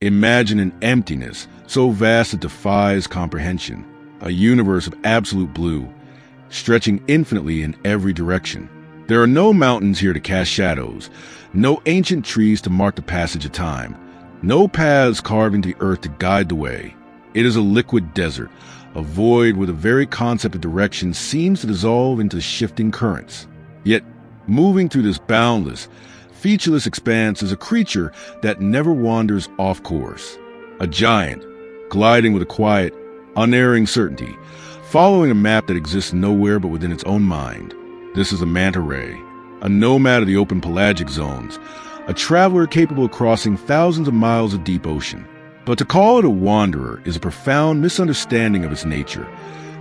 Imagine an emptiness so vast it defies comprehension, a universe of absolute blue, stretching infinitely in every direction. There are no mountains here to cast shadows, no ancient trees to mark the passage of time, no paths carved into the earth to guide the way. It is a liquid desert, a void where the very concept of direction seems to dissolve into shifting currents. Yet, moving through this boundless, featureless expanse is a creature that never wanders off course. A giant, gliding with a quiet, unerring certainty, following a map that exists nowhere but within its own mind. This is a manta ray, a nomad of the open pelagic zones, a traveler capable of crossing thousands of miles of deep ocean. But to call it a wanderer is a profound misunderstanding of its nature,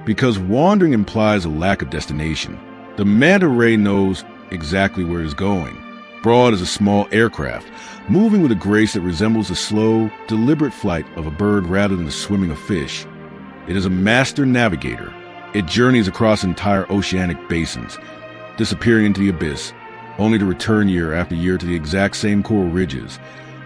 because wandering implies a lack of destination. The manta ray knows exactly where it is going, broad as a small aircraft, moving with a grace that resembles the slow, deliberate flight of a bird rather than the swimming of fish. It is a master navigator. It journeys across entire oceanic basins, disappearing into the abyss, only to return year after year to the exact same coral ridges,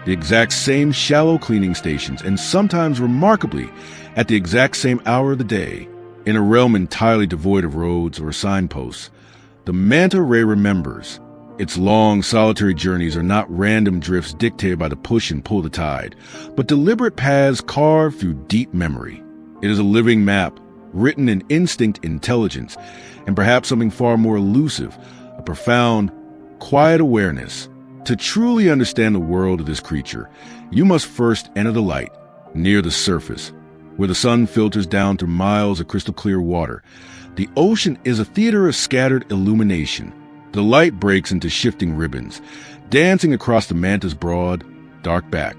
the exact same shallow cleaning stations, and sometimes, remarkably, at the exact same hour of the day. In a realm entirely devoid of roads or signposts, the manta ray remembers. Its long, solitary journeys are not random drifts dictated by the push and pull of the tide, but deliberate paths carved through deep memory. It is a living map, written in instinct intelligence, and perhaps something far more elusive, a profound, quiet awareness. To truly understand the world of this creature, you must first enter the light, near the surface, where the sun filters down through miles of crystal clear water. The ocean is a theater of scattered illumination. The light breaks into shifting ribbons, dancing across the manta's broad, dark back.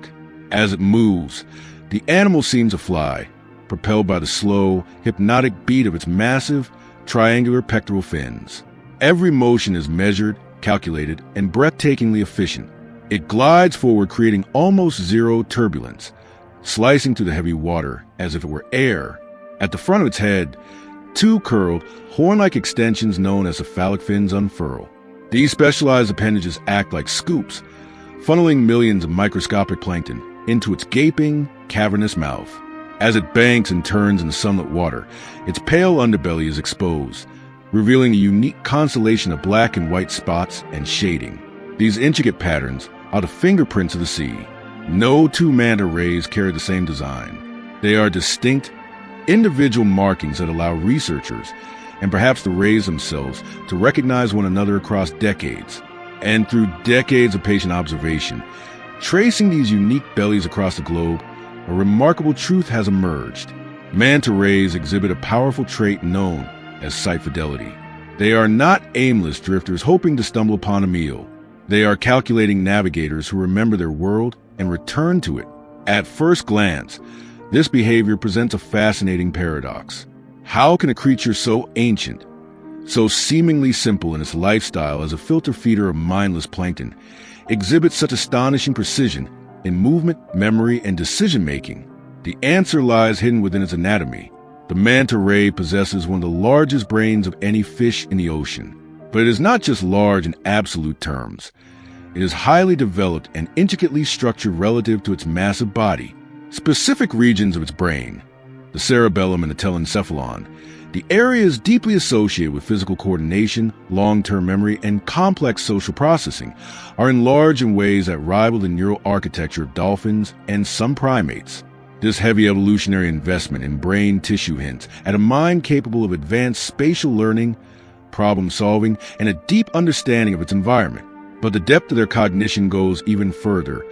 As it moves, the animal seems to fly, propelled by the slow, hypnotic beat of its massive, triangular pectoral fins. Every motion is measured, calculated, and breathtakingly efficient. It glides forward, creating almost zero turbulence, slicing through the heavy water as if it were air. At the front of its head, two curled, horn-like extensions known as the phallic fins unfurl. These specialized appendages act like scoops, funneling millions of microscopic plankton into its gaping, cavernous mouth. As it banks and turns in the sunlit water, its pale underbelly is exposed, revealing a unique constellation of black and white spots and shading. These intricate patterns are the fingerprints of the sea. No two manta rays carry the same design. They are distinct, individual markings that allow researchers, and perhaps the rays themselves, to recognize one another across decades. And through decades of patient observation, tracing these unique bellies across the globe, a remarkable truth has emerged. Manta rays exhibit a powerful trait known as sight fidelity. They are not aimless drifters hoping to stumble upon a meal. They are calculating navigators who remember their world and return to it. At first glance, this behavior presents a fascinating paradox. How can a creature so ancient, so seemingly simple in its lifestyle as a filter feeder of mindless plankton, exhibit such astonishing precision in movement, memory, and decision-making? The answer lies hidden within its anatomy. The manta ray possesses one of the largest brains of any fish in the ocean. But it is not just large in absolute terms. It is highly developed and intricately structured relative to its massive body. Specific regions of its brain, the cerebellum and the telencephalon, the area is deeply associated with physical coordination, long-term memory, and complex social processing, are enlarged in ways that rival the neural architecture of dolphins and some primates. This heavy evolutionary investment in brain tissue hints at a mind capable of advanced spatial learning, problem-solving, and a deep understanding of its environment. But the depth of their cognition goes even further,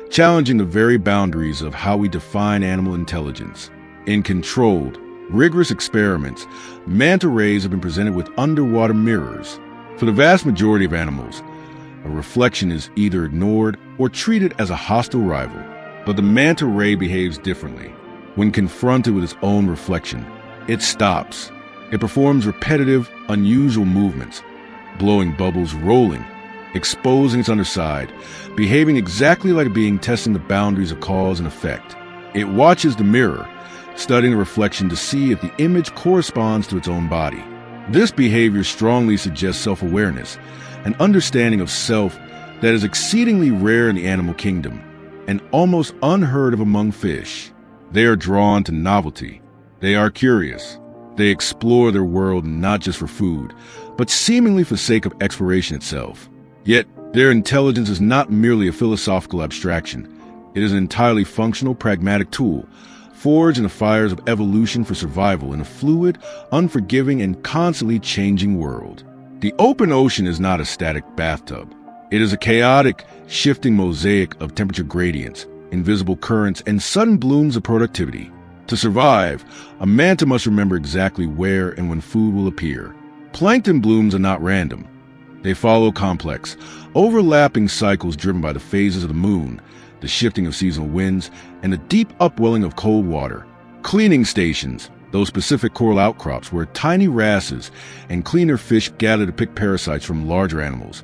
challenging the very boundaries of how we define animal intelligence. In controlled, rigorous experiments, manta rays have been presented with underwater mirrors. For the vast majority of animals, a reflection is either ignored or treated as a hostile rival. But the manta ray behaves differently. When confronted with its own reflection, it stops. It performs repetitive, unusual movements, blowing bubbles, rolling, exposing its underside, behaving exactly like a being testing the boundaries of cause and effect. It watches the mirror, studying the reflection to see if the image corresponds to its own body. This behavior strongly suggests self-awareness, an understanding of self that is exceedingly rare in the animal kingdom. and almost unheard of among fish. They are drawn to novelty. They are curious. They explore their world not just for food, but seemingly for the sake of exploration itself. Yet, their intelligence is not merely a philosophical abstraction. It is an entirely functional, pragmatic tool, forged in the fires of evolution for survival in a fluid, unforgiving, and constantly changing world. The open ocean is not a static bathtub. It is a chaotic, shifting mosaic of temperature gradients, invisible currents, and sudden blooms of productivity. To survive, a manta must remember exactly where and when food will appear. Plankton blooms are not random. They follow complex, overlapping cycles driven by the phases of the moon, the shifting of seasonal winds, and the deep upwelling of cold water. Cleaning stations, those specific coral outcrops where tiny wrasses and cleaner fish gather to pick parasites from larger animals,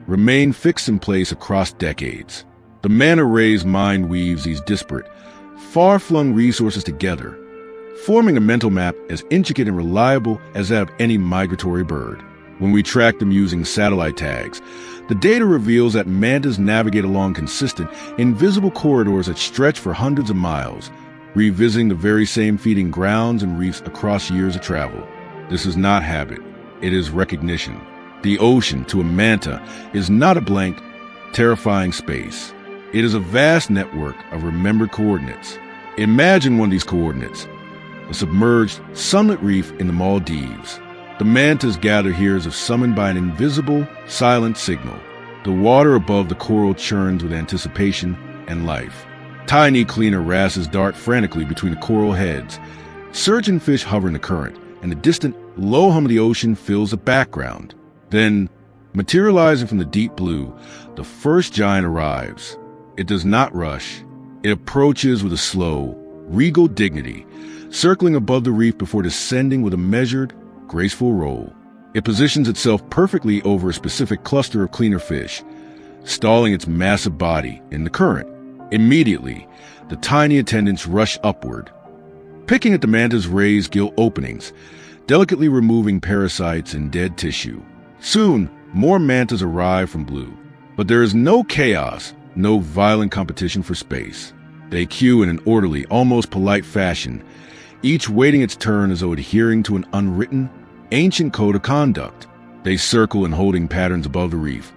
remain fixed in place across decades. The manta ray's mind weaves these disparate, far-flung resources together, forming a mental map as intricate and reliable as that of any migratory bird. When we track them using satellite tags, the data reveals that mantas navigate along consistent, invisible corridors that stretch for hundreds of miles, revisiting the very same feeding grounds and reefs across years of travel. This is not habit. It is recognition. The ocean, to a manta, is not a blank, terrifying space. It is a vast network of remembered coordinates. Imagine one of these coordinates, a submerged, sunlit reef in the Maldives. The mantas gather here as if summoned by an invisible, silent signal. The water above the coral churns with anticipation and life. Tiny cleaner wrasses dart frantically between the coral heads. Surgeon fish hover in the current, and the distant, low hum of the ocean fills the background. Then, materializing from the deep blue, the first giant arrives. It does not rush. It approaches with a slow, regal dignity, circling above the reef before descending with a measured, graceful roll. It positions itself perfectly over a specific cluster of cleaner fish, stalling its massive body in the current. Immediately, the tiny attendants rush upward, picking at the manta's raised gill openings, delicately removing parasites and dead tissue. Soon, more mantas arrive from blue, but there is no chaos, no violent competition for space. They queue in an orderly, almost polite fashion, each waiting its turn as though adhering to an unwritten, ancient code of conduct. They circle in holding patterns above the reef,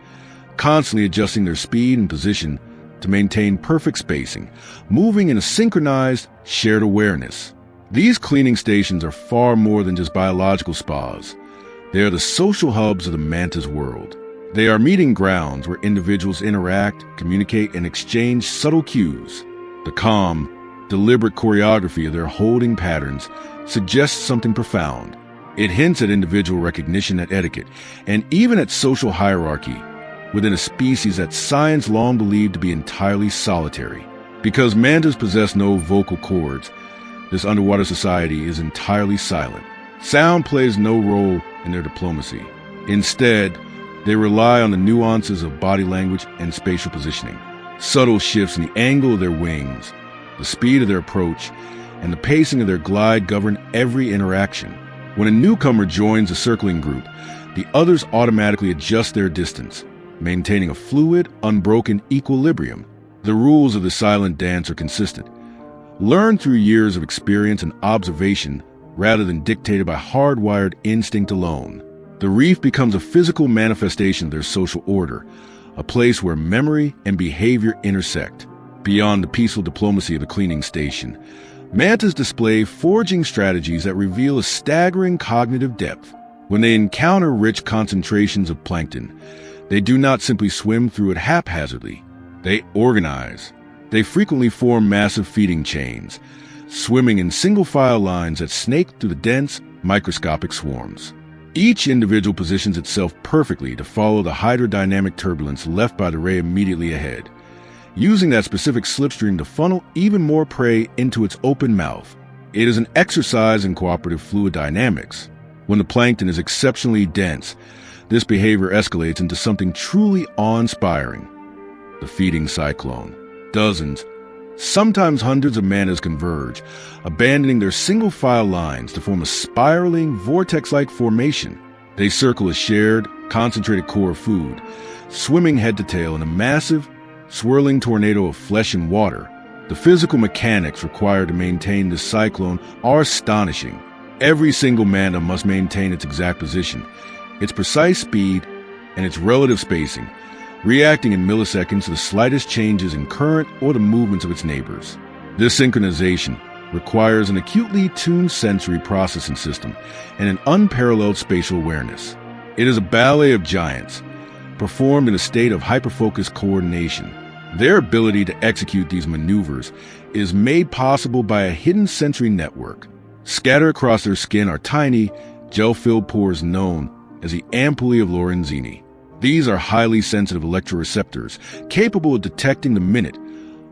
constantly adjusting their speed and position to maintain perfect spacing, moving in a synchronized, shared awareness. These cleaning stations are far more than just biological spas. They are the social hubs of the manta's world. They are meeting grounds where individuals interact, communicate, and exchange subtle cues. The calm, deliberate choreography of their holding patterns suggests something profound. It hints at individual recognition and etiquette, and even at social hierarchy within a species that science long believed to be entirely solitary. Because mantas possess no vocal cords, this underwater society is entirely silent. Sound plays no role in their diplomacy. Instead, they rely on the nuances of body language and spatial positioning. Subtle shifts in the angle of their wings, the speed of their approach, and the pacing of their glide govern every interaction. When a newcomer joins a circling group, the others automatically adjust their distance, maintaining a fluid, unbroken equilibrium. The rules of the silent dance are consistent, learned through years of experience and observation rather than dictated by hardwired instinct alone. The reef becomes a physical manifestation of their social order, a place where memory and behavior intersect. Beyond the peaceful diplomacy of the cleaning station, mantas display foraging strategies that reveal a staggering cognitive depth. When they encounter rich concentrations of plankton, they do not simply swim through it haphazardly. They organize. They frequently form massive feeding chains, swimming in single-file lines that snake through the dense, microscopic swarms. Each individual positions itself perfectly to follow the hydrodynamic turbulence left by the ray immediately ahead, using that specific slipstream to funnel even more prey into its open mouth. It is an exercise in cooperative fluid dynamics. When the plankton is exceptionally dense, this behavior escalates into something truly awe-inspiring: the feeding cyclone. Dozens, sometimes hundreds of mantas converge, abandoning their single-file lines to form a spiraling, vortex-like formation. They circle a shared, concentrated core of food, swimming head to tail in a massive, swirling tornado of flesh and water. The physical mechanics required to maintain this cyclone are astonishing. Every single manta must maintain its exact position, its precise speed, and its relative spacing, reacting in milliseconds to the slightest changes in current or the movements of its neighbors. This synchronization requires an acutely tuned sensory processing system and an unparalleled spatial awareness. It is a ballet of giants, performed in a state of hyperfocused coordination. Their ability to execute these maneuvers is made possible by a hidden sensory network. Scattered across their skin are tiny, gel-filled pores known as the ampullae of Lorenzini. These are highly sensitive electroreceptors, capable of detecting the minute,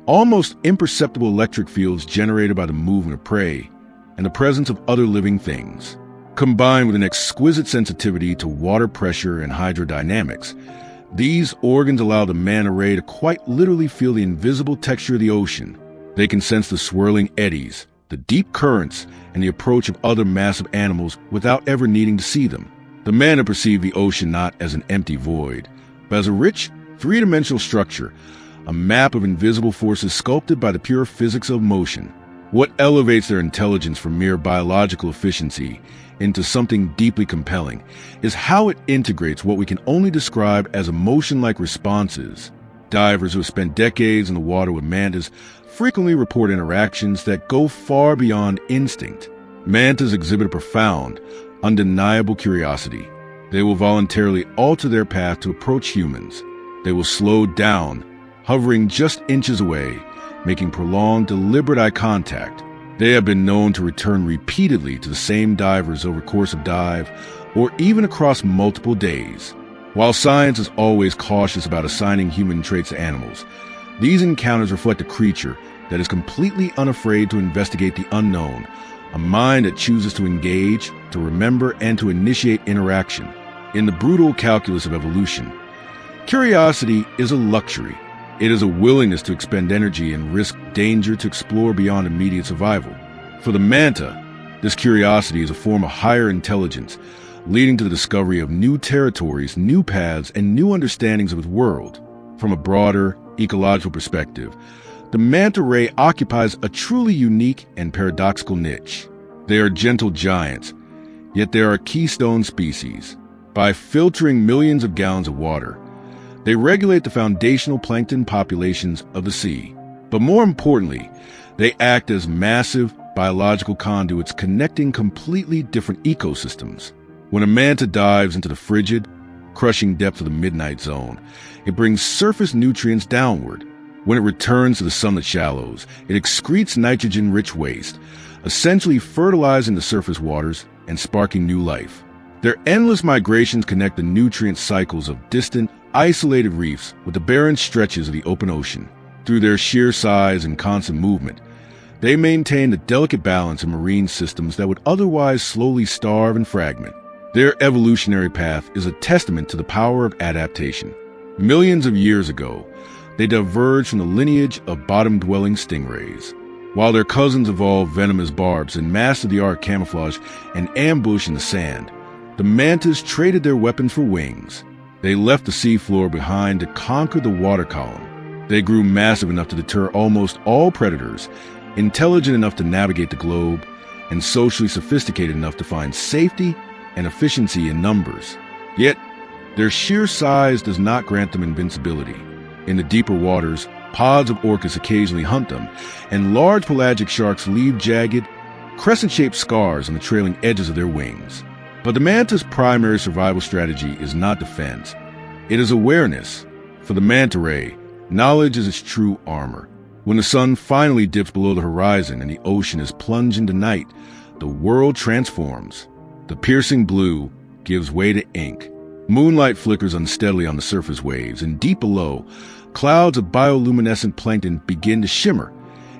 almost imperceptible electric fields generated by the movement of prey and the presence of other living things. Combined with an exquisite sensitivity to water pressure and hydrodynamics, these organs allow the manta ray to quite literally feel the invisible texture of the ocean. They can sense the swirling eddies, the deep currents, and the approach of other massive animals without ever needing to see them. The manta perceive the ocean not as an empty void, but as a rich, three-dimensional structure, a map of invisible forces sculpted by the pure physics of motion. What elevates their intelligence from mere biological efficiency into something deeply compelling is how it integrates what we can only describe as emotion-like responses. Divers who have spent decades in the water with mantas frequently report interactions that go far beyond instinct. Mantas exhibit a profound, undeniable curiosity. They will voluntarily alter their path to approach humans. They will slow down, hovering just inches away, making prolonged, deliberate eye contact. They have been known to return repeatedly to the same divers over course of dive, or even across multiple days. While science is always cautious about assigning human traits to animals, these encounters reflect a creature that is completely unafraid to investigate the unknown, a mind that chooses to engage, to remember, and to initiate interaction. In the brutal calculus of evolution, curiosity is a luxury. It is a willingness to expend energy and risk danger to explore beyond immediate survival. For the manta, this curiosity is a form of higher intelligence, leading to the discovery of new territories, new paths, and new understandings of its world. From a broader, ecological perspective, the manta ray occupies a truly unique and paradoxical niche. They are gentle giants, yet they are a keystone species. By filtering millions of gallons of water, they regulate the foundational plankton populations of the sea. But more importantly, they act as massive biological conduits connecting completely different ecosystems. When a manta dives into the frigid, crushing depths of the midnight zone, it brings surface nutrients downward. When it returns to the sunlit shallows, it excretes nitrogen-rich waste, essentially fertilizing the surface waters and sparking new life. Their endless migrations connect the nutrient cycles of distant, isolated reefs with the barren stretches of the open ocean. Through their sheer size and constant movement, they maintain the delicate balance in marine systems that would otherwise slowly starve and fragment. Their evolutionary path is a testament to the power of adaptation. Millions of years ago, they diverged from the lineage of bottom-dwelling stingrays. While their cousins evolved venomous barbs and master-the-art camouflage and ambush in the sand, the mantas traded their weapons for wings. They left the seafloor behind to conquer the water column. They grew massive enough to deter almost all predators, intelligent enough to navigate the globe, and socially sophisticated enough to find safety and efficiency in numbers. Yet, their sheer size does not grant them invincibility. In the deeper waters, pods of orcas occasionally hunt them, and large pelagic sharks leave jagged, crescent-shaped scars on the trailing edges of their wings. But the manta's primary survival strategy is not defense. It is awareness. For the manta ray, knowledge is its true armor. When the sun finally dips below the horizon and the ocean is plunged into night, the world transforms. The piercing blue gives way to ink. Moonlight flickers unsteadily on the surface waves, and deep below, clouds of bioluminescent plankton begin to shimmer,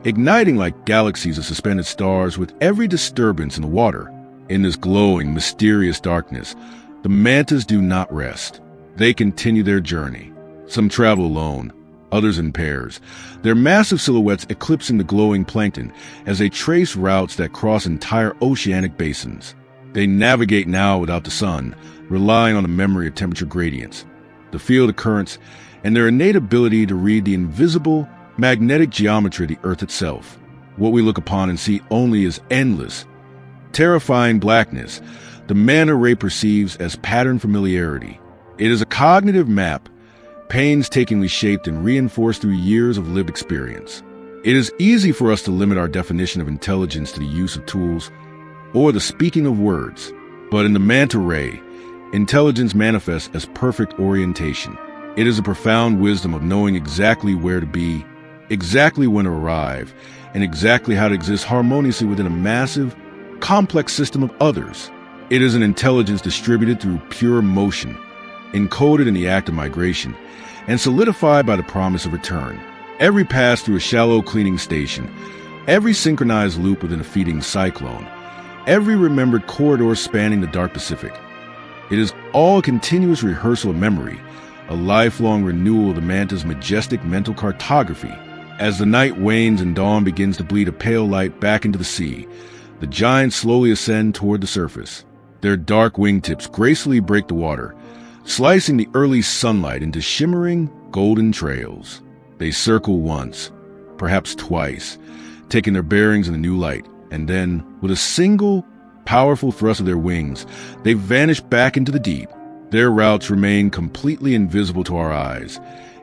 igniting like galaxies of suspended stars with every disturbance in the water. In this glowing, mysterious darkness, the mantas do not rest. They continue their journey. Some travel alone, others in pairs, their massive silhouettes eclipsing the glowing plankton as they trace routes that cross entire oceanic basins. They navigate now without the sun, relying on the memory of temperature gradients, the field of currents, and their innate ability to read the invisible, magnetic geometry of the Earth itself. What we look upon and see only is endless, terrifying blackness the manta ray perceives as pattern familiarity. It is a cognitive map, painstakingly shaped and reinforced through years of lived experience. It is easy for us to limit our definition of intelligence to the use of tools or the speaking of words. But in the manta ray, intelligence manifests as perfect orientation. It is a profound wisdom of knowing exactly where to be, exactly when to arrive, and exactly how to exist harmoniously within a massive, complex system of others. It is an intelligence distributed through pure motion, encoded in the act of migration, and solidified by the promise of return. Every pass through a shallow cleaning station, every synchronized loop within a feeding cyclone, every remembered corridor spanning the dark Pacific. It is all a continuous rehearsal of memory, a lifelong renewal of the manta's majestic mental cartography. As the night wanes and dawn begins to bleed a pale light back into the sea, the giants slowly ascend toward the surface. Their dark wingtips gracefully break the water, slicing the early sunlight into shimmering, golden trails. They circle once, perhaps twice, taking their bearings in the new light, and then, with a single, powerful thrust of their wings, they vanish back into the deep. Their routes remain completely invisible to our eyes,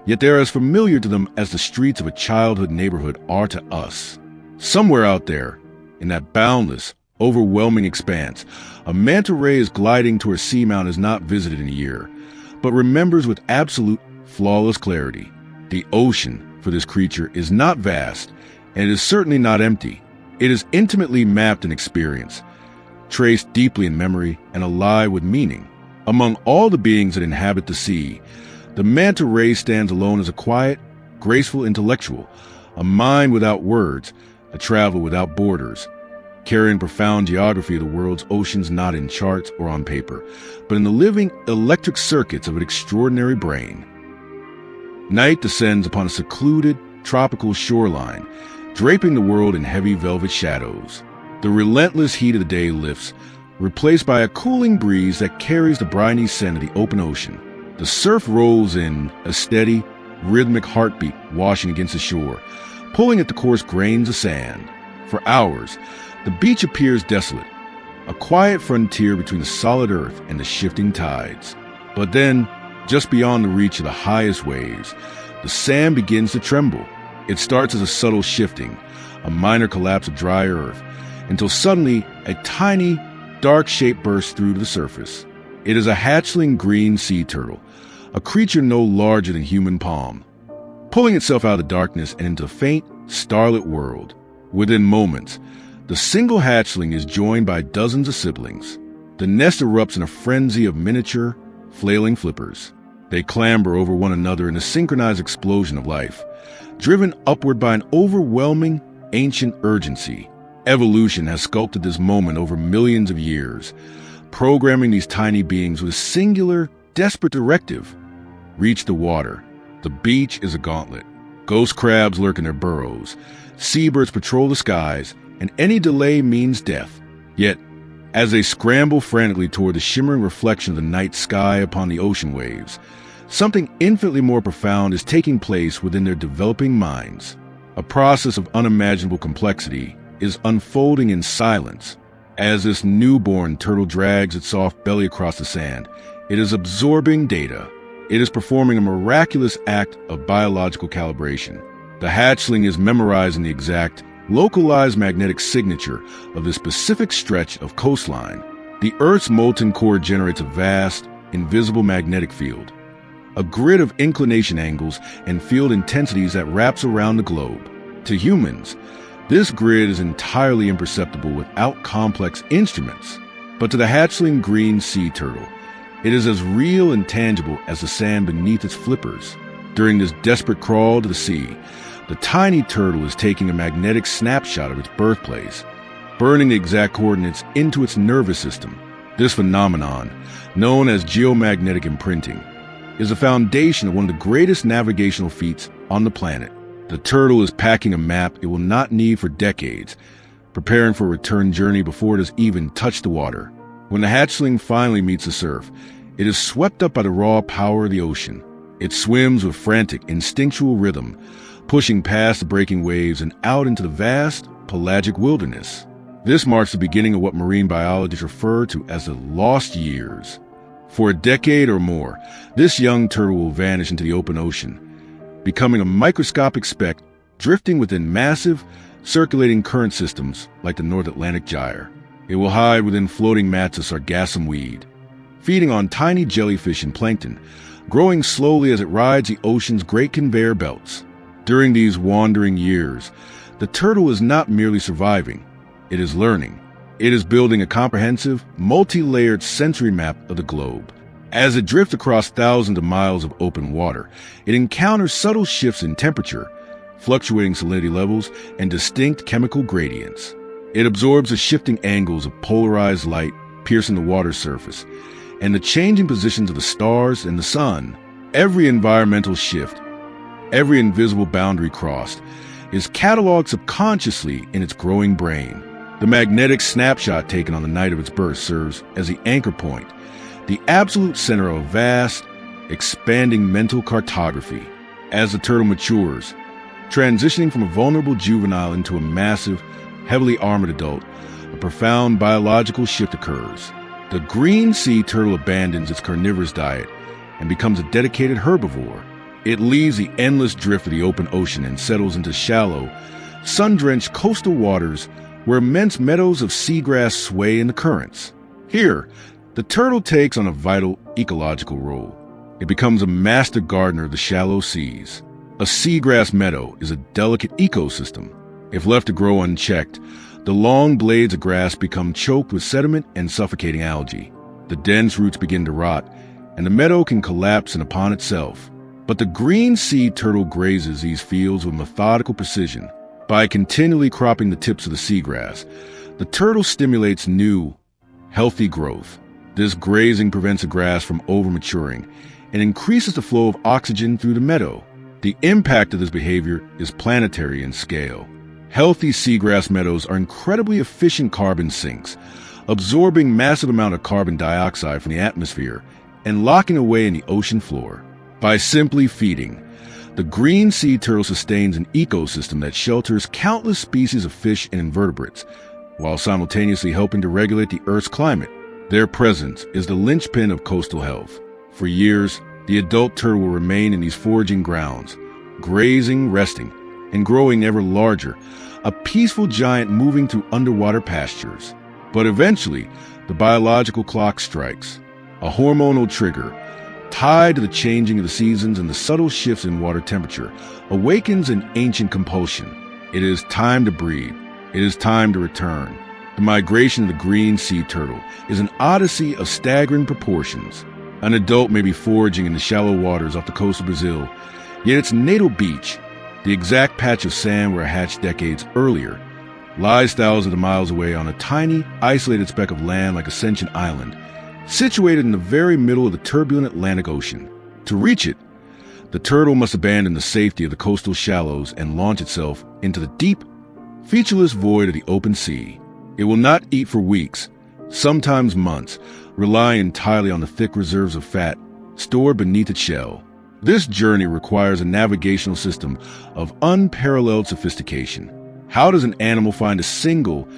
yet they are as familiar to them as the streets of a childhood neighborhood are to us. Somewhere out there, in that boundless, overwhelming expanse, a manta ray is gliding to a seamount is not visited in a year, but remembers with absolute, flawless clarity. The ocean, for this creature, is not vast, and it is certainly not empty. It is intimately mapped in experience, traced deeply in memory, and alive with meaning. Among all the beings that inhabit the sea, the manta ray stands alone as a quiet, graceful intellectual, a mind without words, a traveler without borders, carrying profound geography of the world's oceans not in charts or on paper, but in the living electric circuits of an extraordinary brain. Night descends upon a secluded, tropical shoreline, draping the world in heavy velvet shadows. The relentless heat of the day lifts, replaced by a cooling breeze that carries the briny scent of the open ocean. The surf rolls in, a steady, rhythmic heartbeat washing against the shore, pulling at the coarse grains of sand. For hours, the beach appears desolate, a quiet frontier between the solid earth and the shifting tides. But then, just beyond the reach of the highest waves, the sand begins to tremble. It starts as a subtle shifting, a minor collapse of dry earth, until suddenly a tiny, dark shape bursts through to the surface. It is a hatchling green sea turtle, a creature no larger than human palm, pulling itself out of the darkness and into a faint, starlit world. Within moments, the single hatchling is joined by dozens of siblings. The nest erupts in a frenzy of miniature, flailing flippers. They clamber over one another in a synchronized explosion of life, driven upward by an overwhelming, ancient urgency. Evolution has sculpted this moment over millions of years, programming these tiny beings with a singular, desperate directive. Reach the water. The beach is a gauntlet. Ghost crabs lurk in their burrows. Seabirds patrol the skies, and any delay means death. Yet, as they scramble frantically toward the shimmering reflection of the night sky upon the ocean waves, something infinitely more profound is taking place within their developing minds. A process of unimaginable complexity is unfolding in silence. As this newborn turtle drags its soft belly across the sand, it is absorbing data. It is performing a miraculous act of biological calibration. The hatchling is memorizing the exact, localized magnetic signature of the specific stretch of coastline. The Earth's molten core generates a vast, invisible magnetic field, a grid of inclination angles and field intensities that wraps around the globe. To humans, this grid is entirely imperceptible without complex instruments. But to the hatchling green sea turtle, it is as real and tangible as the sand beneath its flippers. During this desperate crawl to the sea, the tiny turtle is taking a magnetic snapshot of its birthplace, burning the exact coordinates into its nervous system. This phenomenon, known as geomagnetic imprinting, is the foundation of one of the greatest navigational feats on the planet. The turtle is packing a map it will not need for decades, preparing for a return journey before it has even touched the water. When the hatchling finally meets the surf, it is swept up by the raw power of the ocean. It swims with frantic, instinctual rhythm, pushing past the breaking waves and out into the vast, pelagic wilderness. This marks the beginning of what marine biologists refer to as the lost years. For a decade or more, this young turtle will vanish into the open ocean, becoming a microscopic speck drifting within massive, circulating current systems like the North Atlantic gyre. It will hide within floating mats of sargassum weed, feeding on tiny jellyfish and plankton, growing slowly as it rides the ocean's great conveyor belts. During these wandering years, the turtle is not merely surviving, it is learning. It is building a comprehensive, multi-layered sensory map of the globe. As it drifts across thousands of miles of open water, it encounters subtle shifts in temperature, fluctuating salinity levels, and distinct chemical gradients. It absorbs the shifting angles of polarized light piercing the water surface, and the changing positions of the stars and the sun. Every environmental shift, every invisible boundary crossed, is cataloged subconsciously in its growing brain. The magnetic snapshot taken on the night of its birth serves as the anchor point, the absolute center of a vast, expanding mental cartography. As the turtle matures, transitioning from a vulnerable juvenile into a massive, heavily armored adult, a profound biological shift occurs. The green sea turtle abandons its carnivorous diet and becomes a dedicated herbivore. It leaves the endless drift of the open ocean and settles into shallow, sun-drenched coastal waters where immense meadows of seagrass sway in the currents. Here, the turtle takes on a vital ecological role. It becomes a master gardener of the shallow seas. A seagrass meadow is a delicate ecosystem. If left to grow unchecked, the long blades of grass become choked with sediment and suffocating algae. The dense roots begin to rot, and the meadow can collapse in upon itself. But the green sea turtle grazes these fields with methodical precision. By continually cropping the tips of the seagrass, the turtle stimulates new, healthy growth. This grazing prevents the grass from over-maturing and increases the flow of oxygen through the meadow. The impact of this behavior is planetary in scale. Healthy seagrass meadows are incredibly efficient carbon sinks, absorbing massive amounts of carbon dioxide from the atmosphere and locking away in the ocean floor. By simply feeding, the green sea turtle sustains an ecosystem that shelters countless species of fish and invertebrates, while simultaneously helping to regulate the Earth's climate. Their presence is the linchpin of coastal health. For years, the adult turtle will remain in these foraging grounds, grazing, resting, and growing ever larger, a peaceful giant moving through underwater pastures. But eventually, the biological clock strikes, a hormonal trigger, tied to the changing of the seasons and the subtle shifts in water temperature, awakens an ancient compulsion. It is time to breathe. It is time to return. The migration of the green sea turtle is an odyssey of staggering proportions. An adult may be foraging in the shallow waters off the coast of Brazil, yet its natal beach, the exact patch of sand where it hatched decades earlier, lies thousands of miles away on a tiny, isolated speck of land like Ascension Island, situated in the very middle of the turbulent Atlantic Ocean. To reach it, the turtle must abandon the safety of the coastal shallows and launch itself into the deep, featureless void of the open sea. It will not eat for weeks, sometimes months, relying entirely on the thick reserves of fat stored beneath its shell. This journey requires a navigational system of unparalleled sophistication. How does an animal find a single,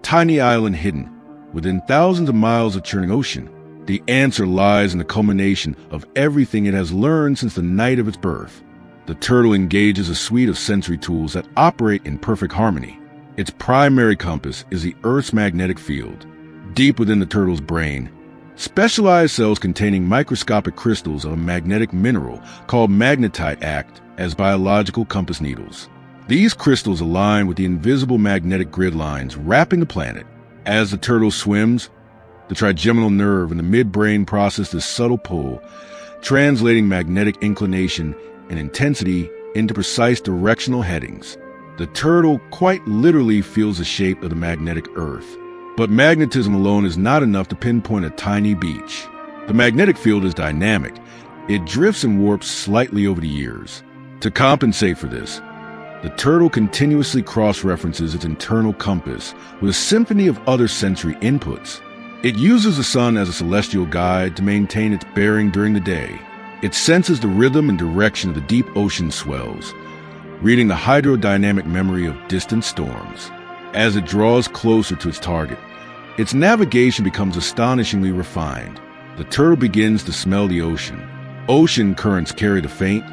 tiny island hidden within thousands of miles of churning ocean? The answer lies in the culmination of everything it has learned since the night of its birth. The turtle engages a suite of sensory tools that operate in perfect harmony. Its primary compass is the Earth's magnetic field. Deep within the turtle's brain, specialized cells containing microscopic crystals of a magnetic mineral called magnetite act as biological compass needles. These crystals align with the invisible magnetic grid lines wrapping the planet. As the turtle swims, the trigeminal nerve in the midbrain process this subtle pull, translating magnetic inclination and intensity into precise directional headings. The turtle quite literally feels the shape of the magnetic Earth. But magnetism alone is not enough to pinpoint a tiny beach. The magnetic field is dynamic. It drifts and warps slightly over the years. To compensate for this, the turtle continuously cross-references its internal compass with a symphony of other sensory inputs. It uses the sun as a celestial guide to maintain its bearing during the day. It senses the rhythm and direction of the deep ocean swells, reading the hydrodynamic memory of distant storms. As it draws closer to its target, its navigation becomes astonishingly refined. The turtle begins to smell the ocean. Ocean currents carry the faint,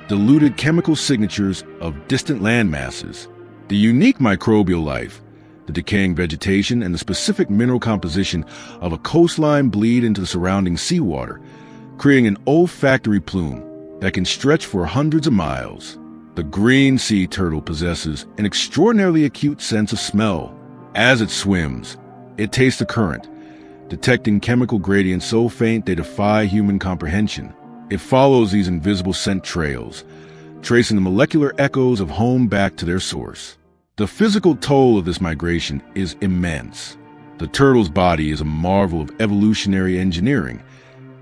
diluted chemical signatures of distant land masses. The unique microbial life, the decaying vegetation, and the specific mineral composition of a coastline bleed into the surrounding seawater, creating an olfactory plume that can stretch for hundreds of miles. The green sea turtle possesses an extraordinarily acute sense of smell. As it swims, it tastes the current, detecting chemical gradients so faint they defy human comprehension. It follows these invisible scent trails, tracing the molecular echoes of home back to their source. The physical toll of this migration is immense. The turtle's body is a marvel of evolutionary engineering,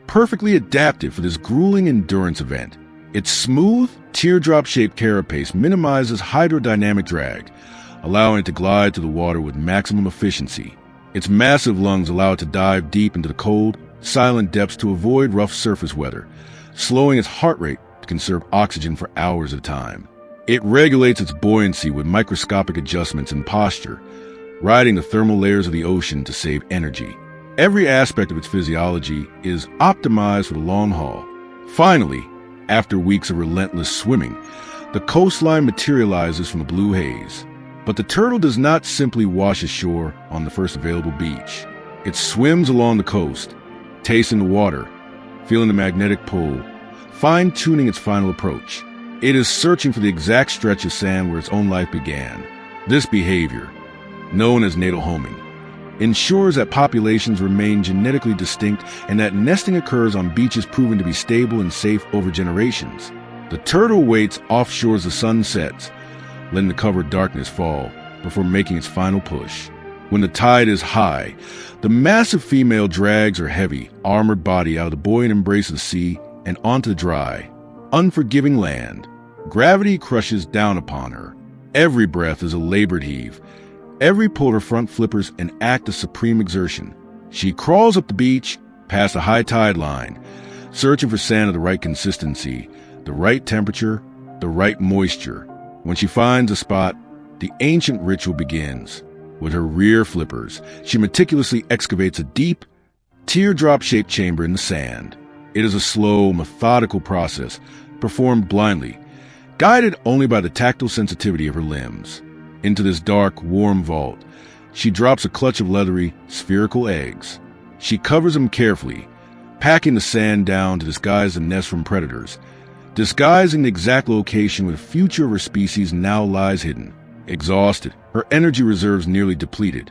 perfectly adapted for this grueling endurance event. Its smooth, teardrop-shaped carapace minimizes hydrodynamic drag, allowing it to glide through the water with maximum efficiency. Its massive lungs allow it to dive deep into the cold, silent depths to avoid rough surface weather, slowing its heart rate to conserve oxygen for hours at a time. It regulates its buoyancy with microscopic adjustments in posture, riding the thermal layers of the ocean to save energy. Every aspect of its physiology is optimized for the long haul. Finally, after weeks of relentless swimming, the coastline materializes from the blue haze. But the turtle does not simply wash ashore on the first available beach. It swims along the coast, tasting the water, feeling the magnetic pull, fine-tuning its final approach. It is searching for the exact stretch of sand where its own life began. This behavior, known as natal homing, ensures that populations remain genetically distinct and that nesting occurs on beaches proven to be stable and safe over generations. The turtle waits offshore as the sun sets, letting the cover of darkness fall before making its final push. When the tide is high, the massive female drags her heavy, armored body out of the buoyant embrace of the sea and onto the dry, unforgiving land. Gravity crushes down upon her. Every breath is a labored heave. Every pull her front flippers an act of supreme exertion. She crawls up the beach, past the high tide line, searching for sand of the right consistency, the right temperature, the right moisture. When she finds a spot, the ancient ritual begins. With her rear flippers, she meticulously excavates a deep, teardrop-shaped chamber in the sand. It is a slow, methodical process, performed blindly, guided only by the tactile sensitivity of her limbs. Into this dark, warm vault, she drops a clutch of leathery, spherical eggs. She covers them carefully, packing the sand down to disguise the nest from predators, disguising the exact location where the future of her species now lies hidden. Exhausted, her energy reserves nearly depleted,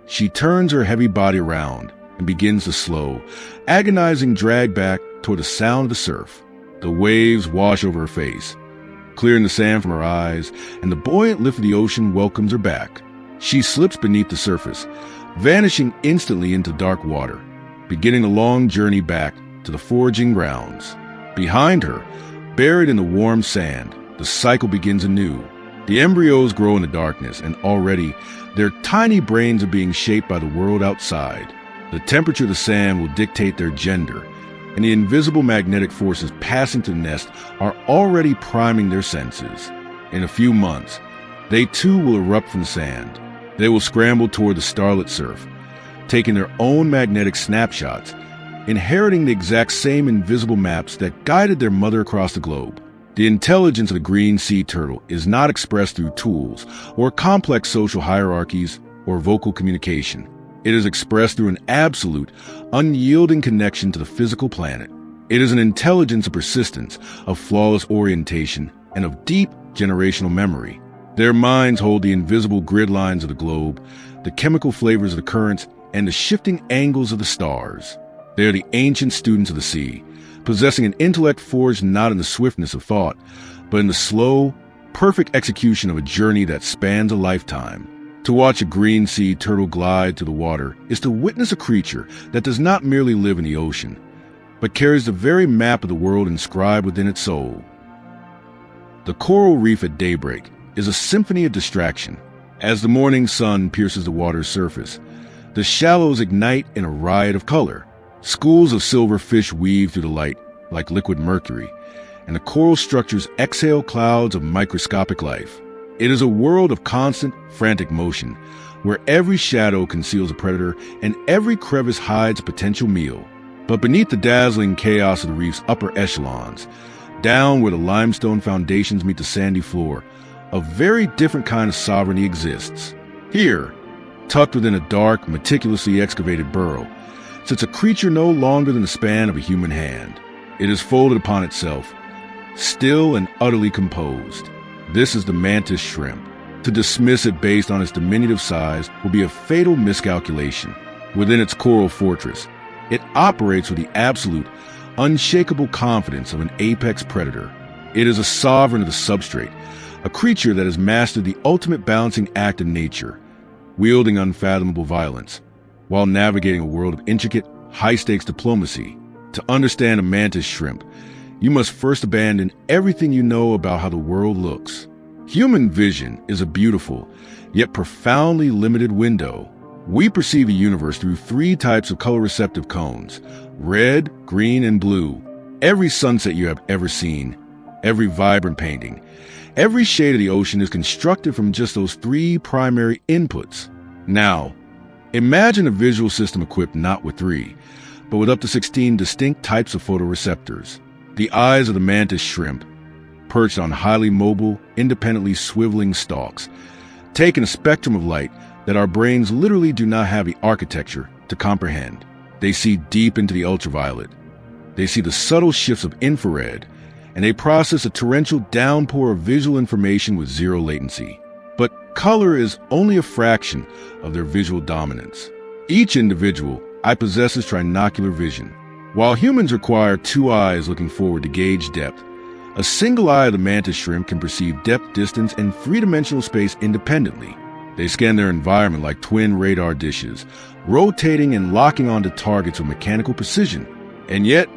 she turns her heavy body around and begins the slow, agonizing drag back toward the sound of the surf. The waves wash over her face, clearing the sand from her eyes, and the buoyant lift of the ocean welcomes her back. She slips beneath the surface, vanishing instantly into dark water, beginning the long journey back to the foraging grounds. Behind her, buried in the warm sand, the cycle begins anew. The embryos grow in the darkness, and already their tiny brains are being shaped by the world outside. The temperature of the sand will dictate their gender, and the invisible magnetic forces passing to the nest are already priming their senses. In a few months, they too will erupt from the sand. They will scramble toward the starlit surf, taking their own magnetic snapshots, inheriting the exact same invisible maps that guided their mother across the globe. The intelligence of the green sea turtle is not expressed through tools or complex social hierarchies or vocal communication. It is expressed through an absolute, unyielding connection to the physical planet. It is an intelligence of persistence, of flawless orientation, and of deep generational memory. Their minds hold the invisible grid lines of the globe, the chemical flavors of the currents, and the shifting angles of the stars. They are the ancient students of the sea, possessing an intellect forged not in the swiftness of thought, but in the slow, perfect execution of a journey that spans a lifetime. To watch a green sea turtle glide through the water is to witness a creature that does not merely live in the ocean, but carries the very map of the world inscribed within its soul. The coral reef at daybreak is a symphony of distraction. As the morning sun pierces the water's surface, the shallows ignite in a riot of color. Schools of silver fish weave through the light, like liquid mercury, and the coral structures exhale clouds of microscopic life. It is a world of constant, frantic motion, where every shadow conceals a predator and every crevice hides a potential meal. But beneath the dazzling chaos of the reef's upper echelons, down where the limestone foundations meet the sandy floor, a very different kind of sovereignty exists. Here, tucked within a dark, meticulously excavated burrow, sits a creature no longer than the span of a human hand. It is folded upon itself, still and utterly composed. This is the mantis shrimp. To dismiss it based on its diminutive size will be a fatal miscalculation. Within its coral fortress, it operates with the absolute, unshakable confidence of an apex predator. It is a sovereign of the substrate, a creature that has mastered the ultimate balancing act of nature, wielding unfathomable violence, while navigating a world of intricate, high-stakes diplomacy. To understand a mantis shrimp, you must first abandon everything you know about how the world looks. Human vision is a beautiful, yet profoundly limited window. We perceive the universe through three types of color-receptive cones: red, green, and blue. Every sunset you have ever seen, every vibrant painting, every shade of the ocean is constructed from just those three primary inputs. Now, imagine a visual system equipped not with three, but with up to 16 distinct types of photoreceptors. The eyes of the mantis shrimp, perched on highly mobile, independently swiveling stalks, take in a spectrum of light that our brains literally do not have the architecture to comprehend. They see deep into the ultraviolet. They see the subtle shifts of infrared, and they process a torrential downpour of visual information with zero latency. But color is only a fraction of their visual dominance. Each individual possesses trinocular vision. While humans require two eyes looking forward to gauge depth, a single eye of the mantis shrimp can perceive depth, distance, and three-dimensional space independently. They scan their environment like twin radar dishes, rotating and locking onto targets with mechanical precision. And yet,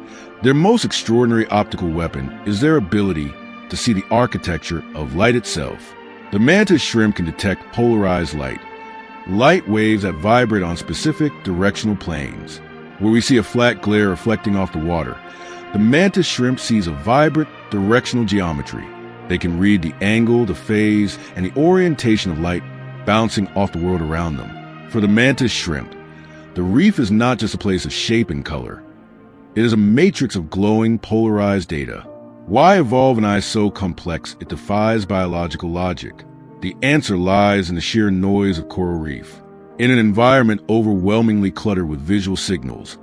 their most extraordinary optical weapon is their ability to see the architecture of light itself. The mantis shrimp can detect polarized light waves that vibrate on specific directional planes. Where we see a flat glare reflecting off the water, the mantis shrimp sees a vibrant directional geometry. They can read the angle, the phase, and the orientation of light bouncing off the world around them. For the mantis shrimp, the reef is not just a place of shape and color. It is a matrix of glowing, polarized data. Why evolve an eye so complex it defies biological logic? The answer lies in the sheer noise of coral reef. In an environment overwhelmingly cluttered with visual signals,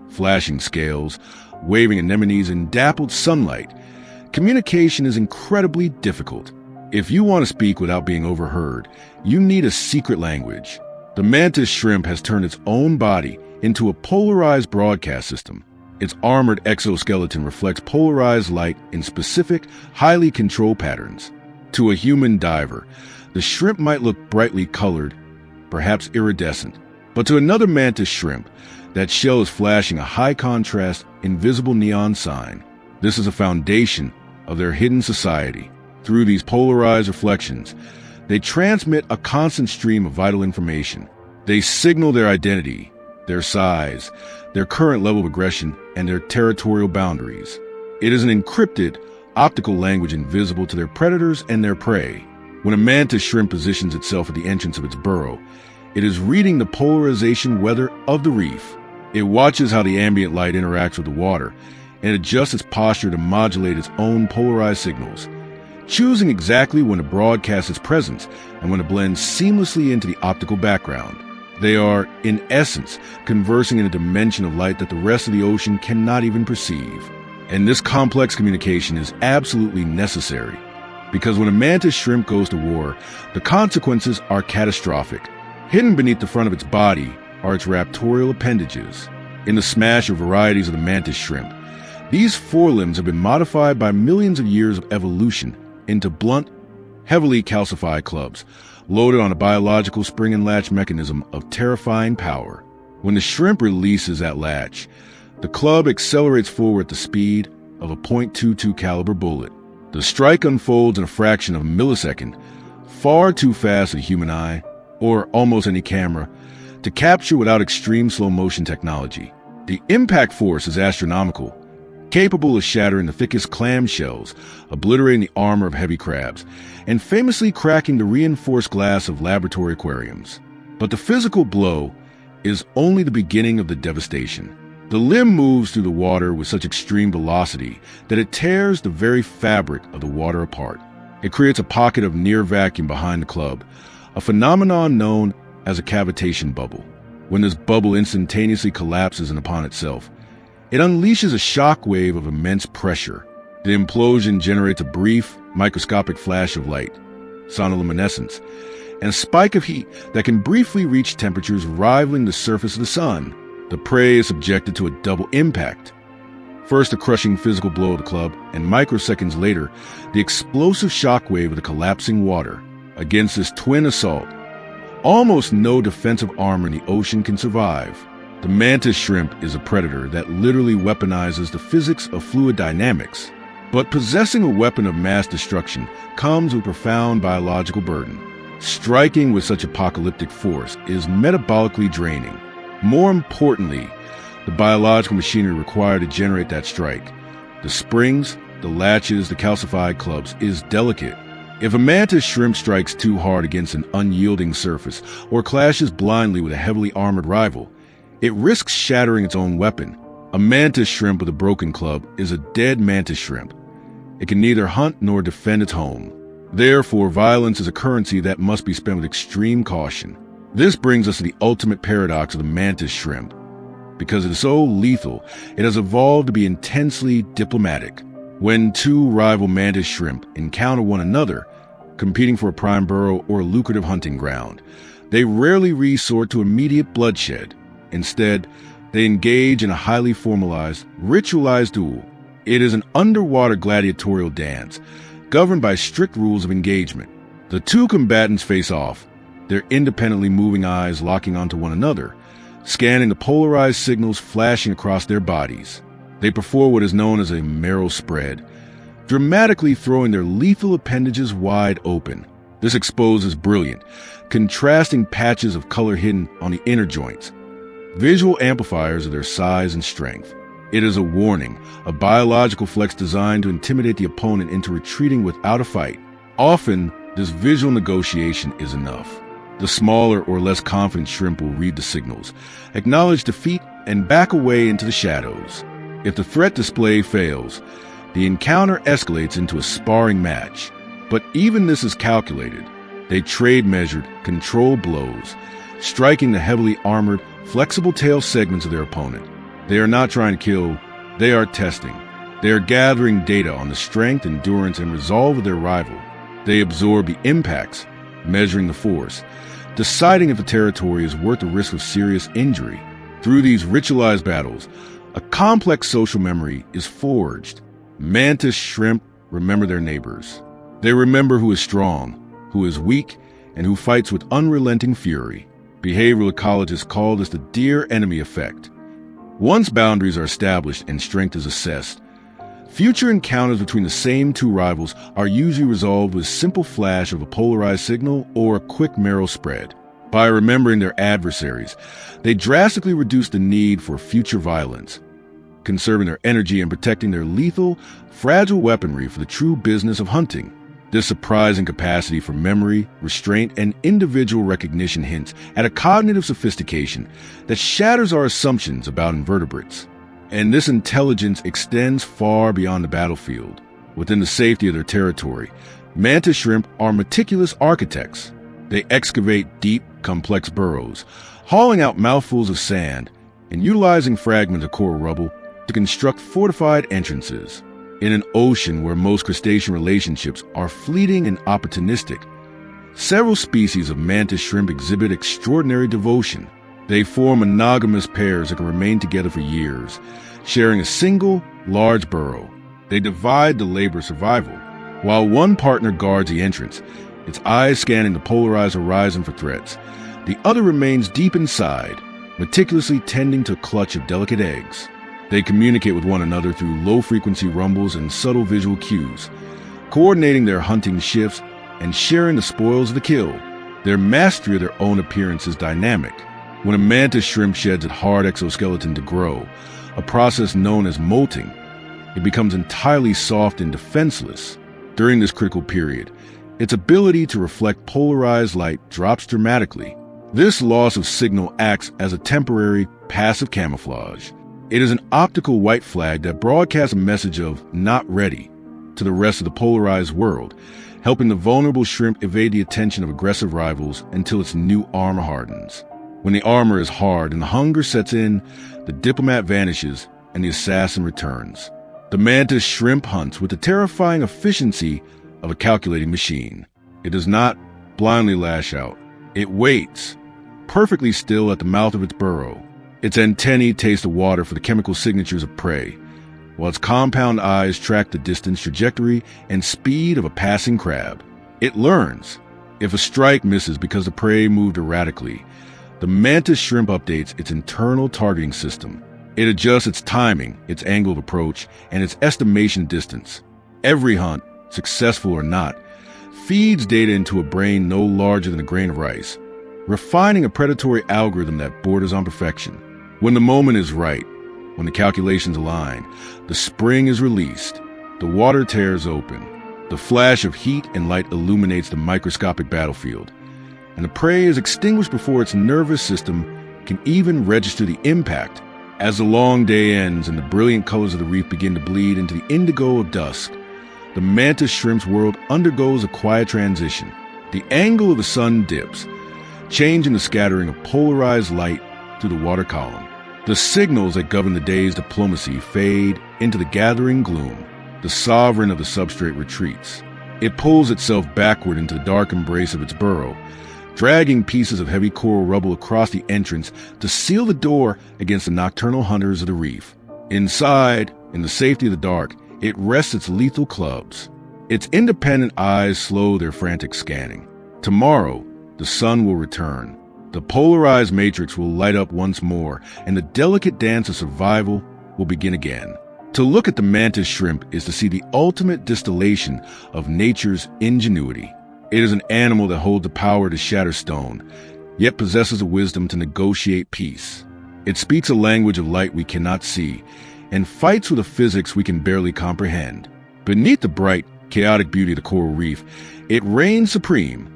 flashing scales, waving anemones, and dappled sunlight, communication is incredibly difficult. If you want to speak without being overheard, you need a secret language. The mantis shrimp has turned its own body into a polarized broadcast system. Its armored exoskeleton reflects polarized light in specific, highly controlled patterns. To a human diver, the shrimp might look brightly colored, perhaps iridescent. But to another mantis shrimp, that shell is flashing a high-contrast, invisible neon sign. This is a foundation of their hidden society. Through these polarized reflections, they transmit a constant stream of vital information. They signal their identity, their size, their current level of aggression, and their territorial boundaries. It is an encrypted, optical language invisible to their predators and their prey. When a mantis shrimp positions itself at the entrance of its burrow, it is reading the polarization weather of the reef. It watches how the ambient light interacts with the water and adjusts its posture to modulate its own polarized signals, choosing exactly when to broadcast its presence and when to blend seamlessly into the optical background. They are, in essence, conversing in a dimension of light that the rest of the ocean cannot even perceive. And this complex communication is absolutely necessary, because when a mantis shrimp goes to war, the consequences are catastrophic. Hidden beneath the front of its body are its raptorial appendages. In the smash of varieties of the mantis shrimp, these forelimbs have been modified by millions of years of evolution into blunt, heavily calcified clubs, loaded on a biological spring and latch mechanism of terrifying power. When the shrimp releases that latch, the club accelerates forward at the speed of a .22 caliber bullet. The strike unfolds in a fraction of a millisecond, far too fast for the human eye, or almost any camera, to capture without extreme slow motion technology. The impact force is astronomical, capable of shattering the thickest clam shells, obliterating the armor of heavy crabs, and famously cracking the reinforced glass of laboratory aquariums. But the physical blow is only the beginning of the devastation. The limb moves through the water with such extreme velocity that it tears the very fabric of the water apart. It creates a pocket of near vacuum behind the club, a phenomenon known as a cavitation bubble. When this bubble instantaneously collapses in upon itself, it unleashes a shock wave of immense pressure. The implosion generates a brief, microscopic flash of light, sonoluminescence, and a spike of heat that can briefly reach temperatures rivaling the surface of the sun. The prey is subjected to a double impact. First, a crushing physical blow of the club, and microseconds later, the explosive shock wave of the collapsing water. Against this twin assault, almost no defensive armor in the ocean can survive. The mantis shrimp is a predator that literally weaponizes the physics of fluid dynamics. But possessing a weapon of mass destruction comes with profound biological burden. Striking with such apocalyptic force is metabolically draining. More importantly, the biological machinery required to generate that strike, the springs, the latches, the calcified clubs, is delicate. If a mantis shrimp strikes too hard against an unyielding surface or clashes blindly with a heavily armored rival, it risks shattering its own weapon. A mantis shrimp with a broken club is a dead mantis shrimp. It can neither hunt nor defend its home. Therefore, violence is a currency that must be spent with extreme caution. This brings us to the ultimate paradox of the mantis shrimp. Because it is so lethal, it has evolved to be intensely diplomatic. When two rival mantis shrimp encounter one another, competing for a prime burrow or a lucrative hunting ground, they rarely resort to immediate bloodshed. Instead, they engage in a highly formalized, ritualized duel. It is an underwater gladiatorial dance, governed by strict rules of engagement. The two combatants face off, their independently moving eyes locking onto one another, scanning the polarized signals flashing across their bodies. They perform what is known as a marrow spread, dramatically throwing their lethal appendages wide open. This exposes brilliant, contrasting patches of color hidden on the inner joints, visual amplifiers of their size and strength. It is a warning, a biological flex designed to intimidate the opponent into retreating without a fight. Often, this visual negotiation is enough. The smaller or less confident shrimp will read the signals, acknowledge defeat, and back away into the shadows. If the threat display fails, the encounter escalates into a sparring match. But even this is calculated. They trade measured, controlled blows, striking the heavily armored, flexible tail segments of their opponent. They are not trying to kill, they are testing. They are gathering data on the strength, endurance, and resolve of their rival. They absorb the impacts, measuring the force, deciding if the territory is worth the risk of serious injury. Through these ritualized battles, a complex social memory is forged. Mantis shrimp remember their neighbors. They remember who is strong, who is weak, and who fights with unrelenting fury. Behavioral ecologists call this the dear enemy effect. Once boundaries are established and strength is assessed, future encounters between the same two rivals are usually resolved with a simple flash of a polarized signal or a quick marrow spread. By remembering their adversaries, they drastically reduce the need for future violence, conserving their energy and protecting their lethal, fragile weaponry for the true business of hunting. This surprising capacity for memory, restraint, and individual recognition hints at a cognitive sophistication that shatters our assumptions about invertebrates. And this intelligence extends far beyond the battlefield. Within the safety of their territory, mantis shrimp are meticulous architects. They excavate deep, complex burrows, hauling out mouthfuls of sand and utilizing fragments of coral rubble to construct fortified entrances. In an ocean where most crustacean relationships are fleeting and opportunistic, several species of mantis shrimp exhibit extraordinary devotion. They form monogamous pairs that can remain together for years, sharing a single, large burrow. They divide the labor of survival. While one partner guards the entrance, its eyes scanning the polarized horizon for threats, the other remains deep inside, meticulously tending to a clutch of delicate eggs. They communicate with one another through low-frequency rumbles and subtle visual cues, coordinating their hunting shifts and sharing the spoils of the kill. Their mastery of their own appearance is dynamic. When a mantis shrimp sheds its hard exoskeleton to grow, a process known as molting, it becomes entirely soft and defenseless. During this critical period, its ability to reflect polarized light drops dramatically. This loss of signal acts as a temporary, passive camouflage. It is an optical white flag that broadcasts a message of "not ready" to the rest of the polarized world, helping the vulnerable shrimp evade the attention of aggressive rivals until its new armor hardens. When the armor is hard and the hunger sets in, the diplomat vanishes and the assassin returns. The mantis shrimp hunts with the terrifying efficiency of a calculating machine. It does not blindly lash out. It waits, perfectly still at the mouth of its burrow. Its antennae taste the water for the chemical signatures of prey, while its compound eyes track the distance, trajectory, and speed of a passing crab. It learns. If a strike misses because the prey moved erratically, the mantis shrimp updates its internal targeting system. It adjusts its timing, its angle of approach, and its estimation distance. Every hunt, successful or not, feeds data into a brain no larger than a grain of rice, refining a predatory algorithm that borders on perfection. When the moment is right, when the calculations align, the spring is released, the water tears open, the flash of heat and light illuminates the microscopic battlefield, and the prey is extinguished before its nervous system can even register the impact. As the long day ends and the brilliant colors of the reef begin to bleed into the indigo of dusk, the mantis shrimp's world undergoes a quiet transition. The angle of the sun dips, changing the scattering of polarized light through the water column. The signals that govern the day's diplomacy fade into the gathering gloom. The sovereign of the substrate retreats. It pulls itself backward into the dark embrace of its burrow, dragging pieces of heavy coral rubble across the entrance to seal the door against the nocturnal hunters of the reef. Inside, in the safety of the dark, it rests its lethal clubs. Its independent eyes slow their frantic scanning. Tomorrow, the sun will return. The polarized matrix will light up once more, and the delicate dance of survival will begin again. To look at the mantis shrimp is to see the ultimate distillation of nature's ingenuity. It is an animal that holds the power to shatter stone, yet possesses the wisdom to negotiate peace. It speaks a language of light we cannot see, and fights with a physics we can barely comprehend. Beneath the bright, chaotic beauty of the coral reef, it reigns supreme,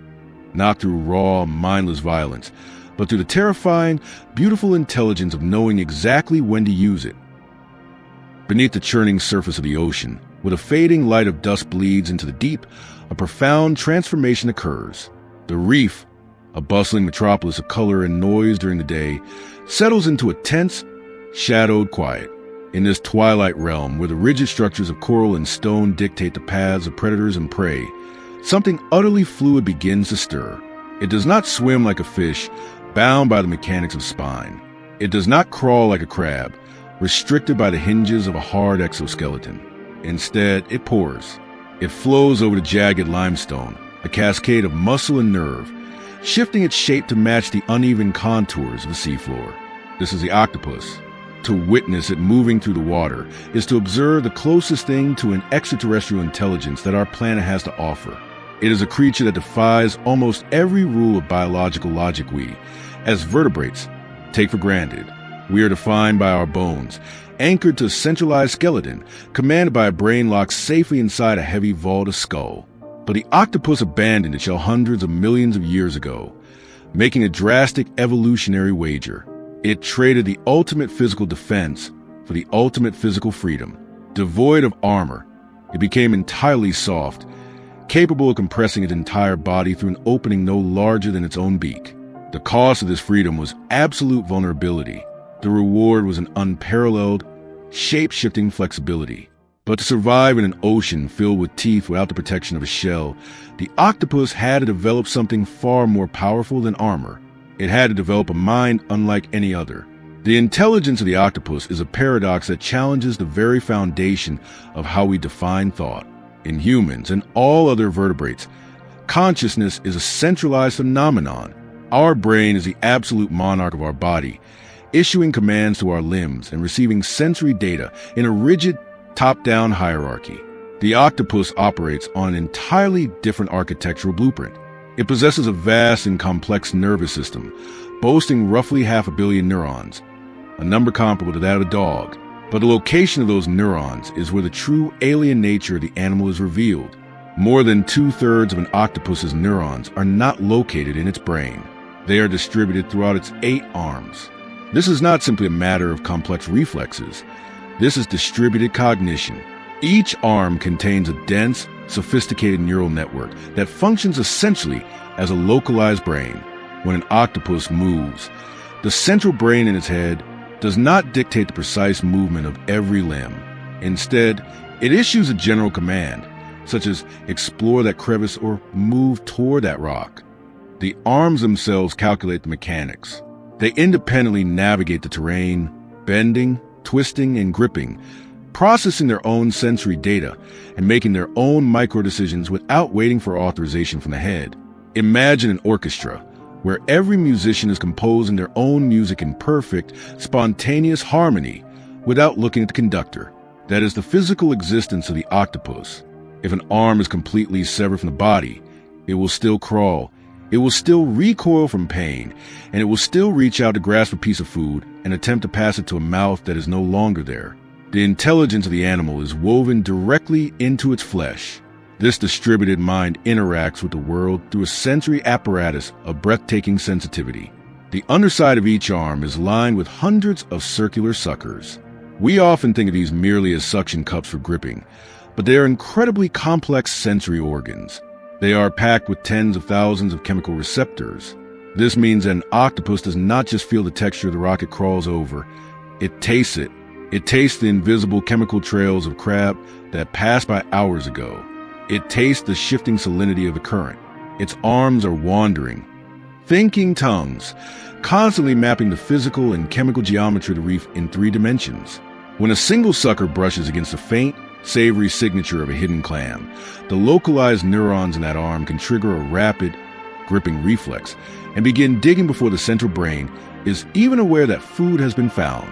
not through raw, mindless violence, but through the terrifying, beautiful intelligence of knowing exactly when to use it. Beneath the churning surface of the ocean, where the fading light of dusk bleeds into the deep, a profound transformation occurs. The reef, a bustling metropolis of color and noise during the day, settles into a tense, shadowed quiet. In this twilight realm, where the rigid structures of coral and stone dictate the paths of predators and prey, something utterly fluid begins to stir. It does not swim like a fish, bound by the mechanics of spine. It does not crawl like a crab, restricted by the hinges of a hard exoskeleton. Instead, it pours. It flows over the jagged limestone, a cascade of muscle and nerve, shifting its shape to match the uneven contours of the seafloor. This is the octopus. To witness it moving through the water is to observe the closest thing to an extraterrestrial intelligence that our planet has to offer. It is a creature that defies almost every rule of biological logic we, as vertebrates, take for granted. We are defined by our bones, anchored to a centralized skeleton, commanded by a brain locked safely inside a heavy vault of skull. But the octopus abandoned its shell hundreds of millions of years ago, making a drastic evolutionary wager. It traded the ultimate physical defense for the ultimate physical freedom. Devoid of armor, it became entirely soft, capable of compressing its entire body through an opening no larger than its own beak. The cost of this freedom was absolute vulnerability. The reward was an unparalleled, shape-shifting flexibility. But to survive in an ocean filled with teeth without the protection of a shell, the octopus had to develop something far more powerful than armor. It had to develop a mind unlike any other. The intelligence of the octopus is a paradox that challenges the very foundation of how we define thought. In humans and all other vertebrates, consciousness is a centralized phenomenon. Our brain is the absolute monarch of our body, issuing commands to our limbs and receiving sensory data in a rigid, top-down hierarchy. The octopus operates on an entirely different architectural blueprint. It possesses a vast and complex nervous system, boasting roughly 500 million neurons, a number comparable to that of a dog. But the location of those neurons is where the true alien nature of the animal is revealed. More than 2/3 of an octopus's neurons are not located in its brain. They are distributed throughout its 8 arms. This is not simply a matter of complex reflexes. This is distributed cognition. Each arm contains a dense, sophisticated neural network that functions essentially as a localized brain. When an octopus moves, the central brain in its head does not dictate the precise movement of every limb. Instead, it issues a general command, such as explore that crevice or move toward that rock. The arms themselves calculate the mechanics. They independently navigate the terrain, bending, twisting, and gripping, processing their own sensory data and making their own micro-decisions without waiting for authorization from the head. Imagine an orchestra where every musician is composing their own music in perfect, spontaneous harmony without looking at the conductor. That is the physical existence of the octopus. If an arm is completely severed from the body, it will still crawl, it will still recoil from pain, and it will still reach out to grasp a piece of food and attempt to pass it to a mouth that is no longer there. The intelligence of the animal is woven directly into its flesh. This distributed mind interacts with the world through a sensory apparatus of breathtaking sensitivity. The underside of each arm is lined with hundreds of circular suckers. We often think of these merely as suction cups for gripping, but they are incredibly complex sensory organs. They are packed with tens of thousands of chemical receptors. This means that an octopus does not just feel the texture of the rock it crawls over, it tastes it. It tastes the invisible chemical trails of crab that passed by hours ago. It tastes the shifting salinity of the current. Its arms are wandering, thinking tongues, constantly mapping the physical and chemical geometry of the reef in 3 dimensions. When a single sucker brushes against the faint, savory signature of a hidden clam, the localized neurons in that arm can trigger a rapid, gripping reflex and begin digging before the central brain is even aware that food has been found.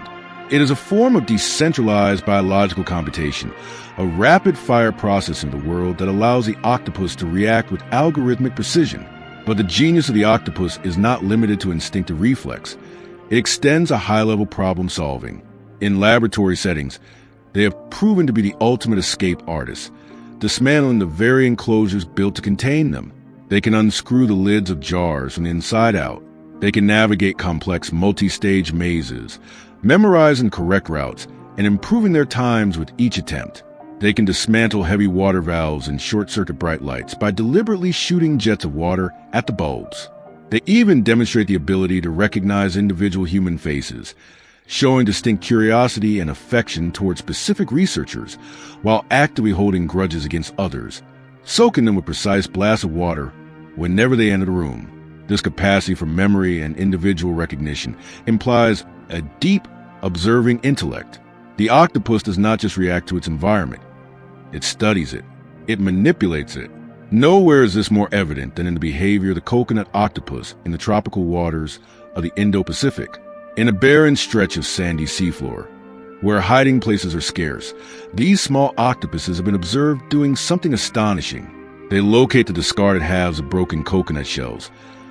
It is a form of decentralized biological computation, a rapid-fire processing of the world that allows the octopus to react with algorithmic precision. But the genius of the octopus is not limited to instinctive reflex. It extends a high-level problem-solving. In laboratory settings, they have proven to be the ultimate escape artists, dismantling the very enclosures built to contain them. They can unscrew the lids of jars from the inside out. They can navigate complex multi-stage mazes, memorizing correct routes and improving their times with each attempt. They can dismantle heavy water valves and short-circuit bright lights by deliberately shooting jets of water at the bulbs. They even demonstrate the ability to recognize individual human faces, showing distinct curiosity and affection towards specific researchers while actively holding grudges against others, soaking them with precise blasts of water whenever they enter the room. This capacity for memory and individual recognition implies a deep, observing intellect. The octopus does not just react to its environment. It studies it. It manipulates it. Nowhere is this more evident than in the behavior of the coconut octopus in the tropical waters of the Indo-Pacific. In a barren stretch of sandy seafloor, where hiding places are scarce, these small octopuses have been observed doing something astonishing. They locate the discarded halves of broken coconut shells,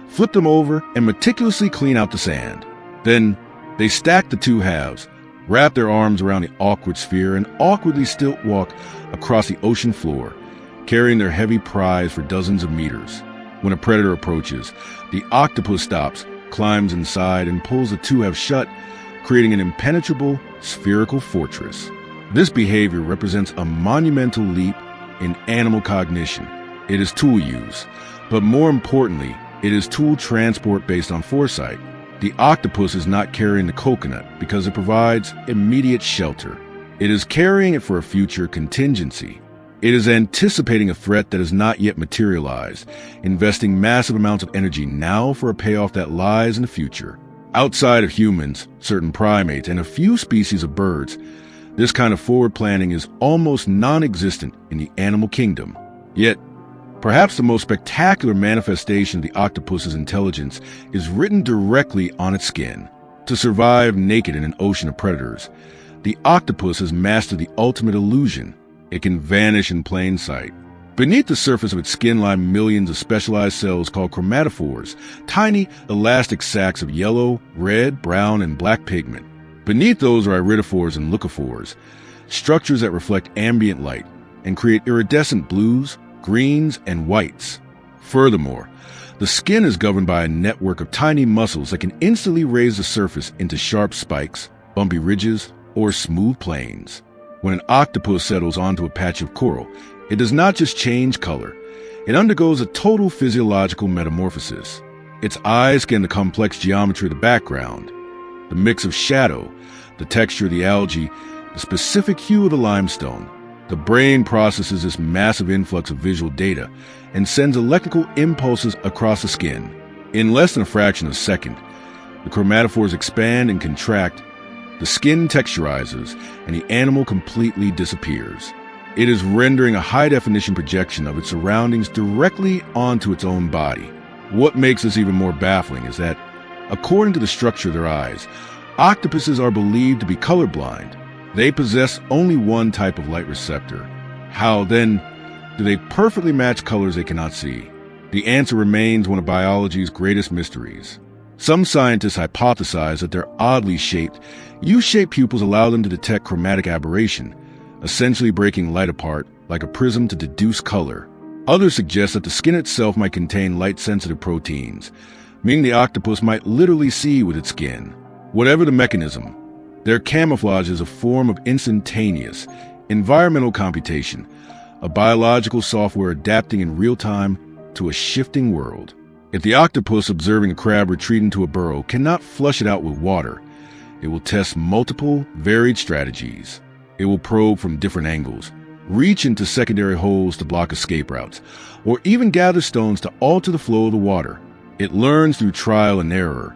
flip them over, and meticulously clean out the sand. Then they stack the 2 halves, wrap their arms around the awkward sphere, and awkwardly stilt walk across the ocean floor, carrying their heavy prize for dozens of meters. When a predator approaches, the octopus stops, climbs inside, and pulls the 2 halves shut, creating an impenetrable spherical fortress. This behavior represents a monumental leap in animal cognition. It is tool use, but more importantly, it is tool transport based on foresight. The octopus is not carrying the coconut because it provides immediate shelter. It is carrying it for a future contingency. It is anticipating a threat that has not yet materialized, investing massive amounts of energy now for a payoff that lies in the future. Outside of humans, certain primates, and a few species of birds, this kind of forward planning is almost non-existent in the animal kingdom. Yet, perhaps the most spectacular manifestation of the octopus's intelligence is written directly on its skin. To survive naked in an ocean of predators, the octopus has mastered the ultimate illusion. It can vanish in plain sight. Beneath the surface of its skin lie millions of specialized cells called chromatophores, tiny, elastic sacs of yellow, red, brown, and black pigment. Beneath those are iridophores and leucophores, structures that reflect ambient light and create iridescent blues, greens, and whites. Furthermore, the skin is governed by a network of tiny muscles that can instantly raise the surface into sharp spikes, bumpy ridges, or smooth plains. When an octopus settles onto a patch of coral, it does not just change color. It undergoes a total physiological metamorphosis. Its eyes scan the complex geometry of the background, the mix of shadow, the texture of the algae, the specific hue of the limestone. The brain processes this massive influx of visual data and sends electrical impulses across the skin. In less than a fraction of a second, the chromatophores expand and contract, the skin texturizes, and the animal completely disappears. It is rendering a high-definition projection of its surroundings directly onto its own body. What makes this even more baffling is that, according to the structure of their eyes, octopuses are believed to be colorblind. They possess only one type of light receptor. How, then, do they perfectly match colors they cannot see? The answer remains one of biology's greatest mysteries. Some scientists hypothesize that their oddly shaped, U-shaped pupils allow them to detect chromatic aberration, essentially breaking light apart like a prism to deduce color. Others suggest that the skin itself might contain light-sensitive proteins, meaning the octopus might literally see with its skin. Whatever the mechanism, their camouflage is a form of instantaneous, environmental computation, a biological software adapting in real time to a shifting world. If the octopus observing a crab retreat into a burrow cannot flush it out with water, it will test multiple, varied strategies. It will probe from different angles, reach into secondary holes to block escape routes, or even gather stones to alter the flow of the water. It learns through trial and error,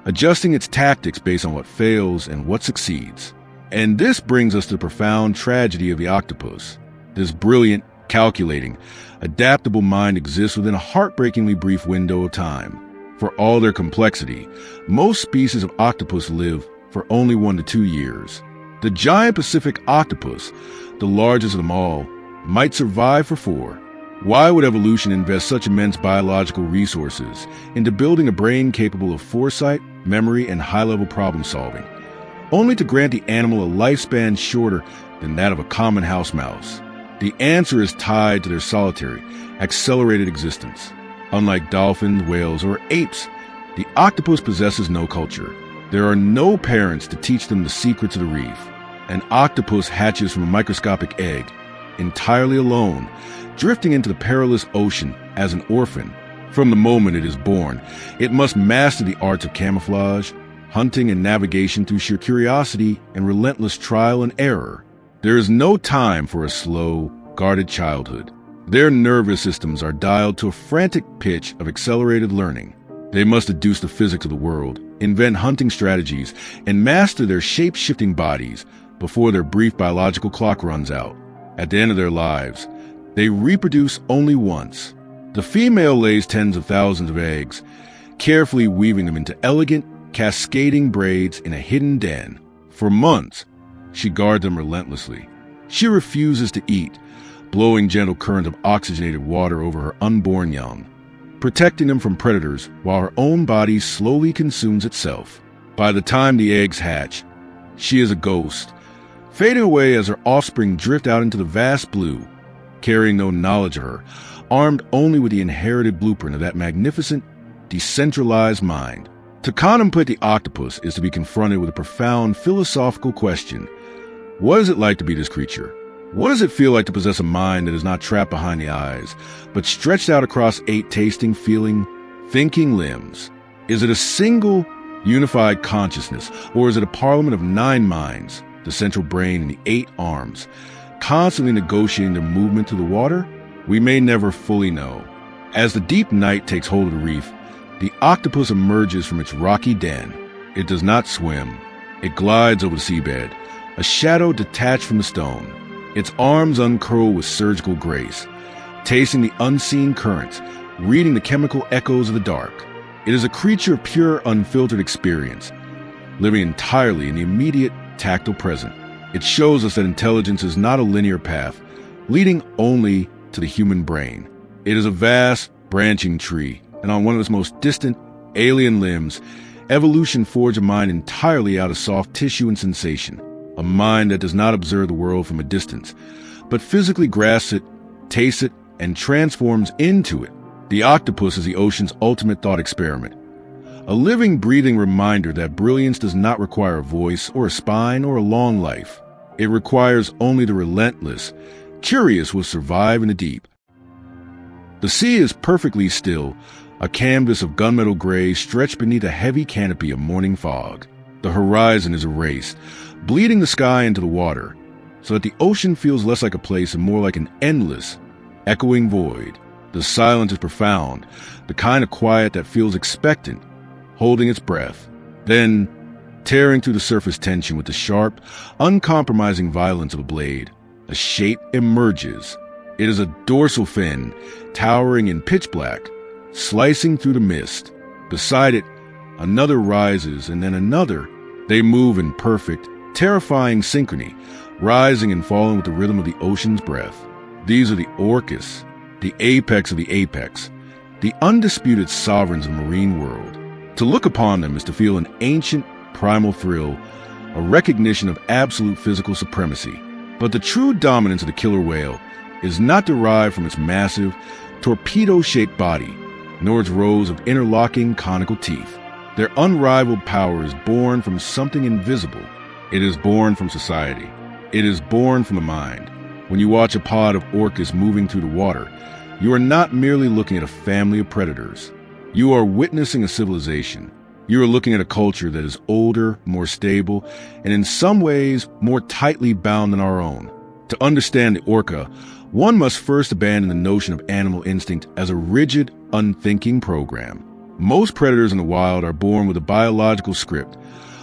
adjusting its tactics based on what fails and what succeeds. And this brings us to the profound tragedy of the octopus. This brilliant, calculating, adaptable mind exists within a heartbreakingly brief window of time. For all their complexity, most species of octopus live for only 1 to 2 years. The giant Pacific octopus, the largest of them all, might survive for 4. Why would evolution invest such immense biological resources into building a brain capable of foresight, memory, and high-level problem-solving, only to grant the animal a lifespan shorter than that of a common house mouse? The answer is tied to their solitary, accelerated existence. Unlike dolphins, whales, or apes, the octopus possesses no culture. There are no parents to teach them the secrets of the reef. An octopus hatches from a microscopic egg, entirely alone, drifting into the perilous ocean as an orphan. From the moment it is born, it must master the arts of camouflage, hunting, and navigation through sheer curiosity and relentless trial and error. There is no time for a slow, guarded childhood. Their nervous systems are dialed to a frantic pitch of accelerated learning. They must deduce the physics of the world, invent hunting strategies, and master their shape-shifting bodies before their brief biological clock runs out. At the end of their lives, they reproduce only once. The female lays tens of thousands of eggs, carefully weaving them into elegant, cascading braids in a hidden den. For months, she guards them relentlessly. She refuses to eat, blowing gentle currents of oxygenated water over her unborn young, protecting them from predators while her own body slowly consumes itself. By the time the eggs hatch, she is a ghost, fading away as her offspring drift out into the vast blue, carrying no knowledge of her, armed only with the inherited blueprint of that magnificent, decentralized mind. To contemplate the octopus is to be confronted with a profound philosophical question. What is it like to be this creature? What does it feel like to possess a mind that is not trapped behind the eyes, but stretched out across 8 tasting, feeling, thinking limbs? Is it a single, unified consciousness, or is it a parliament of 9 minds, the central brain and the 8 arms, constantly negotiating their movement through the water? We may never fully know. As the deep night takes hold of the reef, the octopus emerges from its rocky den. It does not swim. It glides over the seabed, a shadow detached from the stone. Its arms uncurl with surgical grace, tasting the unseen currents, reading the chemical echoes of the dark. It is a creature of pure, unfiltered experience, living entirely in the immediate, tactile present. It shows us that intelligence is not a linear path, leading only to the human brain. It is a vast, branching tree, and on one of its most distant, alien limbs, Evolution forged a mind entirely out of soft tissue and sensation, a mind that does not observe the world from a distance, but physically grasps it, tastes it, and transforms into it. The octopus is the ocean's ultimate thought experiment, a living, breathing reminder that brilliance does not require a voice or a spine or a long life. It requires only the relentless. Curious will survive in the deep. The sea is perfectly still, a canvas of gunmetal gray stretched beneath a heavy canopy of morning fog. The horizon is erased, bleeding the sky into the water, so that the ocean feels less like a place and more like an endless, echoing void. The silence is profound, the kind of quiet that feels expectant, holding its breath. Then, tearing through the surface tension with the sharp, uncompromising violence of a blade, a shape emerges. It is a dorsal fin, towering in pitch black, slicing through the mist. Beside it, another rises, and then another. They move in perfect, terrifying synchrony, rising and falling with the rhythm of the ocean's breath. These are the orcas, the apex of the apex, the undisputed sovereigns of the marine world. To look upon them is to feel an ancient, primal thrill, a recognition of absolute physical supremacy. But the true dominance of the killer whale is not derived from its massive, torpedo-shaped body, nor its rows of interlocking conical teeth. Their unrivaled power is born from something invisible. It is born from society. It is born from the mind. When you watch a pod of orcas moving through the water, you are not merely looking at a family of predators. You are witnessing a civilization. You are looking at a culture that is older, more stable, and in some ways more tightly bound than our own. To understand the orca, one must first abandon the notion of animal instinct as a rigid, unthinking program. Most predators in the wild are born with a biological script,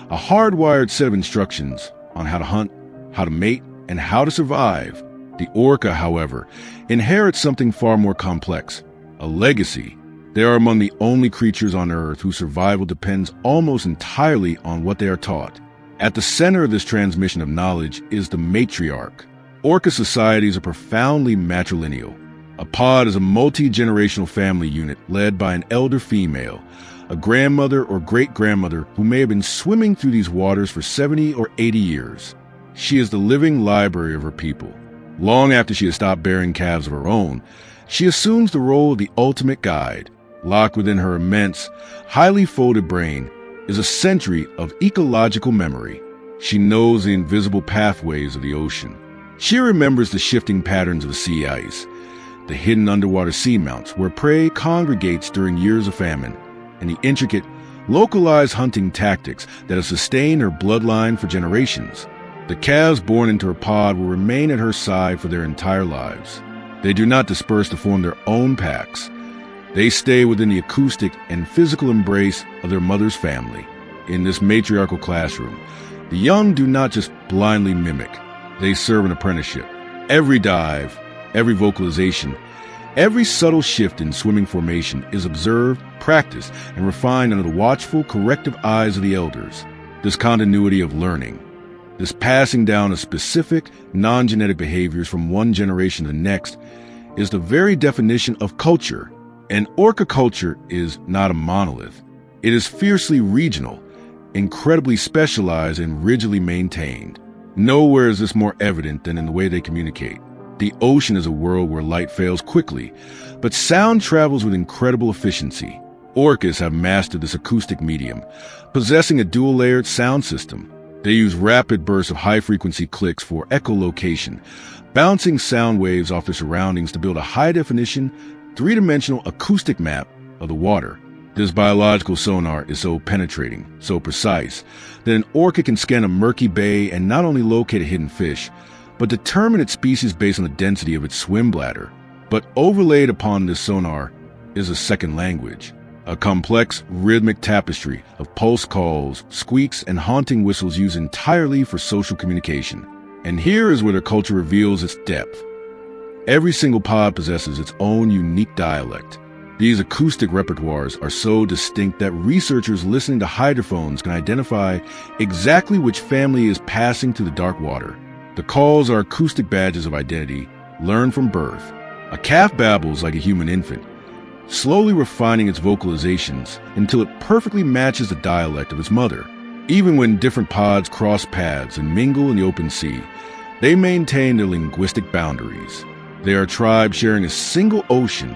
a hardwired set of instructions on how to hunt, how to mate, and how to survive. The orca, however, inherits something far more complex, a legacy. They are among the only creatures on Earth whose survival depends almost entirely on what they are taught. At the center of this transmission of knowledge is the matriarch. Orca societies are profoundly matrilineal. A pod is a multi-generational family unit led by an elder female, a grandmother or great-grandmother who may have been swimming through these waters for 70 or 80 years. She is the living library of her people. Long after she has stopped bearing calves of her own, she assumes the role of the ultimate guide. Locked within her immense, highly folded brain is a century of ecological memory. She knows the invisible pathways of the ocean. She remembers the shifting patterns of the sea ice, the hidden underwater seamounts where prey congregates during years of famine, and the intricate, localized hunting tactics that have sustained her bloodline for generations. The calves born into her pod will remain at her side for their entire lives. They do not disperse to form their own packs. They stay within the acoustic and physical embrace of their mother's family. In this matriarchal classroom, the young do not just blindly mimic. They serve an apprenticeship. Every dive, every vocalization, every subtle shift in swimming formation is observed, practiced, and refined under the watchful, corrective eyes of the elders. This continuity of learning, this passing down of specific, non-genetic behaviors from one generation to the next, is the very definition of culture. And orca culture is not a monolith. It is fiercely regional, incredibly specialized, and rigidly maintained. Nowhere is this more evident than in the way they communicate. The ocean is a world where light fails quickly, but sound travels with incredible efficiency. Orcas have mastered this acoustic medium, possessing a dual-layered sound system. They use rapid bursts of high-frequency clicks for echolocation, bouncing sound waves off their surroundings to build a high-definition, three-dimensional acoustic map of the water. This biological sonar is so penetrating, so precise, that an orca can scan a murky bay and not only locate a hidden fish, but determine its species based on the density of its swim bladder. But overlaid upon this sonar is a second language, a complex, rhythmic tapestry of pulse calls, squeaks, and haunting whistles used entirely for social communication. And here is where their culture reveals its depth. Every single pod possesses its own unique dialect. These acoustic repertoires are so distinct that researchers listening to hydrophones can identify exactly which family is passing through the dark water. The calls are acoustic badges of identity, learned from birth. A calf babbles like a human infant, slowly refining its vocalizations until it perfectly matches the dialect of its mother. Even when different pods cross paths and mingle in the open sea, they maintain their linguistic boundaries. They are tribes sharing a single ocean,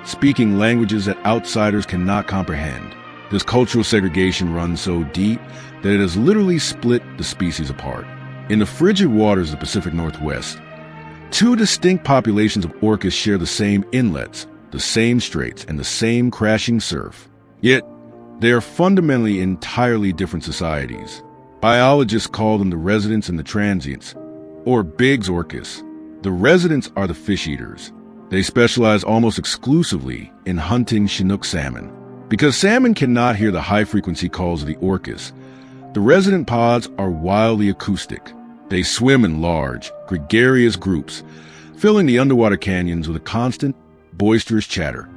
speaking languages that outsiders cannot comprehend. This cultural segregation runs so deep that it has literally split the species apart. In the frigid waters of the Pacific Northwest, two distinct populations of orcas share the same inlets, the same straits, and the same crashing surf. Yet, they are fundamentally entirely different societies. Biologists call them the residents and the transients, or Biggs orcas. The residents are the fish eaters. They specialize almost exclusively in hunting Chinook salmon. Because salmon cannot hear the high-frequency calls of the orcas, the resident pods are wildly acoustic. They swim in large, gregarious groups, filling the underwater canyons with a constant, boisterous chatter,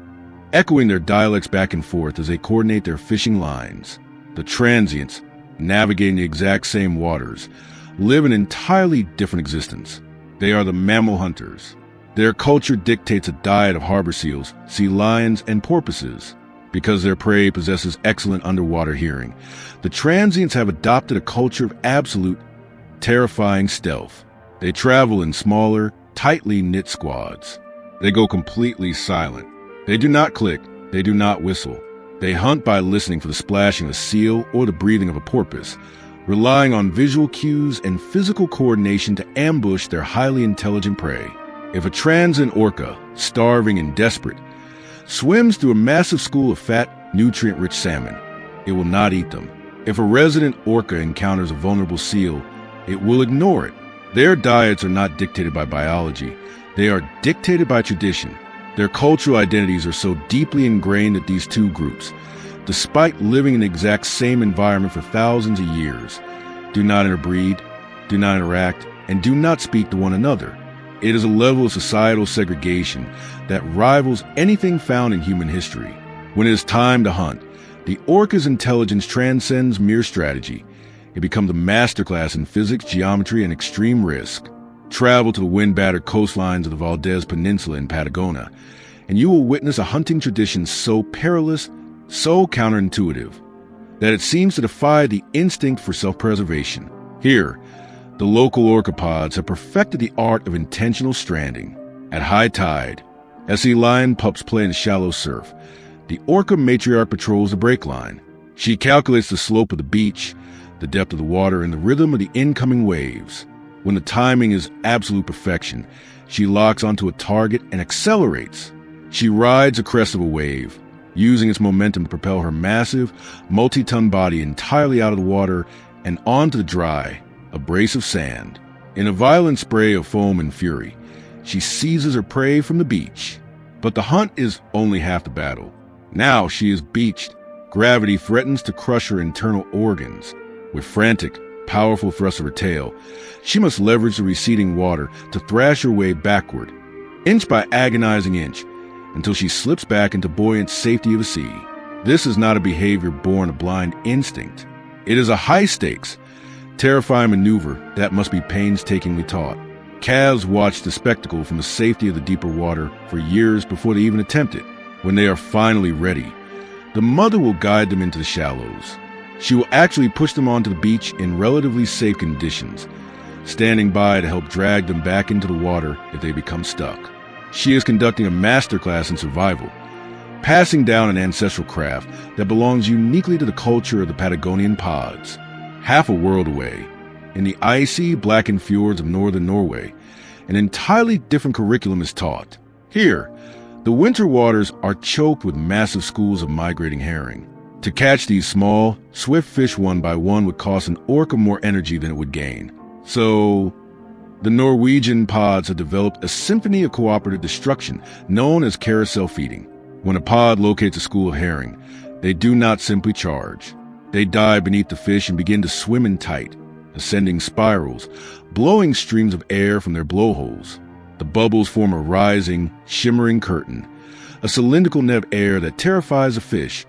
echoing their dialects back and forth as they coordinate their fishing lines. The transients, navigating the exact same waters, live an entirely different existence. They are the mammal hunters. Their culture dictates a diet of harbor seals, sea lions, and porpoises. Because their prey possesses excellent underwater hearing, the transients have adopted a culture of absolute, terrifying stealth. They travel in smaller, tightly knit squads. They go completely silent. They do not click. They do not whistle. They hunt by listening for the splashing of a seal or the breathing of a porpoise, relying on visual cues and physical coordination to ambush their highly intelligent prey. If a transient orca, starving and desperate, swims through a massive school of fat, nutrient-rich salmon, it will not eat them. If a resident orca encounters a vulnerable seal, it will ignore it. Their diets are not dictated by biology. They are dictated by tradition. Their cultural identities are so deeply ingrained that these two groups, despite living in the exact same environment for thousands of years, do not interbreed, do not interact, and do not speak to one another. It is a level of societal segregation that rivals anything found in human history. When it is time to hunt, the orca's intelligence transcends mere strategy. It becomes a masterclass in physics, geometry, and extreme risk. Travel to the wind-battered coastlines of the Valdez Peninsula in Patagonia, and you will witness a hunting tradition so perilous, so counterintuitive, that it seems to defy the instinct for self-preservation. Here, the local orcapods have perfected the art of intentional stranding. At high tide, as sea lion pups play in shallow surf, the orca matriarch patrols the break line. She calculates the slope of the beach, the depth of the water, and the rhythm of the incoming waves. When the timing is absolute perfection, she locks onto a target and accelerates. She rides the crest of a wave, using its momentum to propel her massive, multi-ton body entirely out of the water and onto the dry, abrasive sand. In a violent spray of foam and fury, she seizes her prey from the beach. But the hunt is only half the battle. Now she is beached. Gravity threatens to crush her internal organs. With frantic, powerful thrust of her tail, she must leverage the receding water to thrash her way backward, inch by agonizing inch, until she slips back into buoyant safety of the sea. This is not a behavior born of blind instinct. It is a high-stakes, terrifying maneuver that must be painstakingly taught. Calves watch the spectacle from the safety of the deeper water for years before they even attempt it. When they are finally ready, the mother will guide them into the shallows. She will actually push them onto the beach in relatively safe conditions, standing by to help drag them back into the water if they become stuck. She is conducting a masterclass in survival, passing down an ancestral craft that belongs uniquely to the culture of the Patagonian pods. Half a world away, in the icy, blackened fjords of northern Norway, an entirely different curriculum is taught. Here, the winter waters are choked with massive schools of migrating herring. To catch these small, swift fish one by one would cost an orca more energy than it would gain. So, the Norwegian pods have developed a symphony of cooperative destruction known as carousel feeding. When a pod locates a school of herring, they do not simply charge. They dive beneath the fish and begin to swim in tight, ascending spirals, blowing streams of air from their blowholes. The bubbles form a rising, shimmering curtain, a cylindrical net of air that terrifies the fish,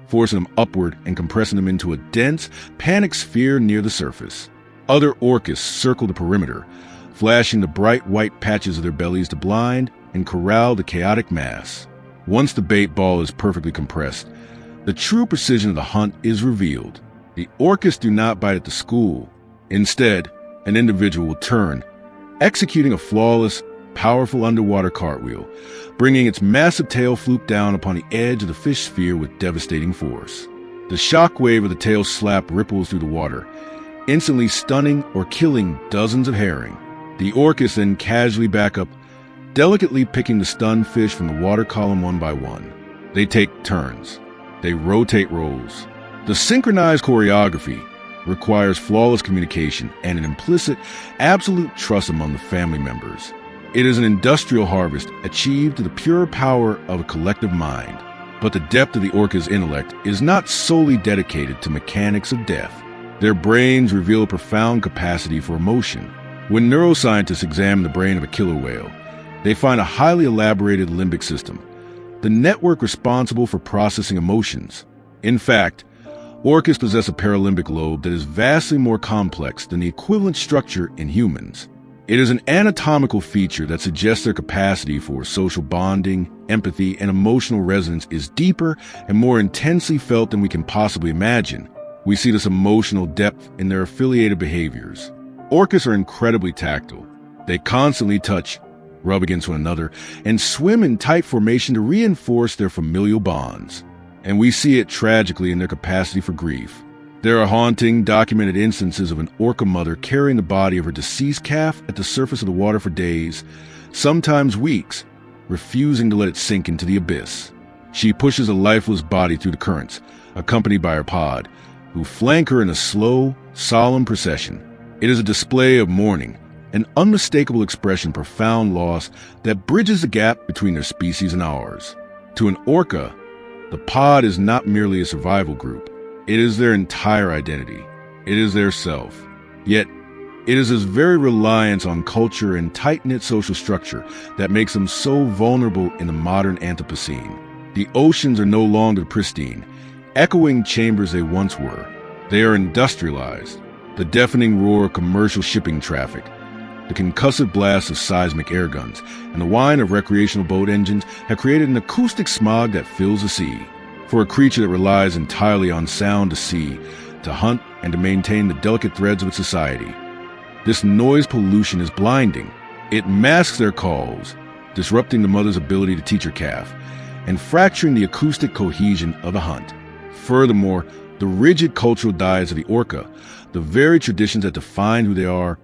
forcing them upward and compressing them into a dense, panic sphere near the surface. Other orcas circle the perimeter, flashing the bright white patches of their bellies to blind and corral the chaotic mass. Once the bait ball is perfectly compressed, the true precision of the hunt is revealed. The orcas do not bite at the school. Instead, an individual will turn, executing a flawless, powerful underwater cartwheel, bringing its massive tail fluke down upon the edge of the fish sphere with devastating force. The shockwave of the tail slap ripples through the water, instantly stunning or killing dozens of herring. The orcas then casually back up, delicately picking the stunned fish from the water column one by one. They take turns. They rotate roles. The synchronized choreography requires flawless communication and an implicit, absolute trust among the family members. It is an industrial harvest achieved through the pure power of a collective mind. But the depth of the orca's intellect is not solely dedicated to mechanics of death. Their brains reveal a profound capacity for emotion. When neuroscientists examine the brain of a killer whale, they find a highly elaborated limbic system, the network responsible for processing emotions. In fact, orcas possess a paralimbic lobe that is vastly more complex than the equivalent structure in humans. It is an anatomical feature that suggests their capacity for social bonding, empathy, and emotional resonance is deeper and more intensely felt than we can possibly imagine. We see this emotional depth in their affiliated behaviors. Orcas are incredibly tactile. They constantly touch, rub against one another, and swim in tight formation to reinforce their familial bonds. And we see it tragically in their capacity for grief. There are haunting, documented instances of an orca mother carrying the body of her deceased calf at the surface of the water for days, sometimes weeks, refusing to let it sink into the abyss. She pushes a lifeless body through the currents, accompanied by her pod, who flank her in a slow, solemn procession. It is a display of mourning, an unmistakable expression of profound loss that bridges the gap between their species and ours. To an orca, the pod is not merely a survival group. It is their entire identity. It is their self. Yet, it is this very reliance on culture and tight-knit social structure that makes them so vulnerable in the modern Anthropocene. The oceans are no longer pristine, echoing chambers they once were. They are industrialized. The deafening roar of commercial shipping traffic, the concussive blast of seismic air guns, and the whine of recreational boat engines have created an acoustic smog that fills the sea. For a creature that relies entirely on sound to see, to hunt, and to maintain the delicate threads of its society, this noise pollution is blinding. It masks their calls, disrupting the mother's ability to teach her calf, and fracturing the acoustic cohesion of the hunt. Furthermore, the rigid cultural diets of the orca, the very traditions that define who they are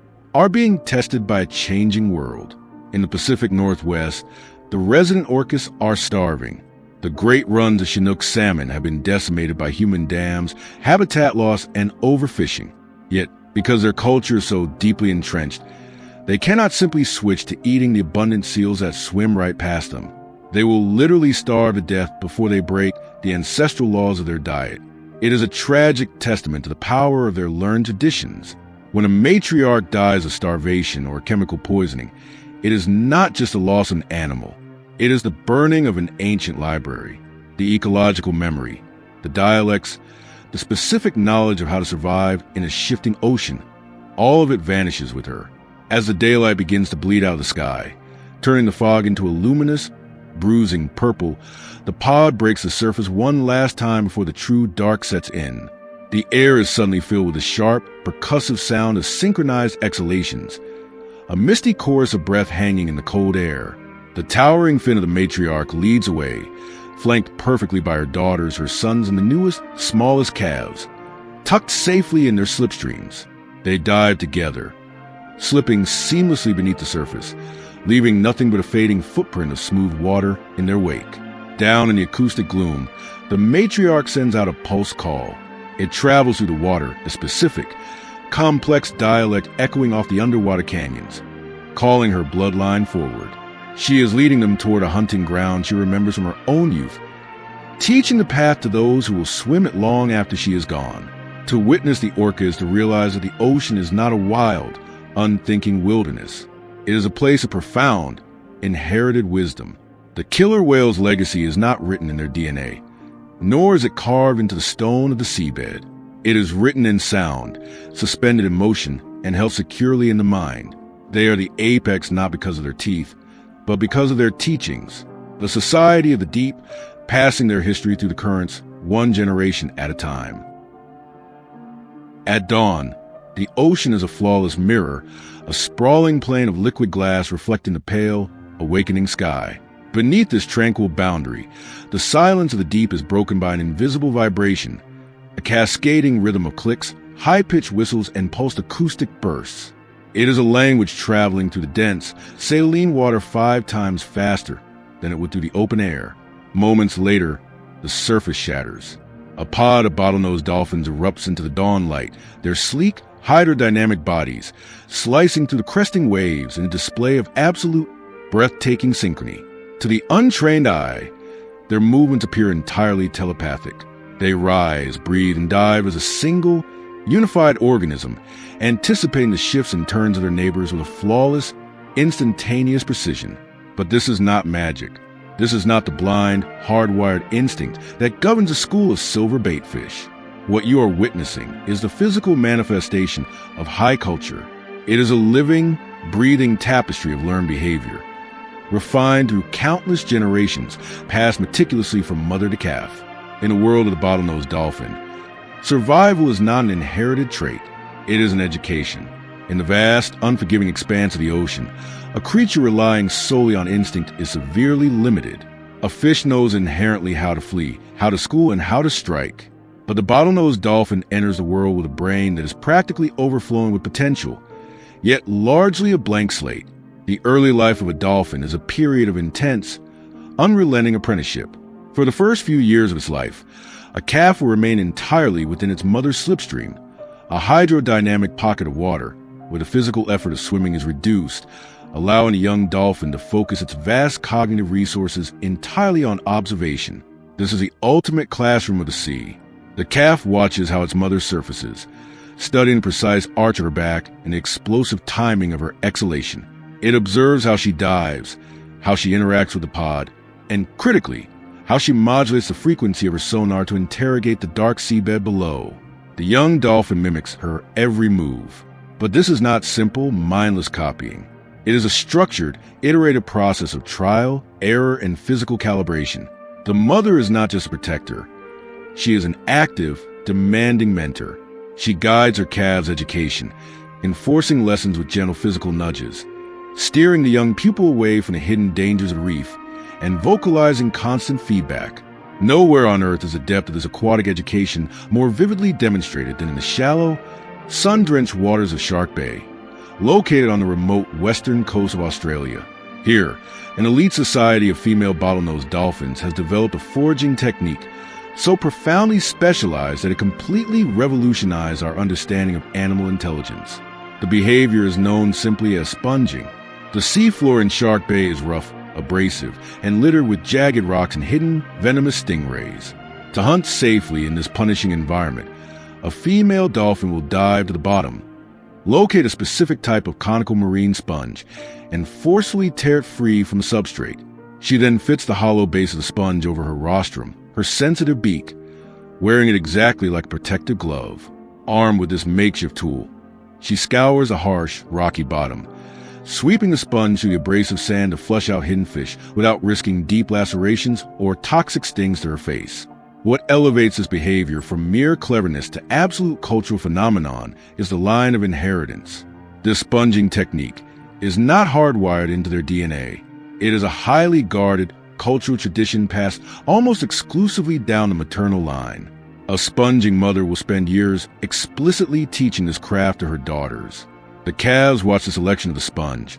being tested by a changing world. In the Pacific Northwest, the resident orcas are starving. The great runs of Chinook salmon have been decimated by human dams, habitat loss, and overfishing. Yet, because their culture is so deeply entrenched, they cannot simply switch to eating the abundant seals that swim right past them. They will literally starve to death before they break the ancestral laws of their diet. It is a tragic testament to the power of their learned traditions. When a matriarch dies of starvation or chemical poisoning, it is not just the loss of an animal. It is the burning of an ancient library, the ecological memory, the dialects, the specific knowledge of how to survive in a shifting ocean. All of it vanishes with her. As the daylight begins to bleed out of the sky, turning the fog into a luminous, bruising purple, the pod breaks the surface one last time before the true dark sets in. The air is suddenly filled with the sharp, percussive sound of synchronized exhalations, a misty chorus of breath hanging in the cold air. The towering fin of the matriarch leads away, flanked perfectly by her daughters, her sons, and the newest, smallest calves. Tucked safely in their slipstreams, they dive together, slipping seamlessly beneath the surface, leaving nothing but a fading footprint of smooth water in their wake. Down in the acoustic gloom, the matriarch sends out a pulse call. It travels through the water, a specific, complex dialect echoing off the underwater canyons, calling her bloodline forward. She is leading them toward a hunting ground she remembers from her own youth, teaching the path to those who will swim it long after she is gone. To witness the orca is to realize that the ocean is not a wild, unthinking wilderness. It is a place of profound, inherited wisdom. The killer whale's legacy is not written in their DNA, nor is it carved into the stone of the seabed. It is written in sound, suspended in motion, and held securely in the mind. They are the apex not because of their teeth, but because of their teachings. the society of the deep, passing their history through the currents, one generation at a time. At dawn, the ocean is a flawless mirror, a sprawling plane of liquid glass reflecting the pale, awakening sky. Beneath this tranquil boundary, the silence of the deep is broken by an invisible vibration, a cascading rhythm of clicks, high-pitched whistles, and pulsed acoustic bursts. It is a language traveling through the dense, saline water 5 times faster than it would through the open air. Moments later, the surface shatters. A pod of bottlenose dolphins erupts into the dawn light, their sleek, hydrodynamic bodies slicing through the cresting waves in a display of absolute, breathtaking synchrony. To the untrained eye, their movements appear entirely telepathic. They rise, breathe, and dive as a single, unified organism, anticipating the shifts and turns of their neighbors with a flawless, instantaneous precision. But this is not magic. This is not the blind, hardwired instinct that governs a school of silver baitfish. What you are witnessing is the physical manifestation of high culture. It is a living, breathing tapestry of learned behavior, refined through countless generations, passed meticulously from mother to calf. In the world of the bottlenose dolphin, survival is not an inherited trait. It is an education. In the vast, unforgiving expanse of the ocean, a creature relying solely on instinct is severely limited. A fish knows inherently how to flee, how to school, and how to strike. But the bottlenose dolphin enters the world with a brain that is practically overflowing with potential, yet largely a blank slate. The early life of a dolphin is a period of intense, unrelenting apprenticeship. For the first few years of its life, a calf will remain entirely within its mother's slipstream, a hydrodynamic pocket of water, where the physical effort of swimming is reduced, allowing a young dolphin to focus its vast cognitive resources entirely on observation. This is the ultimate classroom of the sea. The calf watches how its mother surfaces, studying the precise arch of her back and the explosive timing of her exhalation. It observes how she dives, how she interacts with the pod, and critically, how she modulates the frequency of her sonar to interrogate the dark seabed below. The young dolphin mimics her every move. But this is not simple, mindless copying. It is a structured, iterative process of trial, error, and physical calibration. The mother is not just a protector. She is an active, demanding mentor. She guides her calves' education, enforcing lessons with gentle physical nudges, steering the young pupil away from the hidden dangers of the reef, and vocalizing constant feedback. Nowhere on Earth is the depth of this aquatic education more vividly demonstrated than in the shallow, sun-drenched waters of Shark Bay, located on the remote western coast of Australia. Here, an elite society of female bottlenose dolphins has developed a foraging technique so profoundly specialized that it completely revolutionized our understanding of animal intelligence. The behavior is known simply as sponging. The seafloor in Shark Bay is rough, abrasive, and littered with jagged rocks and hidden, venomous stingrays. To hunt safely in this punishing environment, a female dolphin will dive to the bottom, locate a specific type of conical marine sponge, and forcefully tear it free from the substrate. She then fits the hollow base of the sponge over her rostrum, her sensitive beak, wearing it exactly like a protective glove. Armed with this makeshift tool, she scours a harsh, rocky bottom, sweeping the sponge through the abrasive sand to flush out hidden fish without risking deep lacerations or toxic stings to her face. What elevates this behavior from mere cleverness to absolute cultural phenomenon is the line of inheritance. This sponging technique is not hardwired into their DNA. It is a highly guarded cultural tradition passed almost exclusively down the maternal line. A sponging mother will spend years explicitly teaching this craft to her daughters. The calves watch the selection of the sponge,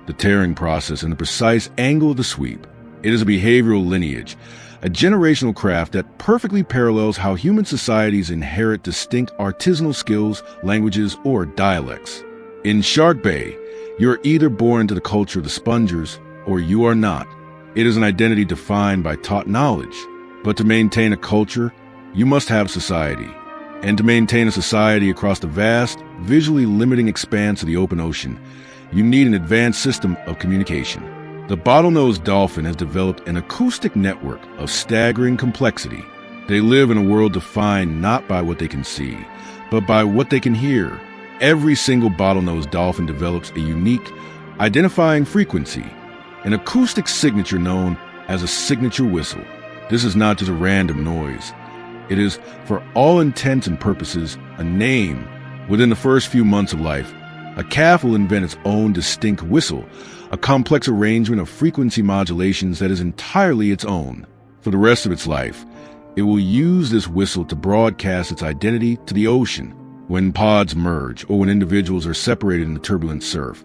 the tearing process, and the precise angle of the sweep. It is a behavioral lineage, a generational craft that perfectly parallels how human societies inherit distinct artisanal skills, languages, or dialects. In Shark Bay, you are either born into the culture of the spongers, or you are not. It is an identity defined by taught knowledge. But to maintain a culture, you must have society. And to maintain a society across the vast, visually limiting expanse of the open ocean, you need an advanced system of communication. The bottlenose dolphin has developed an acoustic network of staggering complexity. They live in a world defined not by what they can see, but by what they can hear. Every single bottlenose dolphin develops a unique, identifying frequency, an acoustic signature known as a signature whistle. This is not just a random noise. It is, for all intents and purposes, a name. Within the first few months of life, a calf will invent its own distinct whistle, a complex arrangement of frequency modulations that is entirely its own. For the rest of its life, it will use this whistle to broadcast its identity to the ocean. When pods merge or when individuals are separated in the turbulent surf,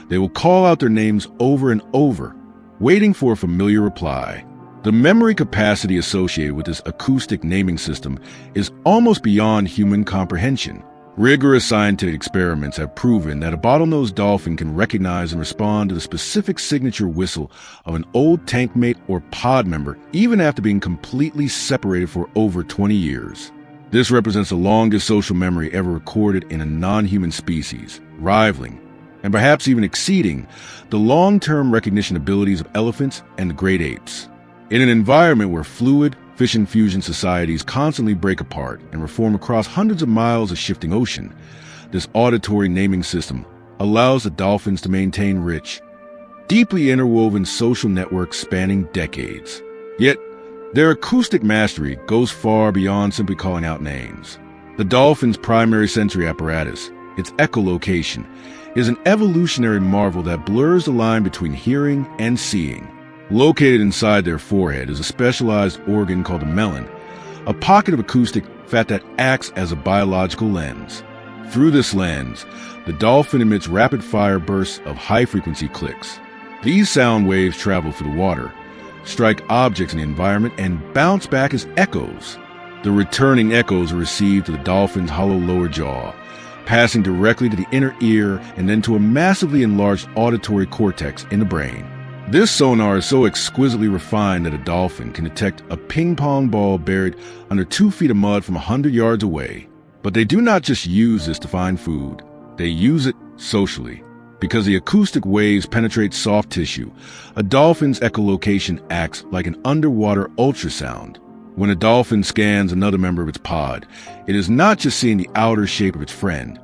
they will call out their names over and over, waiting for a familiar reply. The memory capacity associated with this acoustic naming system is almost beyond human comprehension. Rigorous scientific experiments have proven that a bottlenose dolphin can recognize and respond to the specific signature whistle of an old tank mate or pod member even after being completely separated for over 20 years. This represents the longest social memory ever recorded in a non-human species, rivaling, and perhaps even exceeding, the long-term recognition abilities of elephants and the great apes. In an environment where fluid, fission fusion societies constantly break apart and reform across hundreds of miles of shifting ocean, this auditory naming system allows the dolphins to maintain rich, deeply interwoven social networks spanning decades. Yet, their acoustic mastery goes far beyond simply calling out names. The dolphin's primary sensory apparatus, its echolocation, is an evolutionary marvel that blurs the line between hearing and seeing. Located inside their forehead is a specialized organ called a melon, a pocket of acoustic fat that acts as a biological lens. Through this lens, the dolphin emits rapid-fire bursts of high-frequency clicks. These sound waves travel through the water, strike objects in the environment, and bounce back as echoes. The returning echoes are received to the dolphin's hollow lower jaw, passing directly to the inner ear and then to a massively enlarged auditory cortex in the brain. This sonar is so exquisitely refined that a dolphin can detect a ping-pong ball buried under 2 feet of mud from 100 yards away. But they do not just use this to find food. They use it socially. Because the acoustic waves penetrate soft tissue, a dolphin's echolocation acts like an underwater ultrasound. When a dolphin scans another member of its pod, it is not just seeing the outer shape of its friend.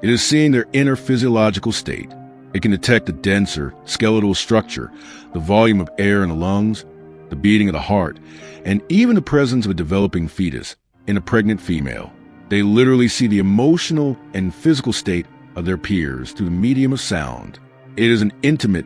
It is seeing their inner physiological state. It can detect the denser skeletal structure, the volume of air in the lungs, the beating of the heart, and even the presence of a developing fetus in a pregnant female. They literally see the emotional and physical state of their peers through the medium of sound. It is an intimate,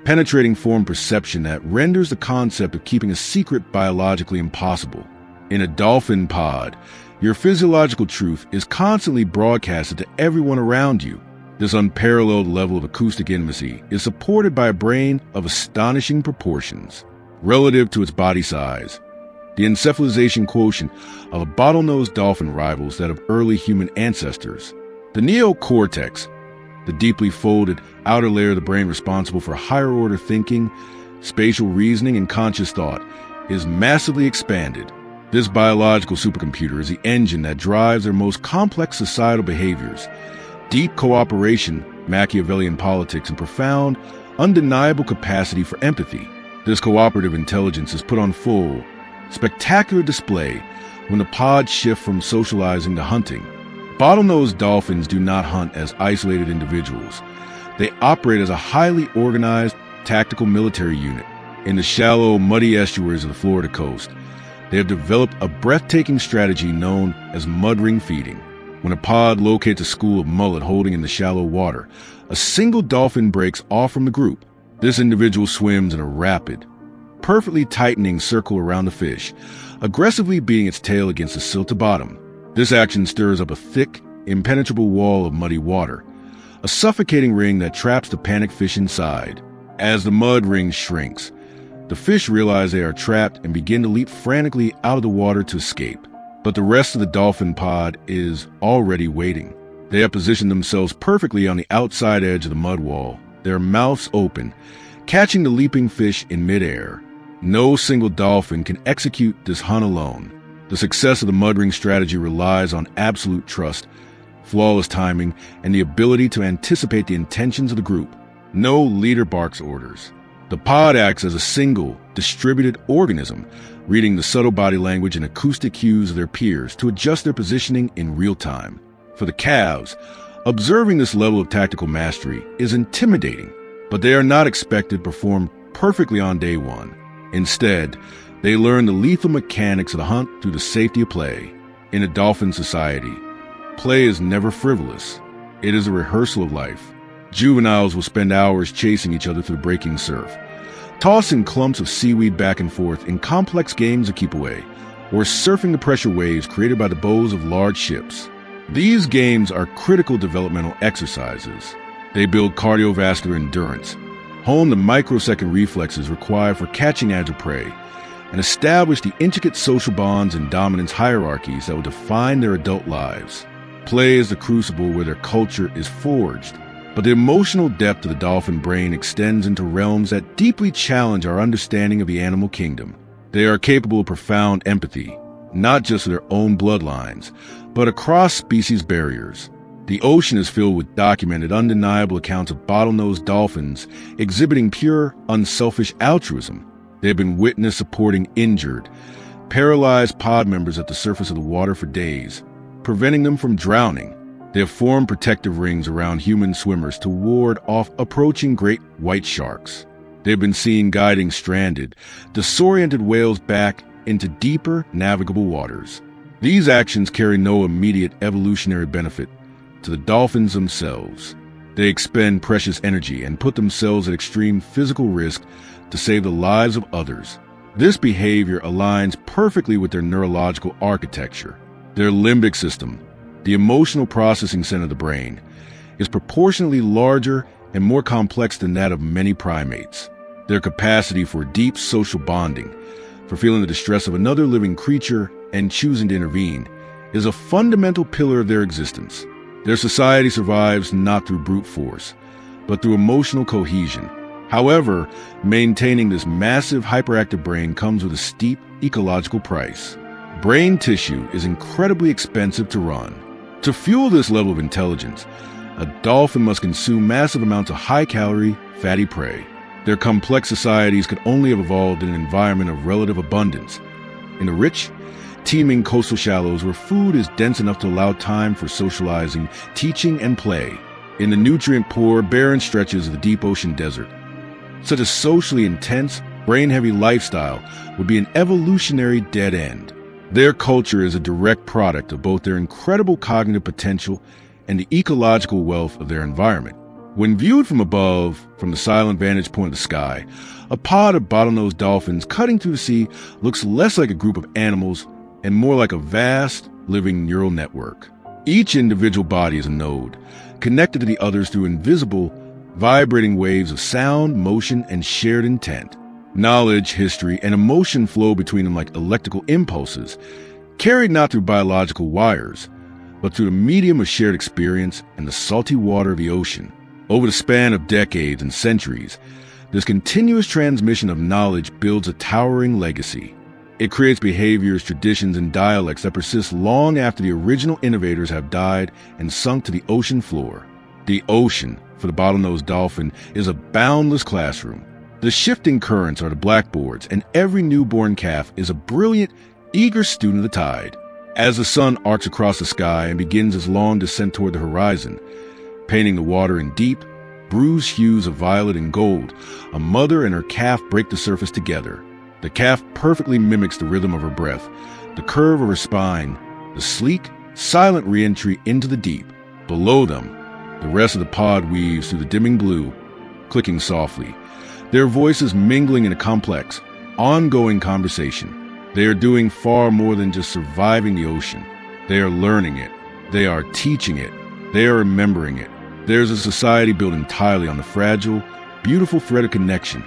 penetrating form of perception that renders the concept of keeping a secret biologically impossible. In a dolphin pod, your physiological truth is constantly broadcasted to everyone around you. This unparalleled level of acoustic intimacy is supported by a brain of astonishing proportions. Relative to its body size, the encephalization quotient of a bottlenose dolphin rivals that of early human ancestors. The neocortex, the deeply folded outer layer of the brain responsible for higher-order thinking, spatial reasoning, and conscious thought, is massively expanded. This biological supercomputer is the engine that drives their most complex societal behaviors, deep cooperation, Machiavellian politics, and profound, undeniable capacity for empathy. This cooperative intelligence is put on full, spectacular display when the pods shift from socializing to hunting. Bottlenose dolphins do not hunt as isolated individuals. They operate as a highly organized, tactical military unit. In the shallow, muddy estuaries of the Florida coast, they have developed a breathtaking strategy known as mud ring feeding. When a pod locates a school of mullet holding in the shallow water, a single dolphin breaks off from the group. This individual swims in a rapid, perfectly tightening circle around the fish, aggressively beating its tail against the silted bottom. This action stirs up a thick, impenetrable wall of muddy water, a suffocating ring that traps the panicked fish inside. As the mud ring shrinks, the fish realize they are trapped and begin to leap frantically out of the water to escape. But the rest of the dolphin pod is already waiting. They have positioned themselves perfectly on the outside edge of the mud wall, their mouths open, catching the leaping fish in midair. No single dolphin can execute this hunt alone. The success of the mud ring strategy relies on absolute trust, flawless timing, and the ability to anticipate the intentions of the group. No leader barks orders. The pod acts as a single, distributed organism, reading the subtle body language and acoustic cues of their peers to adjust their positioning in real time. For the calves, observing this level of tactical mastery is intimidating, but they are not expected to perform perfectly on day one. Instead, they learn the lethal mechanics of the hunt through the safety of play. In a dolphin society, play is never frivolous. It is a rehearsal of life. Juveniles will spend hours chasing each other through breaking surf, tossing clumps of seaweed back and forth in complex games of keep away, or surfing the pressure waves created by the bows of large ships. These games are critical developmental exercises. They build cardiovascular endurance, hone the microsecond reflexes required for catching agile prey, and establish the intricate social bonds and dominance hierarchies that will define their adult lives. Play is the crucible where their culture is forged, but the emotional depth of the dolphin brain extends into realms that deeply challenge our understanding of the animal kingdom. They are capable of profound empathy, not just of their own bloodlines, but across species barriers. The ocean is filled with documented, undeniable accounts of bottlenose dolphins exhibiting pure, unselfish altruism. They have been witnessed supporting injured, paralyzed pod members at the surface of the water for days, preventing them from drowning. They have formed protective rings around human swimmers to ward off approaching great white sharks. They have been seen guiding stranded, disoriented whales back into deeper, navigable waters. These actions carry no immediate evolutionary benefit to the dolphins themselves. They expend precious energy and put themselves at extreme physical risk to save the lives of others. This behavior aligns perfectly with their neurological architecture. Their limbic system, the emotional processing center of the brain, is proportionally larger and more complex than that of many primates. Their capacity for deep social bonding, for feeling the distress of another living creature and choosing to intervene, is a fundamental pillar of their existence. Their society survives not through brute force, but through emotional cohesion. However, maintaining this massive hyperactive brain comes with a steep ecological price. Brain tissue is incredibly expensive to run. To fuel this level of intelligence, a dolphin must consume massive amounts of high-calorie, fatty prey. Their complex societies could only have evolved in an environment of relative abundance. In the rich, teeming coastal shallows where food is dense enough to allow time for socializing, teaching, and play. In the nutrient-poor, barren stretches of the deep ocean desert, such a socially intense, brain-heavy lifestyle would be an evolutionary dead end. Their culture is a direct product of both their incredible cognitive potential and the ecological wealth of their environment. When viewed from above, from the silent vantage point of the sky, a pod of bottlenose dolphins cutting through the sea looks less like a group of animals and more like a vast, living neural network. Each individual body is a node, connected to the others through invisible, vibrating waves of sound, motion, and shared intent. Knowledge, history, and emotion flow between them like electrical impulses, carried not through biological wires, but through the medium of shared experience and the salty water of the ocean. Over the span of decades and centuries, this continuous transmission of knowledge builds a towering legacy. It creates behaviors, traditions, and dialects that persist long after the original innovators have died and sunk to the ocean floor. The ocean, for the bottlenose dolphin, is a boundless classroom. The shifting currents are the blackboards, and every newborn calf is a brilliant, eager student of the tide. As the sun arcs across the sky and begins its long descent toward the horizon, painting the water in deep, bruised hues of violet and gold, a mother and her calf break the surface together. The calf perfectly mimics the rhythm of her breath, the curve of her spine, the sleek, silent re-entry into the deep. Below them, the rest of the pod weaves through the dimming blue, clicking softly, their voices mingling in a complex, ongoing conversation. They are doing far more than just surviving the ocean. They are learning it. They are teaching it. They are remembering it. There's a society built entirely on the fragile, beautiful thread of connection,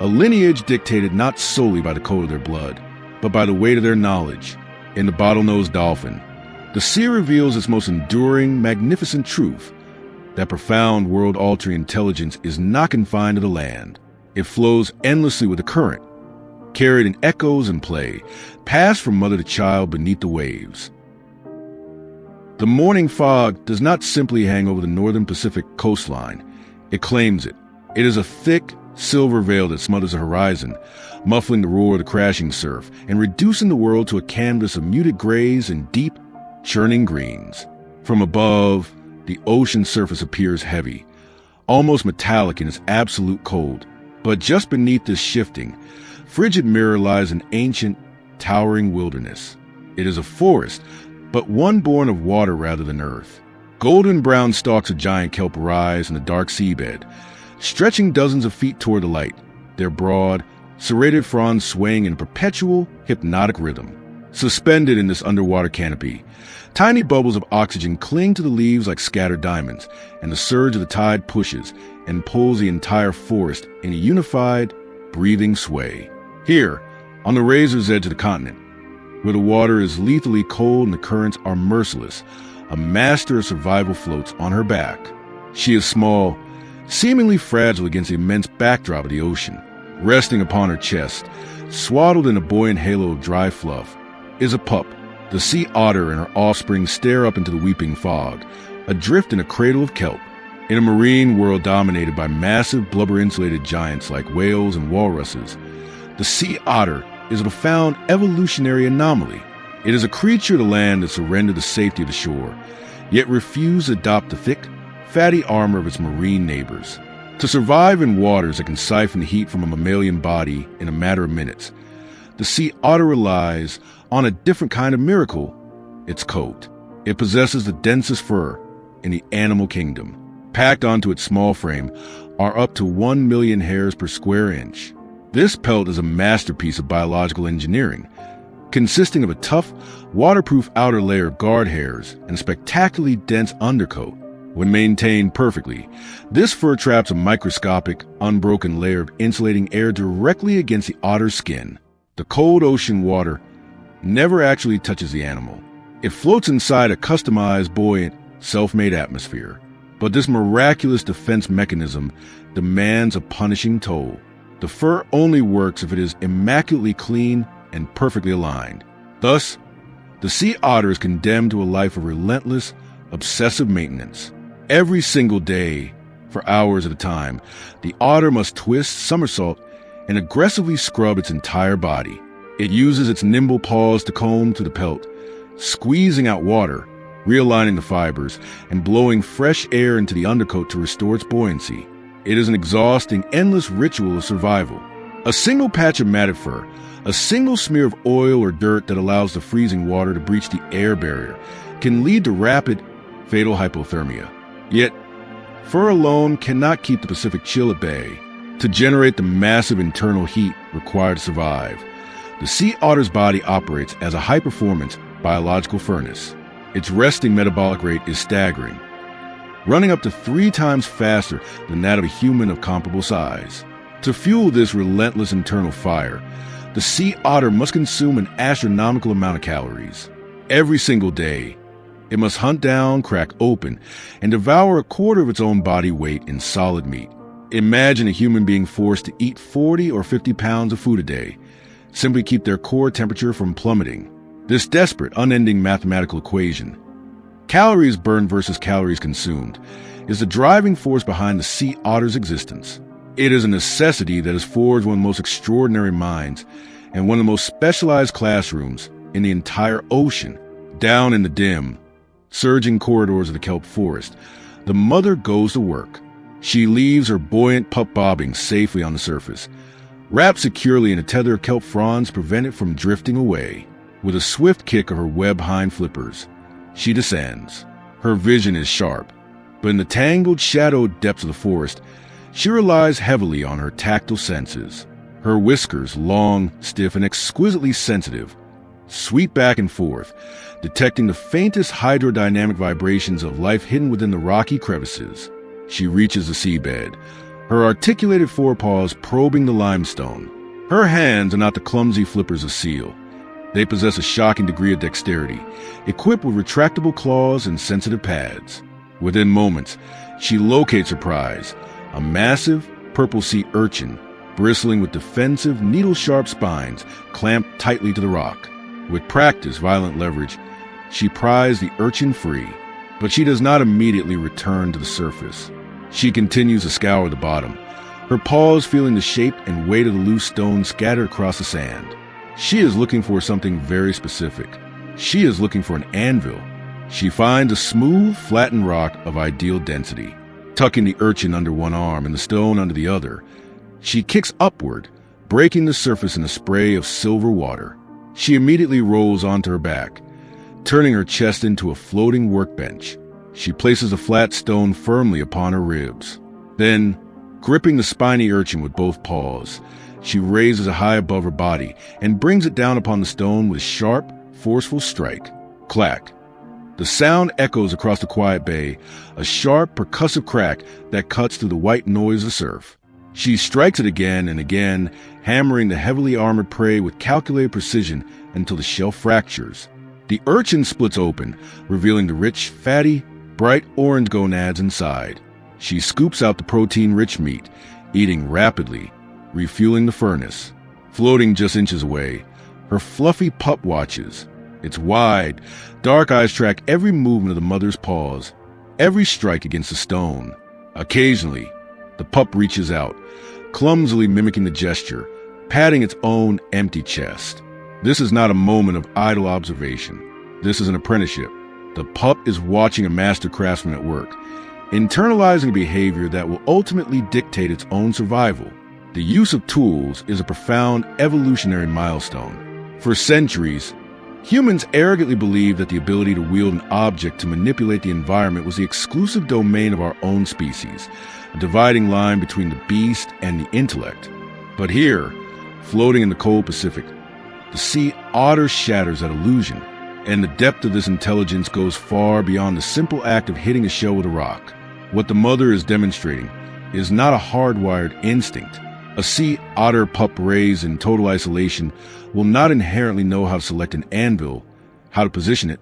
a lineage dictated not solely by the code of their blood, but by the weight of their knowledge. In the bottlenose dolphin, the sea reveals its most enduring, magnificent truth, that profound world-altering intelligence is not confined to the land. It flows endlessly with the current, carried in echoes and play, passed from mother to child beneath the waves. The morning fog does not simply hang over the northern Pacific coastline. It claims it. It is a thick, silver veil that smothers the horizon, muffling the roar of the crashing surf and reducing the world to a canvas of muted grays and deep, churning greens. From above, the ocean surface appears heavy, almost metallic in its absolute cold. But just beneath this shifting, frigid mirror lies an ancient, towering wilderness. It is a forest, but one born of water rather than earth. Golden brown stalks of giant kelp rise in the dark seabed, stretching dozens of feet toward the light, their broad, serrated fronds swaying in a perpetual, hypnotic rhythm. Suspended in this underwater canopy, tiny bubbles of oxygen cling to the leaves like scattered diamonds, and the surge of the tide pushes and pulls the entire forest in a unified, breathing sway. Here, on the razor's edge of the continent, where the water is lethally cold and the currents are merciless, a master of survival floats on her back. She is small, seemingly fragile against the immense backdrop of the ocean. Resting upon her chest, swaddled in a buoyant halo of dry fluff, is a pup. The sea otter and her offspring stare up into the weeping fog, adrift in a cradle of kelp. In a marine world dominated by massive blubber-insulated giants like whales and walruses, the sea otter is a profound evolutionary anomaly. It is a creature of the land that surrendered the safety of the shore, yet refused to adopt the thick, fatty armor of its marine neighbors. To survive in waters that can siphon the heat from a mammalian body in a matter of minutes, the sea otter relies on a different kind of miracle, its coat. It possesses the densest fur in the animal kingdom. Packed onto its small frame are up to 1 million hairs per square inch. This pelt is a masterpiece of biological engineering, consisting of a tough, waterproof outer layer of guard hairs and a spectacularly dense undercoat. When maintained perfectly, this fur traps a microscopic, unbroken layer of insulating air directly against the otter's skin. The cold ocean water never actually touches the animal. It floats inside a customized, buoyant, self-made atmosphere. But this miraculous defense mechanism demands a punishing toll. The fur only works if it is immaculately clean and perfectly aligned. Thus, the sea otter is condemned to a life of relentless, obsessive maintenance. Every single day, for hours at a time, the otter must twist, somersault, and aggressively scrub its entire body. It uses its nimble paws to comb through the pelt, squeezing out water, realigning the fibers, and blowing fresh air into the undercoat to restore its buoyancy. It is an exhausting, endless ritual of survival. A single patch of matted fur, a single smear of oil or dirt that allows the freezing water to breach the air barrier, can lead to rapid, fatal hypothermia. Yet, fur alone cannot keep the Pacific chill at bay. To generate the massive internal heat required to survive, the sea otter's body operates as a high-performance biological furnace. Its resting metabolic rate is staggering, running up to 3 times faster than that of a human of comparable size. To fuel this relentless internal fire, the sea otter must consume an astronomical amount of calories. Every single day, it must hunt down, crack open, and devour a quarter of its own body weight in solid meat. Imagine a human being forced to eat 40 or 50 pounds of food a day, simply keep their core temperature from plummeting. This desperate, unending mathematical equation, calories burned versus calories consumed, is the driving force behind the sea otter's existence. It is a necessity that has forged one of the most extraordinary minds and one of the most specialized classrooms in the entire ocean. Down in the dim, surging corridors of the kelp forest, the mother goes to work. She leaves her buoyant pup bobbing safely on the surface, wrapped securely in a tether of kelp fronds to prevent it from drifting away. With a swift kick of her web hind flippers, she descends. Her vision is sharp, but in the tangled, shadowed depths of the forest, she relies heavily on her tactile senses. Her whiskers, long, stiff, and exquisitely sensitive, sweep back and forth, detecting the faintest hydrodynamic vibrations of life hidden within the rocky crevices. She reaches the seabed, her articulated forepaws probing the limestone. Her hands are not the clumsy flippers of seal. They possess a shocking degree of dexterity, equipped with retractable claws and sensitive pads. Within moments, she locates her prize, a massive purple sea urchin, bristling with defensive, needle-sharp spines clamped tightly to the rock. With practice, violent leverage, she pries the urchin free, but she does not immediately return to the surface. She continues to scour the bottom, her paws feeling the shape and weight of the loose stones scattered across the sand. She is looking for something very specific. She is looking for an anvil. She finds a smooth, flattened rock of ideal density. Tucking the urchin under one arm and the stone under the other, she kicks upward, breaking the surface in a spray of silver water. She immediately rolls onto her back, turning her chest into a floating workbench. She places a flat stone firmly upon her ribs. Then, gripping the spiny urchin with both paws, she raises it high above her body and brings it down upon the stone with sharp, forceful strike. Clack. The sound echoes across the quiet bay, a sharp, percussive crack that cuts through the white noise of surf. She strikes it again and again, hammering the heavily armored prey with calculated precision until the shell fractures. The urchin splits open, revealing the rich, fatty, bright orange gonads inside. She scoops out the protein-rich meat, eating rapidly, refueling the furnace. Floating just inches away, her fluffy pup watches. Its wide, dark eyes track every movement of the mother's paws, every strike against the stone. Occasionally, the pup reaches out, clumsily mimicking the gesture, patting its own empty chest. This is not a moment of idle observation. This is an apprenticeship. The pup is watching a master craftsman at work, internalizing a behavior that will ultimately dictate its own survival. The use of tools is a profound evolutionary milestone. For centuries, humans arrogantly believed that the ability to wield an object to manipulate the environment was the exclusive domain of our own species, a dividing line between the beast and the intellect. But here, floating in the cold Pacific, the sea otter shatters that illusion, and the depth of this intelligence goes far beyond the simple act of hitting a shell with a rock. What the mother is demonstrating is not a hardwired instinct. A sea otter pup raised in total isolation will not inherently know how to select an anvil, how to position it,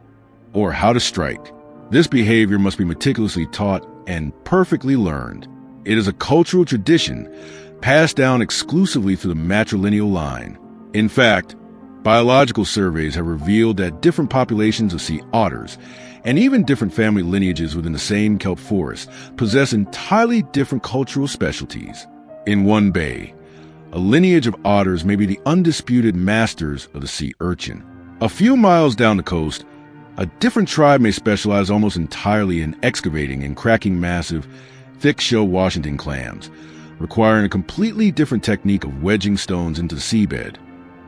or how to strike. This behavior must be meticulously taught and perfectly learned. It is a cultural tradition passed down exclusively through the matrilineal line. In fact, biological surveys have revealed that different populations of sea otters, and even different family lineages within the same kelp forest, possess entirely different cultural specialties. In one bay, a lineage of otters may be the undisputed masters of the sea urchin. A few miles down the coast, a different tribe may specialize almost entirely in excavating and cracking massive, thick-shell Washington clams, requiring a completely different technique of wedging stones into the seabed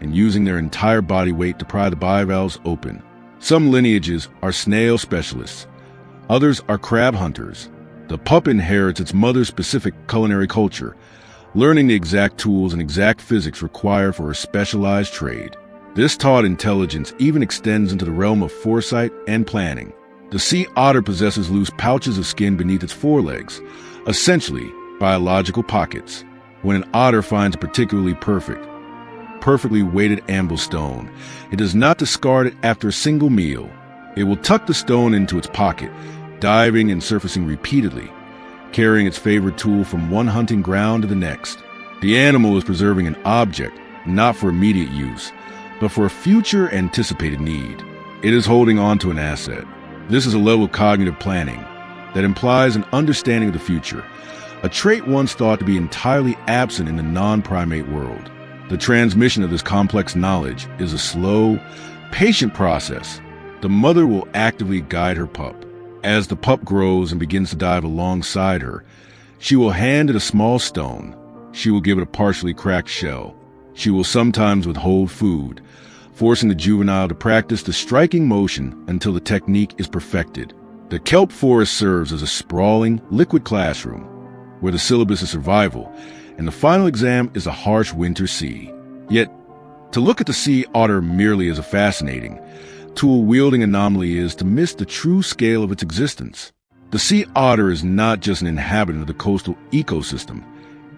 and using their entire body weight to pry the bivalves open. Some lineages are snail specialists. Others are crab hunters. The pup inherits its mother's specific culinary culture, learning the exact tools and exact physics required for her specialized trade. This taught intelligence even extends into the realm of foresight and planning. The sea otter possesses loose pouches of skin beneath its forelegs, essentially biological pockets. When an otter finds a particularly perfectly weighted anvil stone, it does not discard it after a single meal. It will tuck the stone into its pocket, diving and surfacing repeatedly, carrying its favorite tool from one hunting ground to the next. The animal is preserving an object, not for immediate use, but for a future anticipated need. It is holding on to an asset. This is a level of cognitive planning that implies an understanding of the future, a trait once thought to be entirely absent in the non-primate world. The transmission of this complex knowledge is a slow, patient process. The mother will actively guide her pup. As the pup grows and begins to dive alongside her, she will hand it a small stone. She will give it a partially cracked shell. She will sometimes withhold food, forcing the juvenile to practice the striking motion until the technique is perfected. The kelp forest serves as a sprawling, liquid classroom, where the syllabus is survival, and the final exam is a harsh winter sea. Yet, to look at the sea otter merely as a fascinating, tool-wielding anomaly is to miss the true scale of its existence. The sea otter is not just an inhabitant of the coastal ecosystem.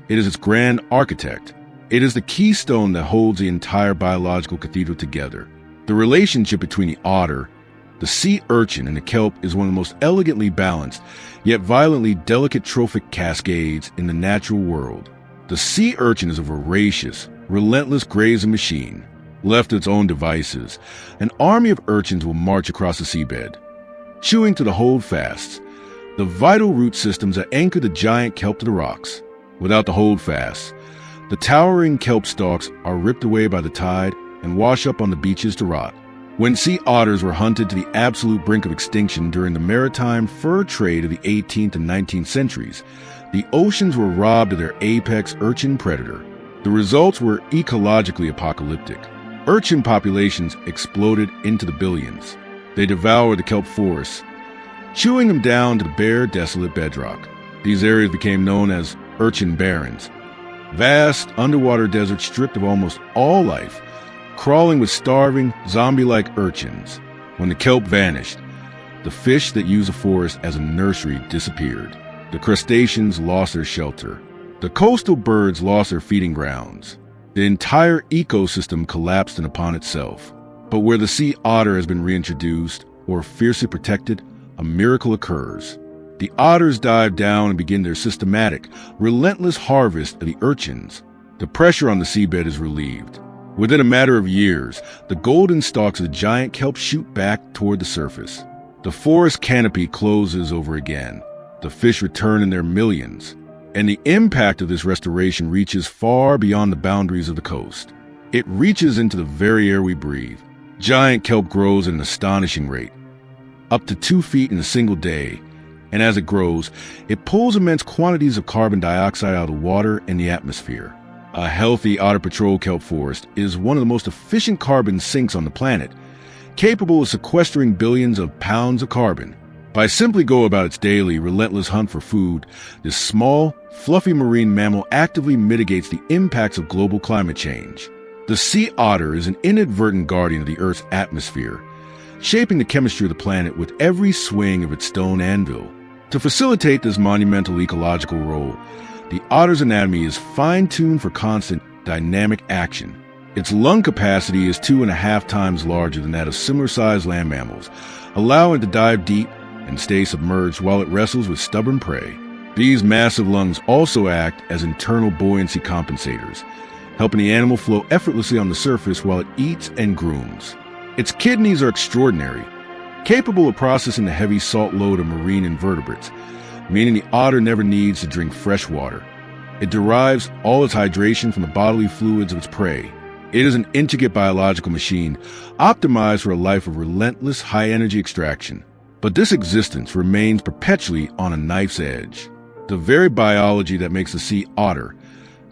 It is its grand architect. It is the keystone that holds the entire biological cathedral together. The relationship between the otter, the sea urchin, and the kelp is one of the most elegantly balanced, yet violently delicate trophic cascades in the natural world. The sea urchin is a voracious, relentless grazing machine. Left to its own devices, an army of urchins will march across the seabed, chewing to the holdfasts, the vital root systems that anchor the giant kelp to the rocks. Without the holdfasts, the towering kelp stalks are ripped away by the tide and wash up on the beaches to rot. When sea otters were hunted to the absolute brink of extinction during the maritime fur trade of the 18th and 19th centuries, the oceans were robbed of their apex urchin predator. The results were ecologically apocalyptic. Urchin populations exploded into the billions. They devoured the kelp forests, chewing them down to the bare, desolate bedrock. These areas became known as urchin barrens, vast underwater deserts stripped of almost all life, crawling with starving, zombie-like urchins. When the kelp vanished, the fish that used the forest as a nursery disappeared. The crustaceans lost their shelter. The coastal birds lost their feeding grounds. The entire ecosystem collapsed in upon itself. But where the sea otter has been reintroduced, or fiercely protected, a miracle occurs. The otters dive down and begin their systematic, relentless harvest of the urchins. The pressure on the seabed is relieved. Within a matter of years, the golden stalks of the giant kelp shoot back toward the surface. The forest canopy closes over again. The fish return in their millions. And the impact of this restoration reaches far beyond the boundaries of the coast. It reaches into the very air we breathe. Giant kelp grows at an astonishing rate, up to 2 feet in a single day. And as it grows, it pulls immense quantities of carbon dioxide out of the water and the atmosphere. A healthy otter patrol kelp forest is one of the most efficient carbon sinks on the planet, capable of sequestering billions of pounds of carbon. By simply go about its daily, relentless hunt for food, this small, fluffy marine mammal actively mitigates the impacts of global climate change. The sea otter is an inadvertent guardian of the Earth's atmosphere, shaping the chemistry of the planet with every swing of its stone anvil. To facilitate this monumental ecological role, the otter's anatomy is fine-tuned for constant, dynamic action. Its lung capacity is 2.5 times larger than that of similar-sized land mammals, allowing it to dive deep and stay submerged while it wrestles with stubborn prey. These massive lungs also act as internal buoyancy compensators, helping the animal flow effortlessly on the surface while it eats and grooms. Its kidneys are extraordinary, capable of processing the heavy salt load of marine invertebrates, meaning the otter never needs to drink fresh water. It derives all its hydration from the bodily fluids of its prey. It is an intricate biological machine, optimized for a life of relentless high-energy extraction. But this existence remains perpetually on a knife's edge. The very biology that makes the sea otter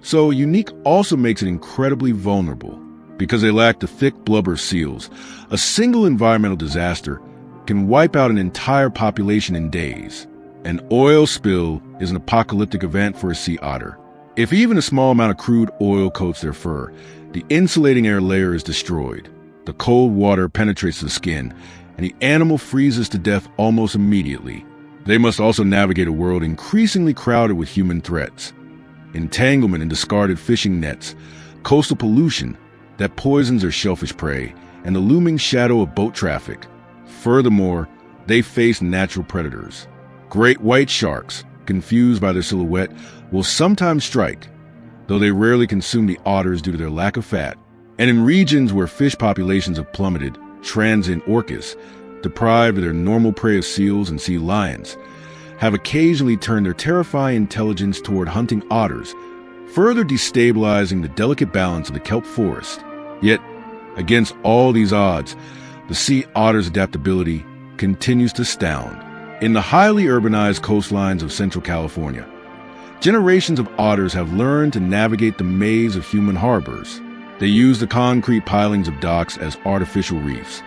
so unique also makes it incredibly vulnerable. Because they lack the thick blubber of seals, a single environmental disaster can wipe out an entire population in days. An oil spill is an apocalyptic event for a sea otter. If even a small amount of crude oil coats their fur, the insulating air layer is destroyed. The cold water penetrates the skin, and the animal freezes to death almost immediately. They must also navigate a world increasingly crowded with human threats. Entanglement in discarded fishing nets, coastal pollution that poisons their shellfish prey, and the looming shadow of boat traffic. Furthermore, they face natural predators. Great white sharks, confused by their silhouette, will sometimes strike, though they rarely consume the otters due to their lack of fat. And in regions where fish populations have plummeted, transient orcas, deprived of their normal prey of seals and sea lions, have occasionally turned their terrifying intelligence toward hunting otters, further destabilizing the delicate balance of the kelp forest. Yet, against all these odds, the sea otter's adaptability continues to astound. In the highly urbanized coastlines of Central California, generations of otters have learned to navigate the maze of human harbors. They use the concrete pilings of docks as artificial reefs,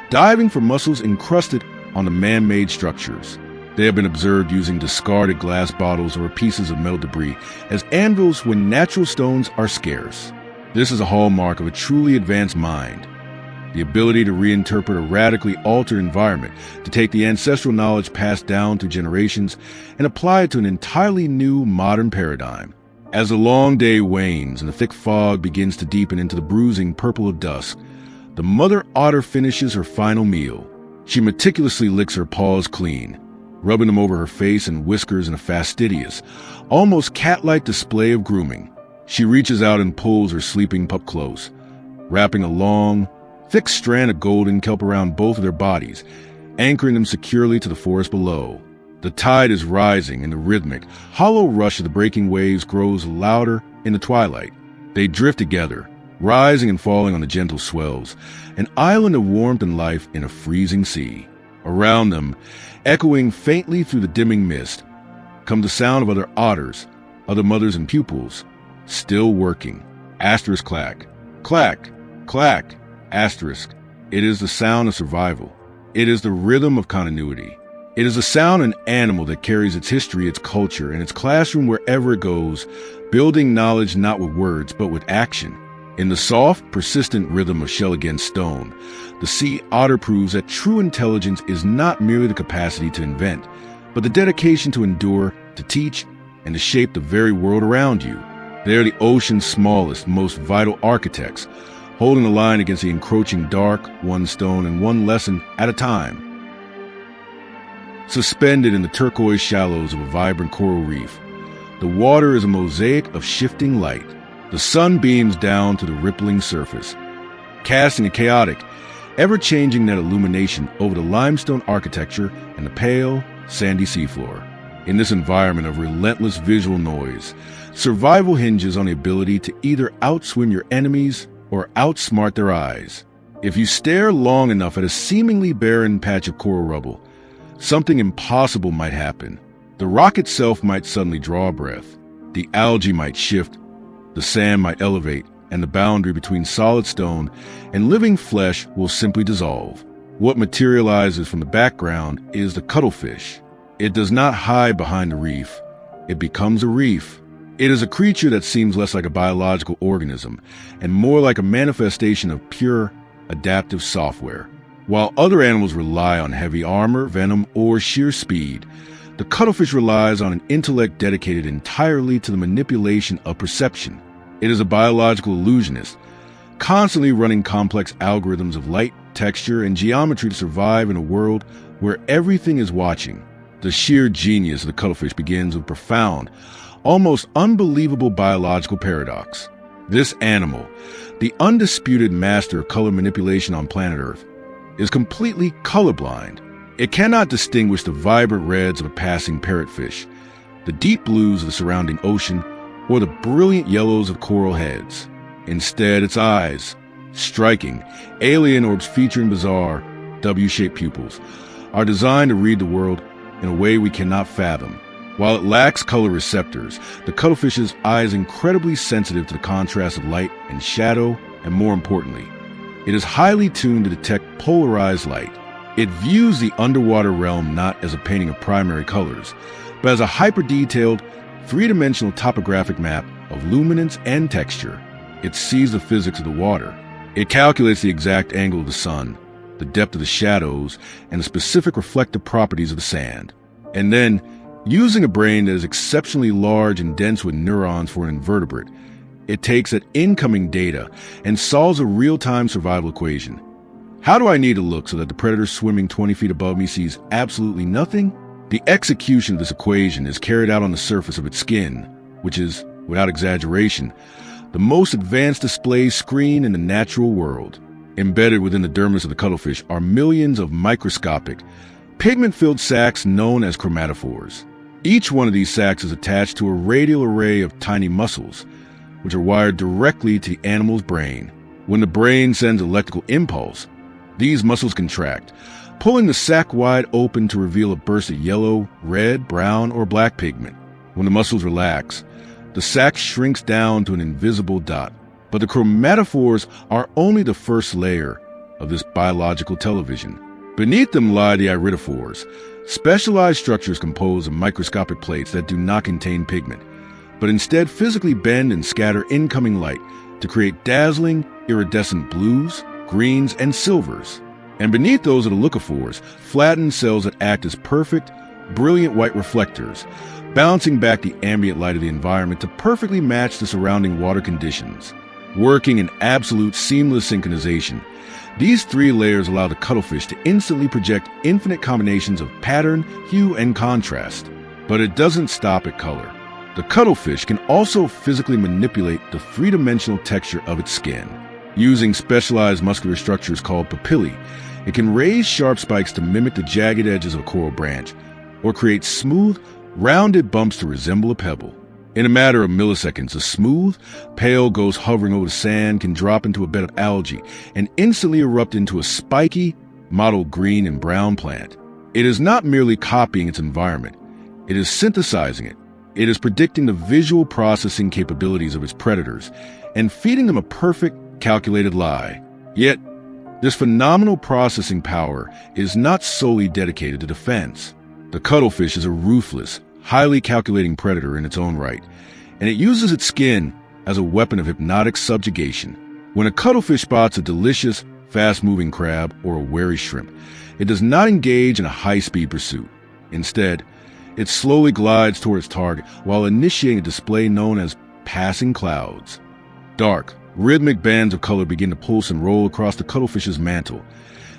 diving for mussels encrusted on the man-made structures. They have been observed using discarded glass bottles or pieces of metal debris as anvils when natural stones are scarce. This is a hallmark of a truly advanced mind. The ability to reinterpret a radically altered environment, to take the ancestral knowledge passed down through generations and apply it to an entirely new modern paradigm. As the long day wanes and the thick fog begins to deepen into the bruising purple of dusk, the mother otter finishes her final meal. She meticulously licks her paws clean, rubbing them over her face and whiskers in a fastidious, almost cat-like display of grooming. She reaches out and pulls her sleeping pup close, wrapping a long, thick strand of golden kelp around both of their bodies, anchoring them securely to the forest below. The tide is rising, and the rhythmic, hollow rush of the breaking waves grows louder in the twilight. They drift together, rising and falling on the gentle swells, an island of warmth and life in a freezing sea. Around them, echoing faintly through the dimming mist, come the sound of other otters, other mothers and pupils, still working. Asterisk clack. Clack. Clack. Asterisk. It is the sound of survival. It is the rhythm of continuity. It is a sound an animal that carries its history, its culture, and its classroom wherever it goes, building knowledge not with words, but with action. In the soft, persistent rhythm of shell against stone, the sea otter proves that true intelligence is not merely the capacity to invent, but the dedication to endure, to teach, and to shape the very world around you. They are the ocean's smallest, most vital architects, holding the line against the encroaching dark, one stone and one lesson at a time. Suspended in the turquoise shallows of a vibrant coral reef, the water is a mosaic of shifting light. The sun beams down to the rippling surface, casting a chaotic, ever-changing net illumination over the limestone architecture and the pale, sandy seafloor. In this environment of relentless visual noise, survival hinges on the ability to either outswim your enemies or outsmart their eyes. If you stare long enough at a seemingly barren patch of coral rubble, something impossible might happen. The rock itself might suddenly draw a breath. The algae might shift, the sand might elevate, and the boundary between solid stone and living flesh will simply dissolve. What materializes from the background is the cuttlefish. It does not hide behind the reef. It becomes a reef. It is a creature that seems less like a biological organism and more like a manifestation of pure, adaptive software. While other animals rely on heavy armor, venom, or sheer speed, the cuttlefish relies on an intellect dedicated entirely to the manipulation of perception. It is a biological illusionist, constantly running complex algorithms of light, texture, and geometry to survive in a world where everything is watching. The sheer genius of the cuttlefish begins with profound, almost unbelievable biological paradox. This animal, the undisputed master of color manipulation on planet Earth, is completely colorblind. It cannot distinguish the vibrant reds of a passing parrotfish, the deep blues of the surrounding ocean, or the brilliant yellows of coral heads. Instead, its eyes, striking, alien orbs featuring bizarre, W-shaped pupils, are designed to read the world in a way we cannot fathom. While it lacks color receptors, the cuttlefish's eye is incredibly sensitive to the contrast of light and shadow, and more importantly, it is highly tuned to detect polarized light. It views the underwater realm not as a painting of primary colors, but as a hyper-detailed, three-dimensional topographic map of luminance and texture. It sees the physics of the water. It calculates the exact angle of the sun, the depth of the shadows, and the specific reflective properties of the sand. And then, using a brain that is exceptionally large and dense with neurons for an invertebrate, it takes that incoming data and solves a real-time survival equation. How do I need to look so that the predator swimming 20 feet above me sees absolutely nothing? The execution of this equation is carried out on the surface of its skin, which is, without exaggeration, the most advanced display screen in the natural world. Embedded within the dermis of the cuttlefish are millions of microscopic, pigment-filled sacs known as chromatophores. Each one of these sacs is attached to a radial array of tiny muscles, which are wired directly to the animal's brain. When the brain sends an electrical impulse, these muscles contract, pulling the sac wide open to reveal a burst of yellow, red, brown, or black pigment. When the muscles relax, the sac shrinks down to an invisible dot. But the chromatophores are only the first layer of this biological television. Beneath them lie the iridophores, specialized structures composed of microscopic plates that do not contain pigment, but instead physically bend and scatter incoming light to create dazzling, iridescent blues, greens, and silvers. And beneath those are the leucophores, flattened cells that act as perfect, brilliant white reflectors, bouncing back the ambient light of the environment to perfectly match the surrounding water conditions. Working in absolute seamless synchronization, these three layers allow the cuttlefish to instantly project infinite combinations of pattern, hue, and contrast. But it doesn't stop at color. The cuttlefish can also physically manipulate the three-dimensional texture of its skin. Using specialized muscular structures called papillae, it can raise sharp spikes to mimic the jagged edges of a coral branch, or create smooth, rounded bumps to resemble a pebble. In a matter of milliseconds, a smooth, pale ghost hovering over the sand can drop into a bed of algae and instantly erupt into a spiky, mottled green and brown plant. It is not merely copying its environment. It is synthesizing it. It is predicting the visual processing capabilities of its predators and feeding them a perfect, calculated lie. Yet, this phenomenal processing power is not solely dedicated to defense. The cuttlefish is a ruthless, highly calculating predator in its own right, and it uses its skin as a weapon of hypnotic subjugation. When a cuttlefish spots a delicious, fast-moving crab or a wary shrimp, it does not engage in a high-speed pursuit. Instead, it slowly glides toward its target while initiating a display known as passing clouds. Dark, rhythmic bands of color begin to pulse and roll across the cuttlefish's mantle,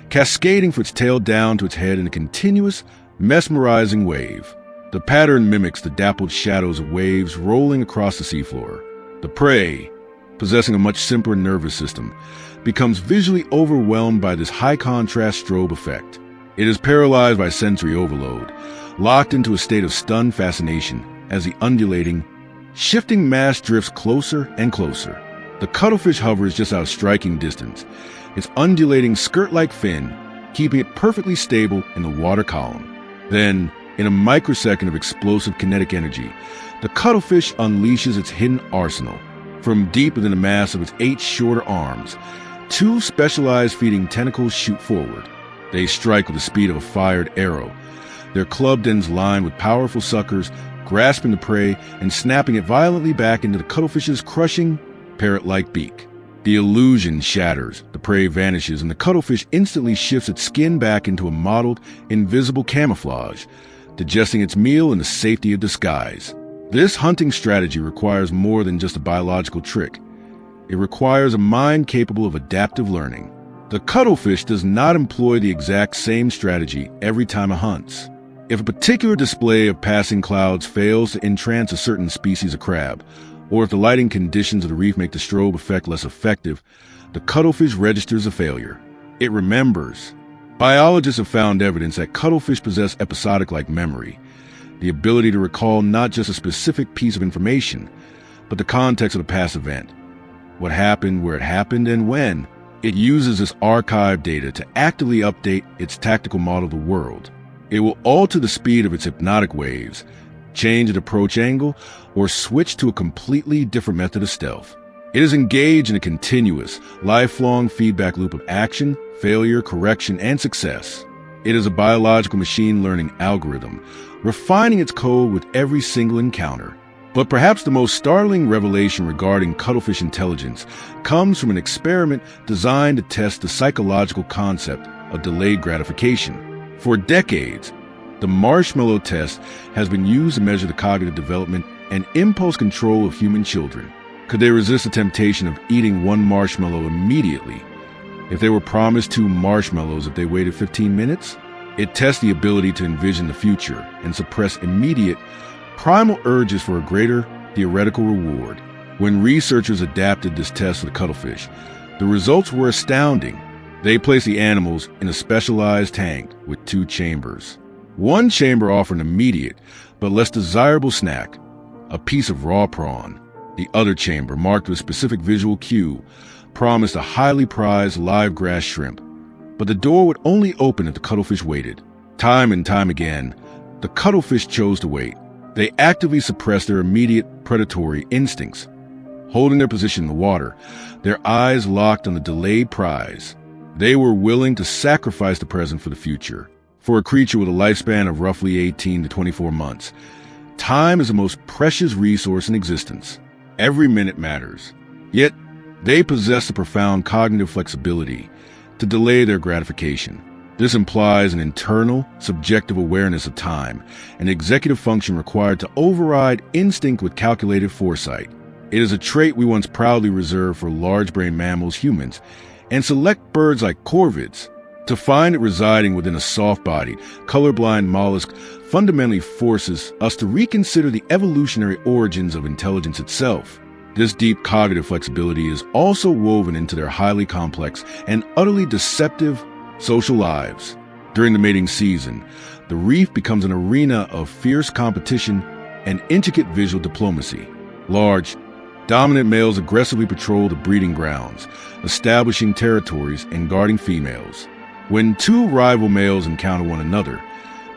cascading from its tail down to its head in a continuous, mesmerizing wave. The pattern mimics the dappled shadows of waves rolling across the seafloor. The prey, possessing a much simpler nervous system, becomes visually overwhelmed by this high-contrast strobe effect. It is paralyzed by sensory overload, locked into a state of stunned fascination as the undulating, shifting mass drifts closer and closer. The cuttlefish hovers just out of striking distance, its undulating skirt-like fin keeping it perfectly stable in the water column. Then, in a microsecond of explosive kinetic energy, the cuttlefish unleashes its hidden arsenal. From deep within the mass of its 8 shorter arms, 2 specialized feeding tentacles shoot forward. They strike with the speed of a fired arrow, their clubbed ends lined with powerful suckers, grasping the prey and snapping it violently back into the cuttlefish's crushing, parrot-like beak. The illusion shatters, the prey vanishes, and the cuttlefish instantly shifts its skin back into a mottled, invisible camouflage, digesting its meal in the safety of disguise. This hunting strategy requires more than just a biological trick. It requires a mind capable of adaptive learning. The cuttlefish does not employ the exact same strategy every time it hunts. If a particular display of passing clouds fails to entrance a certain species of crab, or if the lighting conditions of the reef make the strobe effect less effective, the cuttlefish registers a failure. It remembers. Biologists have found evidence that cuttlefish possess episodic-like memory, the ability to recall not just a specific piece of information, but the context of the past event. What happened, where it happened, and when. It uses this archive data to actively update its tactical model of the world. It will alter the speed of its hypnotic waves, change its approach angle, or switch to a completely different method of stealth. It is engaged in a continuous, lifelong feedback loop of action, failure, correction, and success. It is a biological machine learning algorithm, refining its code with every single encounter. But perhaps the most startling revelation regarding cuttlefish intelligence comes from an experiment designed to test the psychological concept of delayed gratification. For decades, the marshmallow test has been used to measure the cognitive development and impulse control of human children. Could they resist the temptation of eating 1 marshmallow immediately if they were promised 2 marshmallows if they waited 15 minutes? It tests the ability to envision the future and suppress immediate, primal urges for a greater theoretical reward. When researchers adapted this test to the cuttlefish, the results were astounding. They placed the animals in a specialized tank with 2 chambers. One chamber offered an immediate but less desirable snack, a piece of raw prawn. The other chamber, marked with a specific visual cue, promised a highly prized live grass shrimp. But the door would only open if the cuttlefish waited. Time and time again, the cuttlefish chose to wait. They actively suppressed their immediate predatory instincts, holding their position in the water, their eyes locked on the delayed prize. They were willing to sacrifice the present for the future. For a creature with a lifespan of roughly 18 to 24 months, time is the most precious resource in existence. Every minute matters. Yet, they possess a profound cognitive flexibility to delay their gratification. This implies an internal, subjective awareness of time, an executive function required to override instinct with calculated foresight. It is a trait we once proudly reserved for large-brained mammals, humans, and select birds like corvids. To find it residing within a soft-bodied, colorblind mollusk fundamentally forces us to reconsider the evolutionary origins of intelligence itself. This deep cognitive flexibility is also woven into their highly complex and utterly deceptive social lives. During the mating season, the reef becomes an arena of fierce competition and intricate visual diplomacy. Large, dominant males aggressively patrol the breeding grounds, establishing territories and guarding females. When 2 rival males encounter one another,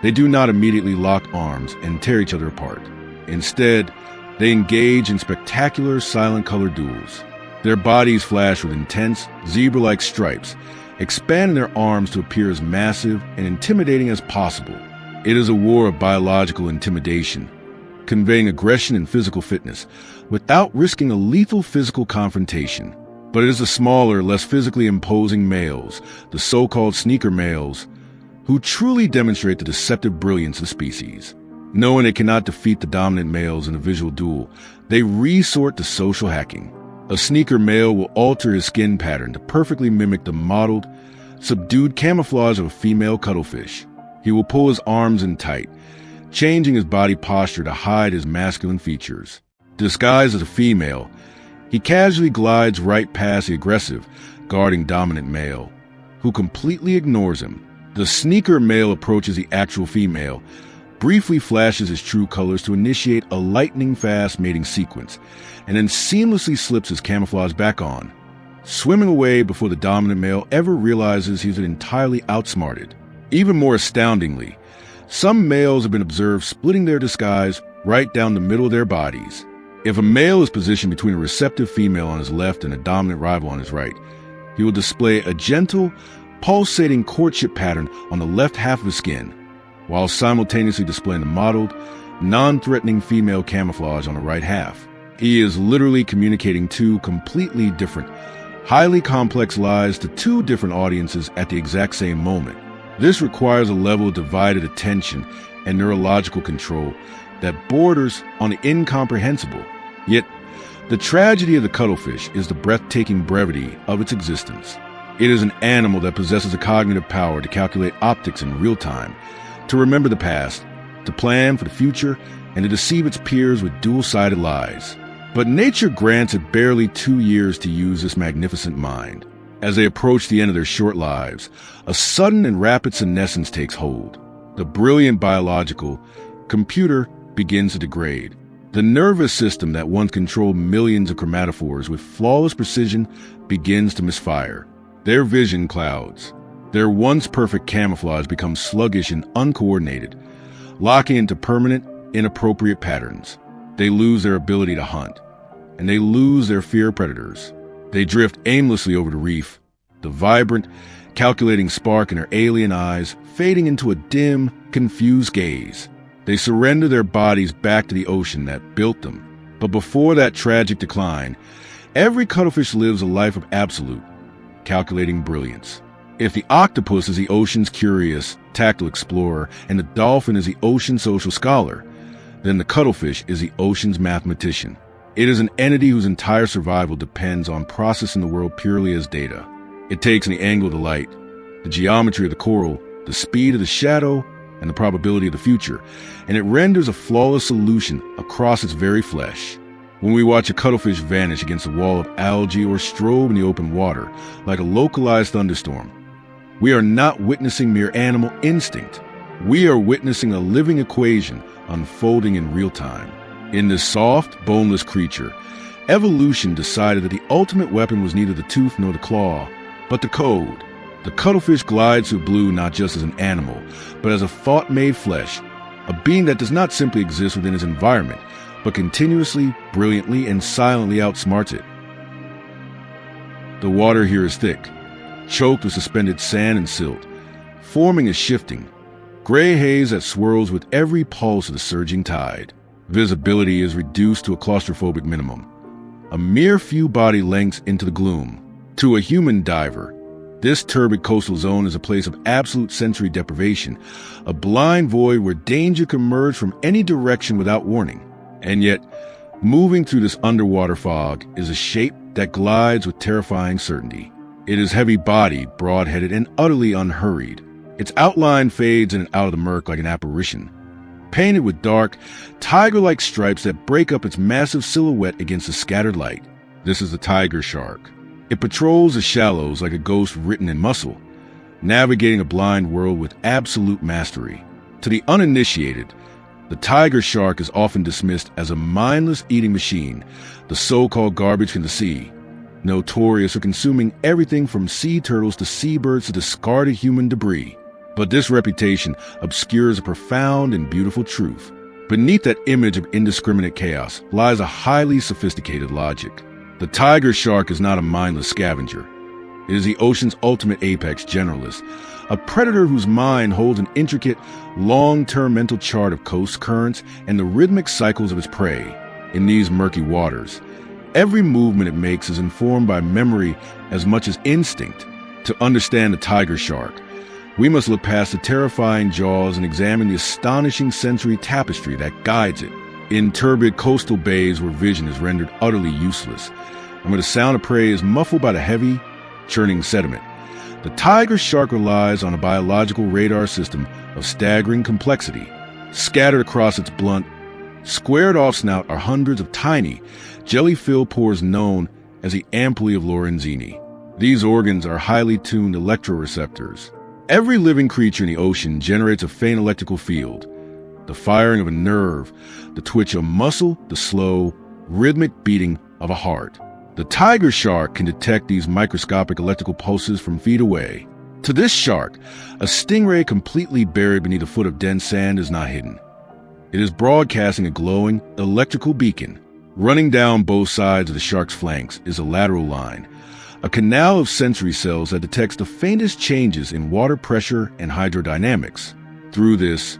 they do not immediately lock arms and tear each other apart. Instead, they engage in spectacular silent color duels. Their bodies flash with intense, zebra-like stripes, expanding their arms to appear as massive and intimidating as possible. It is a war of biological intimidation, conveying aggression and physical fitness, without risking a lethal physical confrontation. But it is the smaller, less physically imposing males, the so-called sneaker males, who truly demonstrate the deceptive brilliance of the species. Knowing they cannot defeat the dominant males in a visual duel, they resort to social hacking. A sneaker male will alter his skin pattern to perfectly mimic the mottled, subdued camouflage of a female cuttlefish. He will pull his arms in tight, changing his body posture to hide his masculine features. Disguised as a female, he casually glides right past the aggressive, guarding dominant male, who completely ignores him. The sneaker male approaches the actual female, briefly flashes his true colors to initiate a lightning-fast mating sequence, and then seamlessly slips his camouflage back on, swimming away before the dominant male ever realizes he's been entirely outsmarted. Even more astoundingly, some males have been observed splitting their disguise right down the middle of their bodies. If a male is positioned between a receptive female on his left and a dominant rival on his right, he will display a gentle, pulsating courtship pattern on the left half of his skin, while simultaneously displaying the mottled, non-threatening female camouflage on the right half. He is literally communicating two completely different, highly complex lies to two different audiences at the exact same moment. This requires a level of divided attention and neurological control that borders on the incomprehensible. Yet, the tragedy of the cuttlefish is the breathtaking brevity of its existence. It is an animal that possesses a cognitive power to calculate optics in real time, to remember the past, to plan for the future, and to deceive its peers with dual-sided lies. But nature grants it barely 2 years to use this magnificent mind. As they approach the end of their short lives, a sudden and rapid senescence takes hold. The brilliant biological computer begins to degrade. The nervous system that once controlled millions of chromatophores with flawless precision begins to misfire. Their vision clouds. Their once perfect camouflage becomes sluggish and uncoordinated, locking into permanent, inappropriate patterns. They lose their ability to hunt, and they lose their fear of predators. They drift aimlessly over the reef, the vibrant, calculating spark in their alien eyes fading into a dim, confused gaze. They surrender their bodies back to the ocean that built them. But before that tragic decline, every cuttlefish lives a life of absolute, calculating brilliance. If the octopus is the ocean's curious, tactile explorer, and the dolphin is the ocean's social scholar, then the cuttlefish is the ocean's mathematician. It is an entity whose entire survival depends on processing the world purely as data. It takes in the angle of the light, the geometry of the coral, the speed of the shadow, and the probability of the future, and it renders a flawless solution across its very flesh. When we watch a cuttlefish vanish against a wall of algae or strobe in the open water, like a localized thunderstorm, we are not witnessing mere animal instinct. We are witnessing a living equation unfolding in real time. In this soft, boneless creature, evolution decided that the ultimate weapon was neither the tooth nor the claw, but the code. The cuttlefish glides through blue not just as an animal, but as a thought-made flesh, a being that does not simply exist within its environment, but continuously, brilliantly, and silently outsmarts it. The water here is thick, choked with suspended sand and silt, forming a shifting, gray haze that swirls with every pulse of the surging tide. Visibility is reduced to a claustrophobic minimum, a mere few body lengths into the gloom. To a human diver, this turbid coastal zone is a place of absolute sensory deprivation, a blind void where danger can emerge from any direction without warning. And yet, moving through this underwater fog is a shape that glides with terrifying certainty. It is heavy-bodied, broad-headed, and utterly unhurried. Its outline fades in and out of the murk like an apparition, painted with dark, tiger-like stripes that break up its massive silhouette against the scattered light. This is the tiger shark. It patrols the shallows like a ghost written in muscle, navigating a blind world with absolute mastery. To the uninitiated, the tiger shark is often dismissed as a mindless eating machine, the so-called garbage from the sea, notorious for consuming everything from sea turtles to seabirds to discarded human debris. But this reputation obscures a profound and beautiful truth. Beneath that image of indiscriminate chaos lies a highly sophisticated logic. The tiger shark is not a mindless scavenger. It is the ocean's ultimate apex generalist, a predator whose mind holds an intricate, long-term mental chart of coast currents and the rhythmic cycles of its prey. In these murky waters, every movement it makes is informed by memory as much as instinct. To understand the tiger shark, we must look past the terrifying jaws and examine the astonishing sensory tapestry that guides it. In turbid coastal bays where vision is rendered utterly useless, and where the sound of prey is muffled by the heavy, churning sediment, the tiger shark relies on a biological radar system of staggering complexity. Scattered across its blunt, squared-off snout are hundreds of tiny, jelly-filled pores known as the ampullae of Lorenzini. These organs are highly tuned electroreceptors. Every living creature in the ocean generates a faint electrical field, the firing of a nerve, the twitch of muscle, the slow, rhythmic beating of a heart. The tiger shark can detect these microscopic electrical pulses from feet away. To this shark, a stingray completely buried beneath a foot of dense sand is not hidden. It is broadcasting a glowing electrical beacon. Running down both sides of the shark's flanks is a lateral line, a canal of sensory cells that detects the faintest changes in water pressure and hydrodynamics. Through this,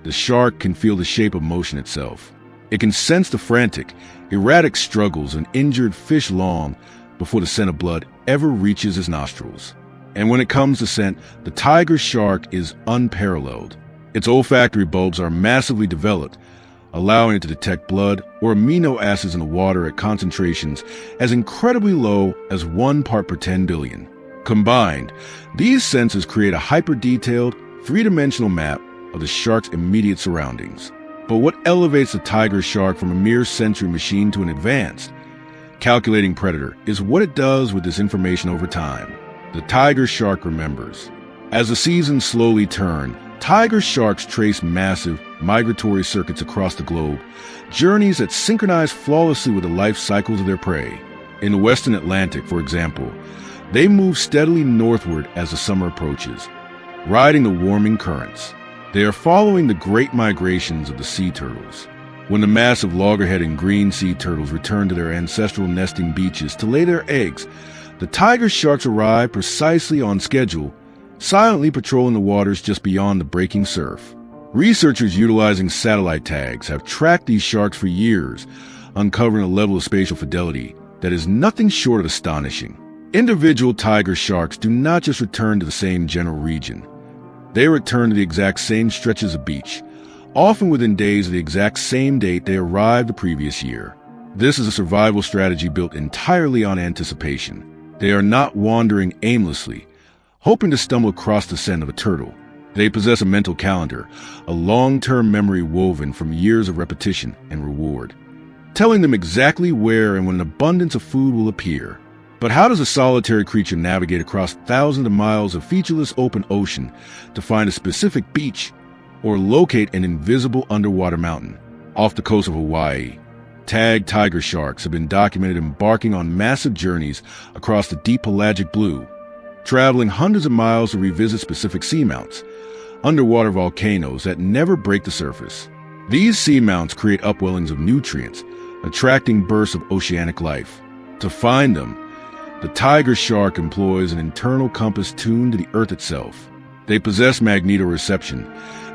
the shark can feel the shape of motion itself. It can sense the frantic, erratic struggles of an injured fish long before the scent of blood ever reaches its nostrils. And when it comes to scent, the tiger shark is unparalleled. Its olfactory bulbs are massively developed, allowing it to detect blood or amino acids in the water at concentrations as incredibly low as 1 part per 10 billion. Combined, these senses create a hyper-detailed, three-dimensional map of the shark's immediate surroundings. But what elevates the tiger shark from a mere sensory machine to an advanced, calculating predator is what it does with this information over time. The tiger shark remembers. As the seasons slowly turn, tiger sharks trace massive, migratory circuits across the globe, journeys that synchronize flawlessly with the life cycles of their prey. In the western Atlantic, for example, they move steadily northward as the summer approaches, riding the warming currents. They are following the great migrations of the sea turtles. When the massive loggerhead and green sea turtles return to their ancestral nesting beaches to lay their eggs, the tiger sharks arrive precisely on schedule, silently patrolling the waters just beyond the breaking surf. Researchers utilizing satellite tags have tracked these sharks for years, uncovering a level of spatial fidelity that is nothing short of astonishing. Individual tiger sharks do not just return to the same general region. They return to the exact same stretches of beach, often within days of the exact same date they arrived the previous year. This is a survival strategy built entirely on anticipation. They are not wandering aimlessly, hoping to stumble across the scent of a turtle. They possess a mental calendar, a long-term memory woven from years of repetition and reward, telling them exactly where and when an abundance of food will appear. But how does a solitary creature navigate across thousands of miles of featureless open ocean to find a specific beach or locate an invisible underwater mountain? Off the coast of Hawaii, tagged tiger sharks have been documented embarking on massive journeys across the deep pelagic blue, traveling hundreds of miles to revisit specific seamounts, underwater volcanoes that never break the surface. These seamounts create upwellings of nutrients, attracting bursts of oceanic life. To find them, the tiger shark employs an internal compass tuned to the Earth itself. They possess magnetoreception,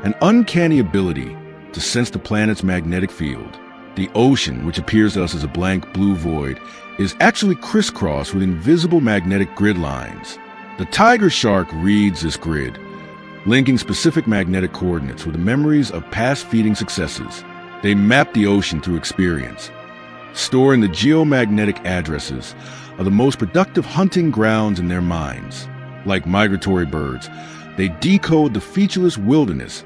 an uncanny ability to sense the planet's magnetic field. The ocean, which appears to us as a blank blue void, is actually crisscrossed with invisible magnetic grid lines. The tiger shark reads this grid, linking specific magnetic coordinates with the memories of past feeding successes. They map the ocean through experience, storing the geomagnetic addresses of the most productive hunting grounds in their minds. Like migratory birds, they decode the featureless wilderness,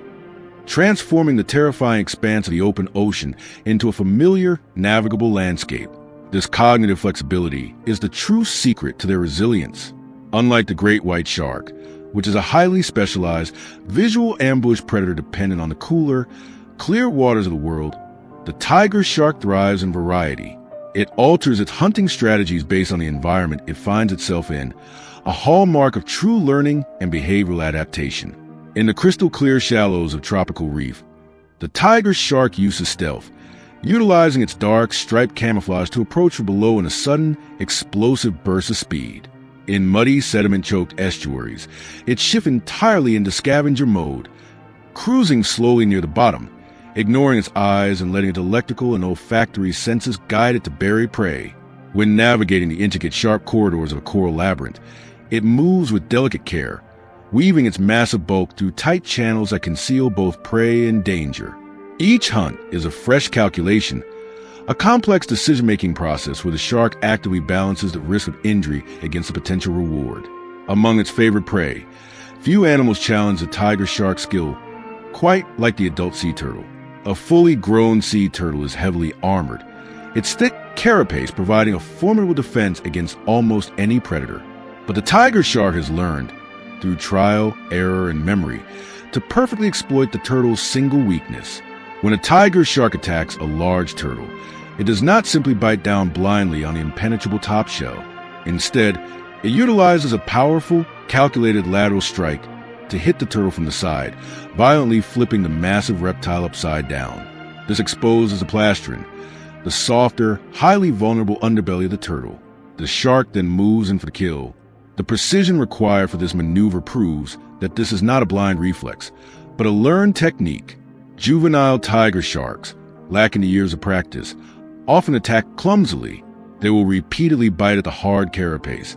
transforming the terrifying expanse of the open ocean into a familiar, navigable landscape. This cognitive flexibility is the true secret to their resilience. Unlike the great white shark, which is a highly specialized, visual ambush predator dependent on the cooler, clear waters of the world, the tiger shark thrives in variety. It alters its hunting strategies based on the environment it finds itself in, a hallmark of true learning and behavioral adaptation. In the crystal clear shallows of tropical reef, the tiger shark uses stealth, utilizing its dark, striped camouflage to approach from below in a sudden, explosive burst of speed. In muddy, sediment-choked estuaries, it shifts entirely into scavenger mode, cruising slowly near the bottom, ignoring its eyes and letting its electrical and olfactory senses guide it to bury prey. When navigating the intricate, sharp corridors of a coral labyrinth, it moves with delicate care, weaving its massive bulk through tight channels that conceal both prey and danger. Each hunt is a fresh calculation, a complex decision-making process where the shark actively balances the risk of injury against the potential reward. Among its favorite prey, few animals challenge the tiger shark's skill quite like the adult sea turtle. A fully grown sea turtle is heavily armored, its thick carapace providing a formidable defense against almost any predator. But the tiger shark has learned, through trial, error, and memory, to perfectly exploit the turtle's single weakness. When a tiger shark attacks a large turtle, it does not simply bite down blindly on the impenetrable top shell. Instead, it utilizes a powerful, calculated lateral strike to hit the turtle from the side, violently flipping the massive reptile upside down. This exposes the plastron, the softer, highly vulnerable underbelly of the turtle. The shark then moves in for the kill. The precision required for this maneuver proves that this is not a blind reflex, but a learned technique. Juvenile tiger sharks, lacking the years of practice, often attack clumsily. They will repeatedly bite at the hard carapace,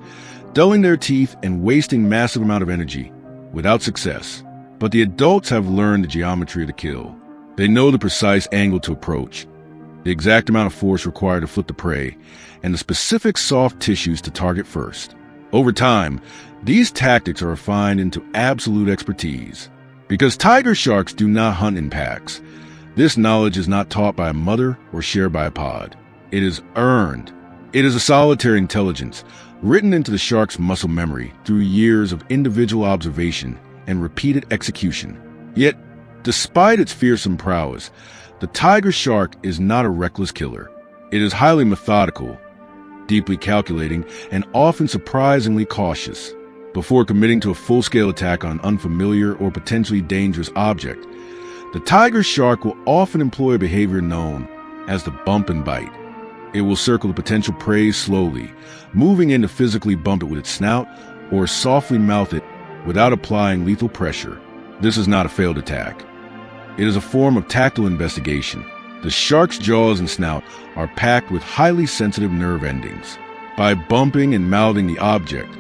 dulling their teeth and wasting massive amount of energy, without success. But the adults have learned the geometry of the kill. They know the precise angle to approach, the exact amount of force required to flip the prey, and the specific soft tissues to target first. Over time, these tactics are refined into absolute expertise. Because tiger sharks do not hunt in packs, this knowledge is not taught by a mother or shared by a pod. It is earned. It is a solitary intelligence, written into the shark's muscle memory through years of individual observation and repeated execution. Yet, despite its fearsome prowess, the tiger shark is not a reckless killer. It is highly methodical, deeply calculating, and often surprisingly cautious. Before committing to a full-scale attack on an unfamiliar or potentially dangerous object, the tiger shark will often employ a behavior known as the bump and bite. It will circle the potential prey slowly, moving in to physically bump it with its snout or softly mouth it without applying lethal pressure. This is not a failed attack. It is a form of tactile investigation. The shark's jaws and snout are packed with highly sensitive nerve endings. By bumping and mouthing the object,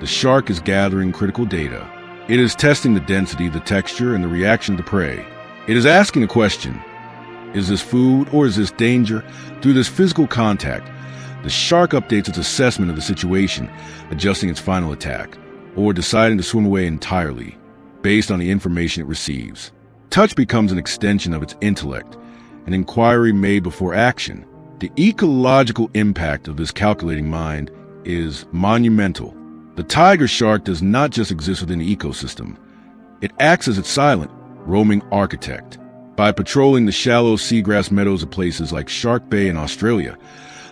the shark is gathering critical data. It is testing the density, the texture, and the reaction of the prey. It is asking a question: is this food or is this danger? Through this physical contact, the shark updates its assessment of the situation, adjusting its final attack, or deciding to swim away entirely, based on the information it receives. Touch becomes an extension of its intellect, an inquiry made before action. The ecological impact of this calculating mind is monumental. The tiger shark does not just exist within the ecosystem. It acts as its silent, roaming architect. By patrolling the shallow seagrass meadows of places like Shark Bay in Australia,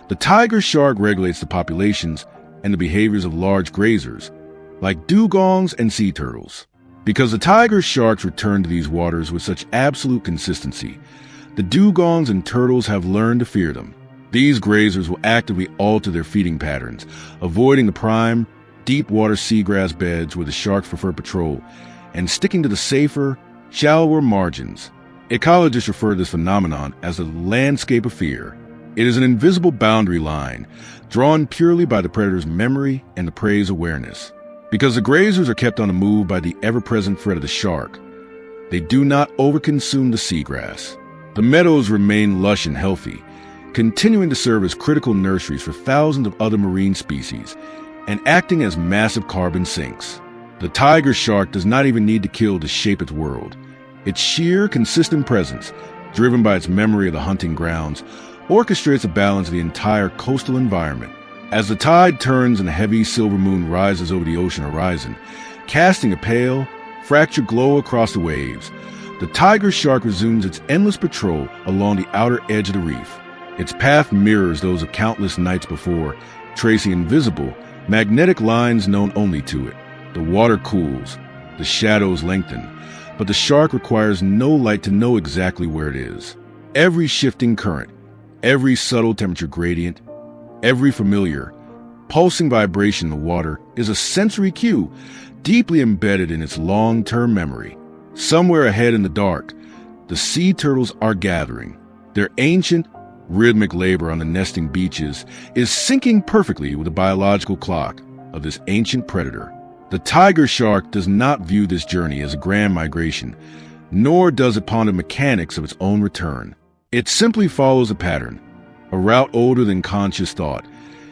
the tiger shark regulates the populations and the behaviors of large grazers, like dugongs and sea turtles. Because the tiger sharks return to these waters with such absolute consistency, the dugongs and turtles have learned to fear them. These grazers will actively alter their feeding patterns, avoiding the prime, deep-water seagrass beds where the sharks prefer patrol, and sticking to the safer, shallower margins. Ecologists refer to this phenomenon as the landscape of fear. It is an invisible boundary line, drawn purely by the predator's memory and the prey's awareness. Because the grazers are kept on the move by the ever-present threat of the shark, they do not overconsume the seagrass. The meadows remain lush and healthy, continuing to serve as critical nurseries for thousands of other marine species and acting as massive carbon sinks. The tiger shark does not even need to kill to shape its world. Its sheer, consistent presence, driven by its memory of the hunting grounds, orchestrates the balance of the entire coastal environment. As the tide turns and the heavy silver moon rises over the ocean horizon, casting a pale, fractured glow across the waves, the tiger shark resumes its endless patrol along the outer edge of the reef. Its path mirrors those of countless nights before, tracing invisible, magnetic lines known only to it. The water cools, the shadows lengthen, but the shark requires no light to know exactly where it is. Every shifting current, every subtle temperature gradient, every familiar, pulsing vibration in the water is a sensory cue deeply embedded in its long-term memory. Somewhere ahead in the dark, the sea turtles are gathering. Their ancient, rhythmic labor on the nesting beaches is syncing perfectly with the biological clock of this ancient predator. The tiger shark does not view this journey as a grand migration, nor does it ponder mechanics of its own return. It simply follows a pattern, a route older than conscious thought,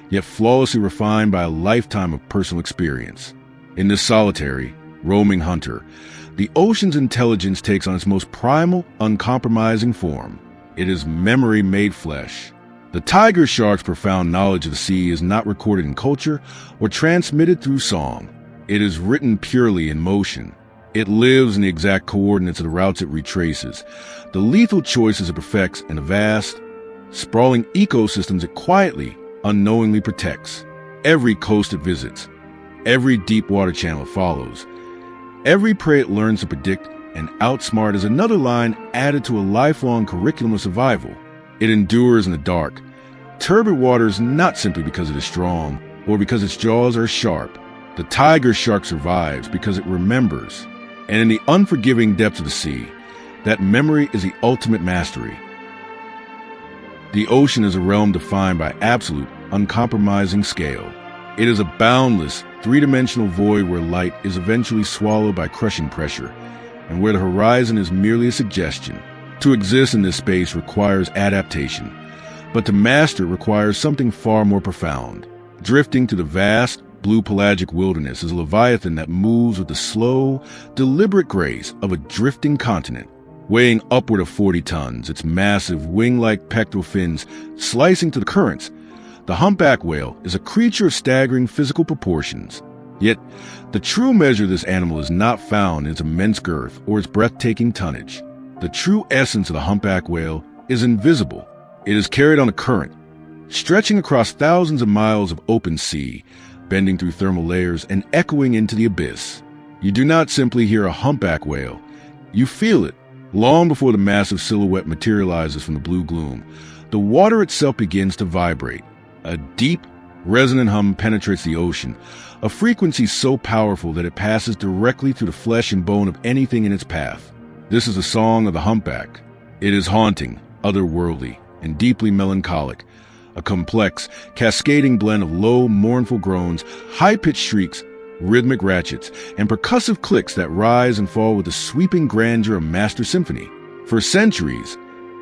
yet flawlessly refined by a lifetime of personal experience. In this solitary, roaming hunter, the ocean's intelligence takes on its most primal, uncompromising form. It is memory made flesh. The tiger shark's profound knowledge of the sea is not recorded in culture or transmitted through song. It is written purely in motion. It lives in the exact coordinates of the routes it retraces, the lethal choices it perfects, and the vast, sprawling ecosystems it quietly, unknowingly protects. Every coast it visits, every deep water channel it follows, every prey it learns to predict and outsmart is another line added to a lifelong curriculum of survival. It endures in the dark, turbid waters not simply because it is strong or because its jaws are sharp. The tiger shark survives because it remembers. And in the unforgiving depths of the sea, that memory is the ultimate mastery. The ocean is a realm defined by absolute, uncompromising scale. It is a boundless, three-dimensional void where light is eventually swallowed by crushing pressure, and where the horizon is merely a suggestion. To exist in this space requires adaptation, but to master it requires something far more profound. Drifting to the vast, blue pelagic wilderness is a leviathan that moves with the slow, deliberate grace of a drifting continent. Weighing upward of 40 tons, its massive wing-like pectoral fins slicing to the currents, the humpback whale is a creature of staggering physical proportions. Yet, the true measure of this animal is not found in its immense girth or its breathtaking tonnage. The true essence of the humpback whale is invisible. It is carried on a current, stretching across thousands of miles of open sea, bending through thermal layers and echoing into the abyss. You do not simply hear a humpback whale. You feel it. Long before the massive silhouette materializes from the blue gloom, the water itself begins to vibrate. A deep, resonant hum penetrates the ocean, a frequency so powerful that it passes directly through the flesh and bone of anything in its path. This is the song of the humpback. It is haunting, otherworldly, and deeply melancholic, a complex, cascading blend of low, mournful groans, high-pitched shrieks, rhythmic ratchets, and percussive clicks that rise and fall with the sweeping grandeur of master symphony. For centuries,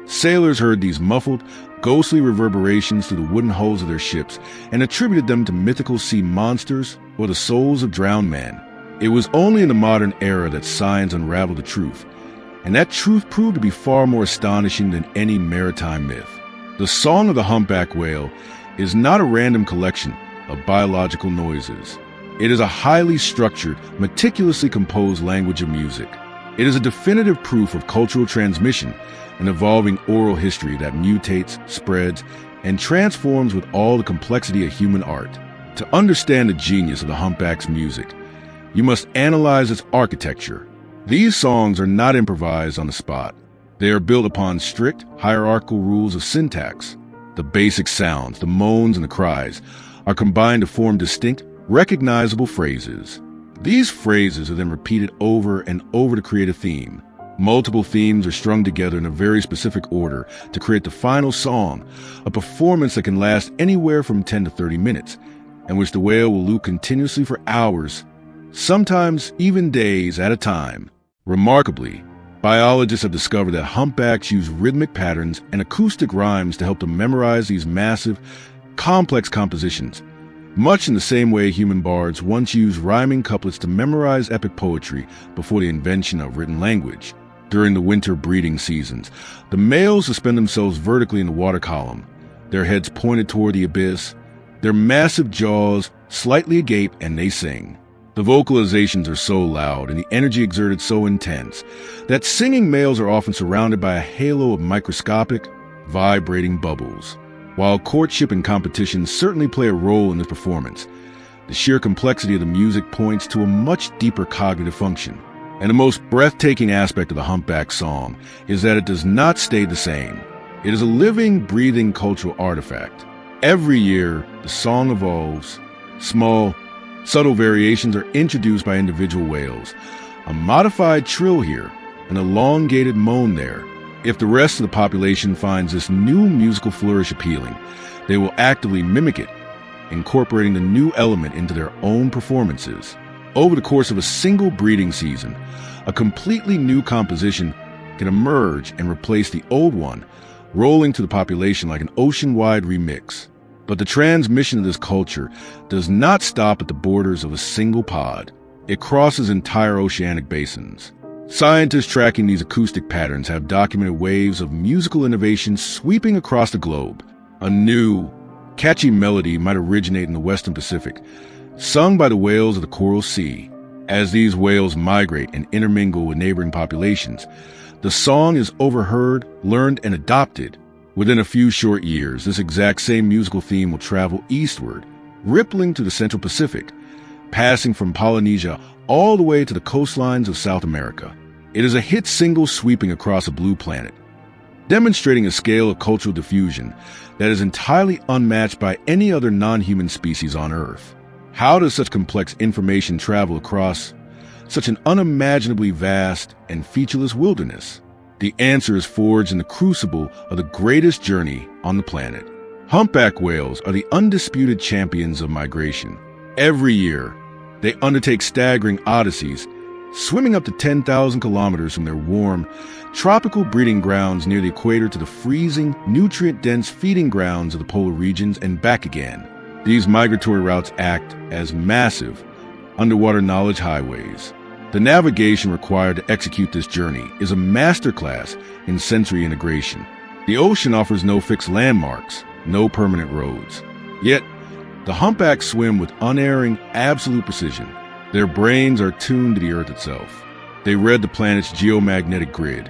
sailors heard these muffled, ghostly reverberations through the wooden hulls of their ships and attributed them to mythical sea monsters or the souls of drowned men. It was only in the modern era that science unraveled the truth, and that truth proved to be far more astonishing than any maritime myth. The song of the humpback whale is not a random collection of biological noises. It is a highly structured, meticulously composed language of music. It is a definitive proof of cultural transmission, an evolving oral history that mutates, spreads, and transforms with all the complexity of human art. To understand the genius of the humpback's music, you must analyze its architecture. These songs are not improvised on the spot. They are built upon strict, hierarchical rules of syntax. The basic sounds, the moans and the cries, are combined to form distinct, recognizable phrases. These phrases are then repeated over and over to create a theme. Multiple themes are strung together in a very specific order to create the final song, a performance that can last anywhere from 10 to 30 minutes, and which the whale will loop continuously for hours, sometimes even days at a time. Remarkably, biologists have discovered that humpbacks use rhythmic patterns and acoustic rhymes to help them memorize these massive, complex compositions, much in the same way human bards once used rhyming couplets to memorize epic poetry before the invention of written language. During the winter breeding seasons, the males suspend themselves vertically in the water column, their heads pointed toward the abyss, their massive jaws slightly agape, and they sing. The vocalizations are so loud and the energy exerted so intense that singing males are often surrounded by a halo of microscopic, vibrating bubbles. While courtship and competition certainly play a role in this performance, the sheer complexity of the music points to a much deeper cognitive function. And the most breathtaking aspect of the humpback song is that it does not stay the same. It is a living, breathing cultural artifact. Every year, the song evolves. Small, subtle variations are introduced by individual whales. A modified trill here, an elongated moan there. If the rest of the population finds this new musical flourish appealing, they will actively mimic it, incorporating the new element into their own performances. Over the course of a single breeding season, a completely new composition can emerge and replace the old one, rolling to the population like an ocean-wide remix. But the transmission of this culture does not stop at the borders of a single pod. It crosses entire oceanic basins. Scientists tracking these acoustic patterns have documented waves of musical innovation sweeping across the globe. A new, catchy melody might originate in the Western Pacific, sung by the whales of the Coral Sea. As these whales migrate and intermingle with neighboring populations, the song is overheard, learned, and adopted. Within a few short years, this exact same musical theme will travel eastward, rippling to the Central Pacific, passing from Polynesia all the way to the coastlines of South America. It is a hit single sweeping across a blue planet, demonstrating a scale of cultural diffusion that is entirely unmatched by any other non-human species on Earth. How does such complex information travel across such an unimaginably vast and featureless wilderness? The answer is forged in the crucible of the greatest journey on the planet. Humpback whales are the undisputed champions of migration. Every year, they undertake staggering odysseys, swimming up to 10,000 kilometers from their warm, tropical breeding grounds near the equator to the freezing, nutrient-dense feeding grounds of the polar regions and back again. These migratory routes act as massive, underwater knowledge highways. The navigation required to execute this journey is a masterclass in sensory integration. The ocean offers no fixed landmarks, no permanent roads. Yet, the humpbacks swim with unerring, absolute precision. Their brains are tuned to the Earth itself. They read the planet's geomagnetic grid,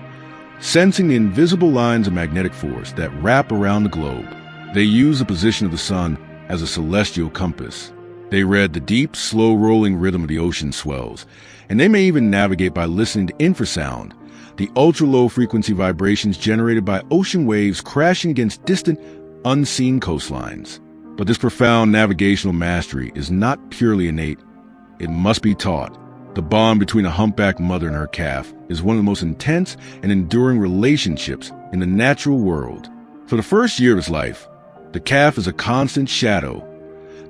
sensing the invisible lines of magnetic force that wrap around the globe. They use the position of the sun as a celestial compass. They read the deep, slow-rolling rhythm of the ocean swells, and they may even navigate by listening to infrasound, the ultra-low frequency vibrations generated by ocean waves crashing against distant, unseen coastlines. But this profound navigational mastery is not purely innate. It must be taught. The bond between a humpback mother and her calf is one of the most intense and enduring relationships in the natural world. For the first year of its life, the calf is a constant shadow,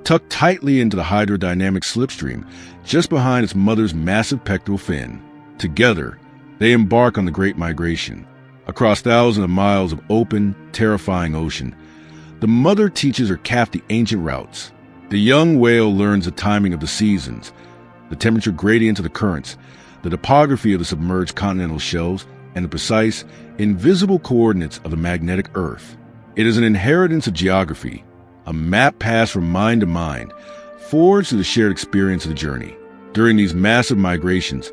tucked tightly into the hydrodynamic slipstream just behind its mother's massive pectoral fin. Together, they embark on the Great Migration. Across thousands of miles of open, terrifying ocean, the mother teaches her calf the ancient routes. The young whale learns the timing of the seasons, the temperature gradients of the currents, the topography of the submerged continental shelves, and the precise, invisible coordinates of the magnetic Earth. It is an inheritance of geography, a map passed from mind to mind, forged through the shared experience of the journey. During these massive migrations,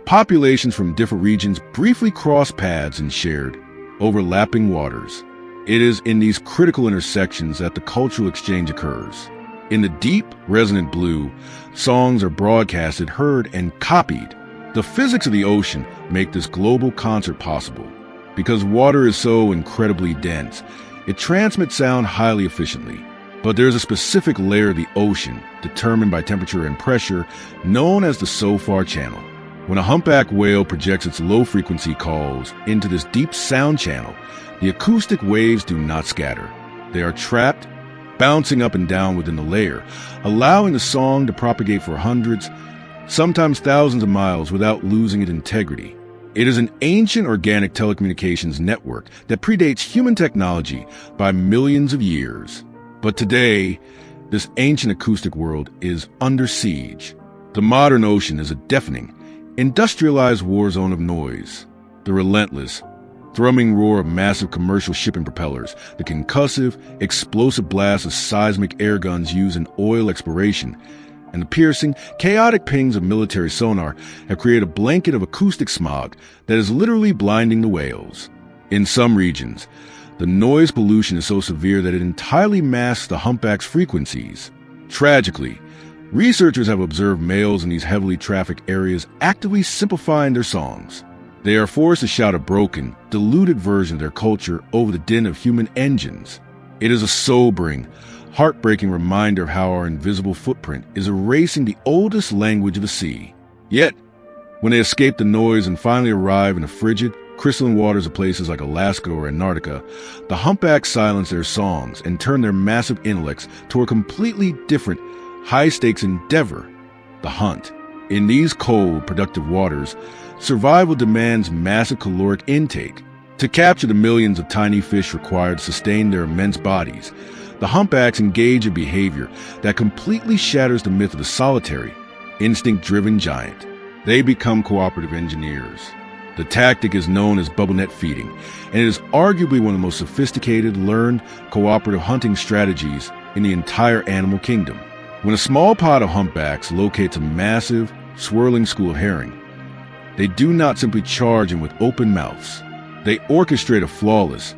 populations from different regions briefly cross paths and shared, overlapping waters. It is in these critical intersections that the cultural exchange occurs. In the deep, resonant blue, songs are broadcasted, heard, and copied. The physics of the ocean make this global concert possible. Because water is so incredibly dense, it transmits sound highly efficiently. But there's a specific layer of the ocean, determined by temperature and pressure, known as the SOFAR channel. When a humpback whale projects its low-frequency calls into this deep sound channel, the acoustic waves do not scatter. They are trapped, bouncing up and down within the layer, allowing the song to propagate for hundreds, sometimes thousands of miles without losing its integrity. It is an ancient organic telecommunications network that predates human technology by millions of years. But today, this ancient acoustic world is under siege. The modern ocean is a deafening, industrialized war zone of noise. The relentless, thrumming roar of massive commercial shipping propellers, the concussive, explosive blasts of seismic air guns used in oil exploration, and the piercing, chaotic pings of military sonar have created a blanket of acoustic smog that is literally blinding the whales. In some regions, the noise pollution is so severe that it entirely masks the humpback's frequencies. Tragically, Researchers have observed males in these heavily trafficked areas actively simplifying their songs. They are forced to shout a broken, diluted version of their culture over the din of human engines. It is a sobering, heartbreaking reminder of how our invisible footprint is erasing the oldest language of the sea. Yet, when they escape the noise and finally arrive in the frigid, crystalline waters of places like Alaska or Antarctica, the humpbacks silence their songs and turn their massive intellects to a completely different, high-stakes endeavor, the hunt. In these cold, productive waters, survival demands massive caloric intake. To capture the millions of tiny fish required to sustain their immense bodies, the humpbacks engage in behavior that completely shatters the myth of the solitary, instinct-driven giant. They become cooperative engineers. The tactic is known as bubble net feeding, and it is arguably one of the most sophisticated, learned, cooperative hunting strategies in the entire animal kingdom. When a small pod of humpbacks locates a massive, swirling school of herring, they do not simply charge in with open mouths. They orchestrate a flawless,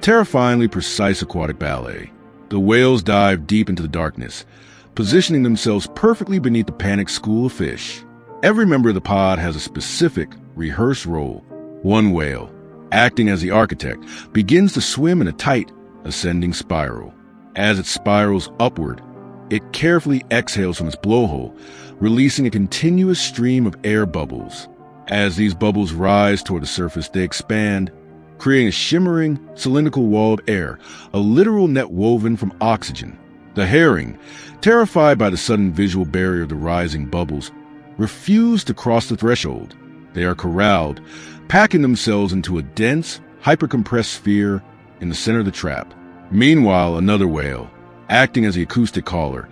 terrifyingly precise aquatic ballet. The whales dive deep into the darkness, positioning themselves perfectly beneath the panicked school of fish. Every member of the pod has a specific, rehearsed role. One whale, acting as the architect, begins to swim in a tight, ascending spiral. As it spirals upward, it carefully exhales from its blowhole, releasing a continuous stream of air bubbles. As these bubbles rise toward the surface, they expand, creating a shimmering, cylindrical wall of air, a literal net woven from oxygen. The herring, terrified by the sudden visual barrier of the rising bubbles, refuse to cross the threshold. They are corralled, packing themselves into a dense, hypercompressed sphere in the center of the trap. Meanwhile, another whale, acting as the acoustic caller,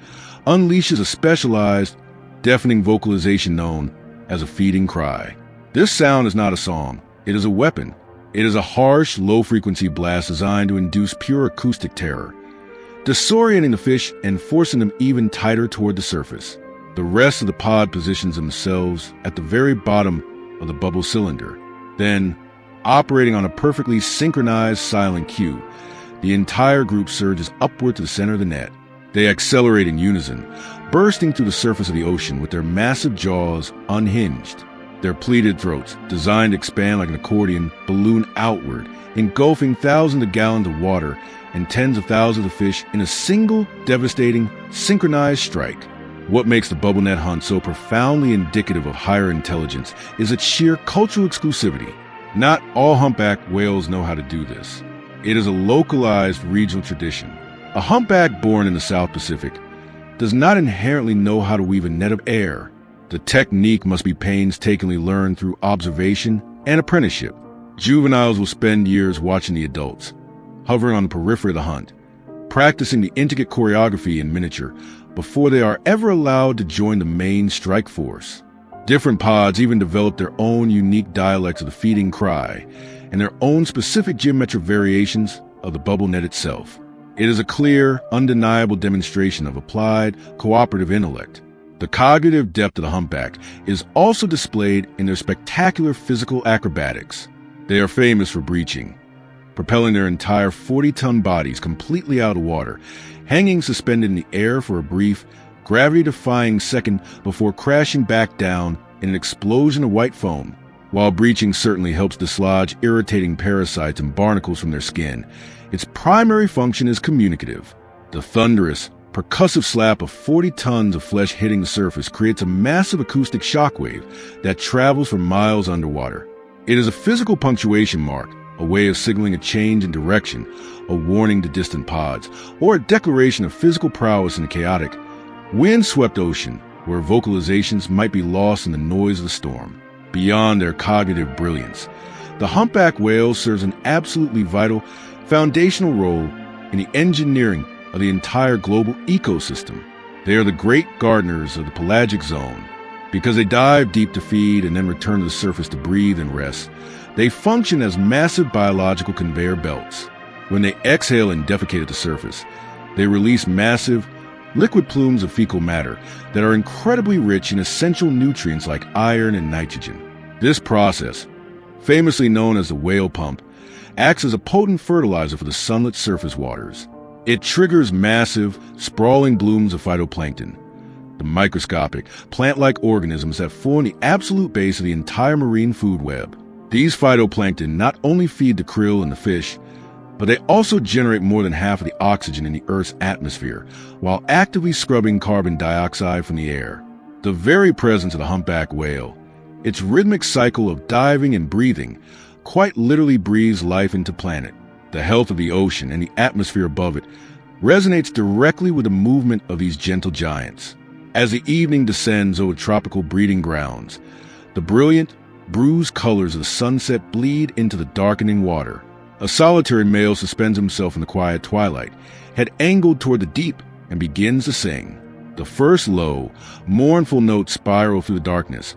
unleashes a specialized, deafening vocalization known as a feeding cry. This sound is not a song, it is a weapon. It is a harsh, low-frequency blast designed to induce pure acoustic terror, disorienting the fish and forcing them even tighter toward the surface. The rest of the pod positions themselves at the very bottom of the bubble cylinder. Then, operating on a perfectly synchronized silent cue, the entire group surges upward to the center of the net. They accelerate in unison, bursting through the surface of the ocean with their massive jaws unhinged. Their pleated throats, designed to expand like an accordion, balloon outward, engulfing thousands of gallons of water and tens of thousands of fish in a single, devastating, synchronized strike. What makes the bubble net hunt so profoundly indicative of higher intelligence is its sheer cultural exclusivity. Not all humpback whales know how to do this. It is a localized regional tradition. A humpback born in the South Pacific does not inherently know how to weave a net of air. The technique must be painstakingly learned through observation and apprenticeship. Juveniles will spend years watching the adults, hovering on the periphery of the hunt, practicing the intricate choreography in miniature before they are ever allowed to join the main strike force. Different pods even develop their own unique dialects of the feeding cry and their own specific geometric variations of the bubble net itself. It is a clear, undeniable demonstration of applied, cooperative intellect. The cognitive depth of the humpback is also displayed in their spectacular physical acrobatics. They are famous for breaching, propelling their entire 40-ton bodies completely out of water, hanging suspended in the air for a brief, gravity-defying second before crashing back down in an explosion of white foam. While breaching certainly helps dislodge irritating parasites and barnacles from their skin, its primary function is communicative. The thunderous, percussive slap of 40 tons of flesh hitting the surface creates a massive acoustic shockwave that travels for miles underwater. It is a physical punctuation mark, a way of signaling a change in direction, a warning to distant pods, or a declaration of physical prowess in a chaotic, wind-swept ocean where vocalizations might be lost in the noise of the storm. Beyond their cognitive brilliance, the humpback whale serves an absolutely vital, foundational role in the engineering of the entire global ecosystem. They are the great gardeners of the pelagic zone. Because they dive deep to feed and then return to the surface to breathe and rest, they function as massive biological conveyor belts. When they exhale and defecate at the surface, they release massive, liquid plumes of fecal matter that are incredibly rich in essential nutrients like iron and nitrogen. This process, famously known as the whale pump, acts as a potent fertilizer for the sunlit surface waters. It triggers massive, sprawling blooms of phytoplankton, the microscopic, plant-like organisms that form the absolute base of the entire marine food web. These phytoplankton not only feed the krill and the fish, but they also generate more than half of the oxygen in the Earth's atmosphere, while actively scrubbing carbon dioxide from the air. The very presence of the humpback whale, its rhythmic cycle of diving and breathing, quite literally breathes life into planet. The health of the ocean and the atmosphere above it resonates directly with the movement of these gentle giants. As the evening descends over tropical breeding grounds, the brilliant, bruised colors of the sunset bleed into the darkening water. A solitary male suspends himself in the quiet twilight, head angled toward the deep, and begins to sing. The first low, mournful notes spiral through the darkness,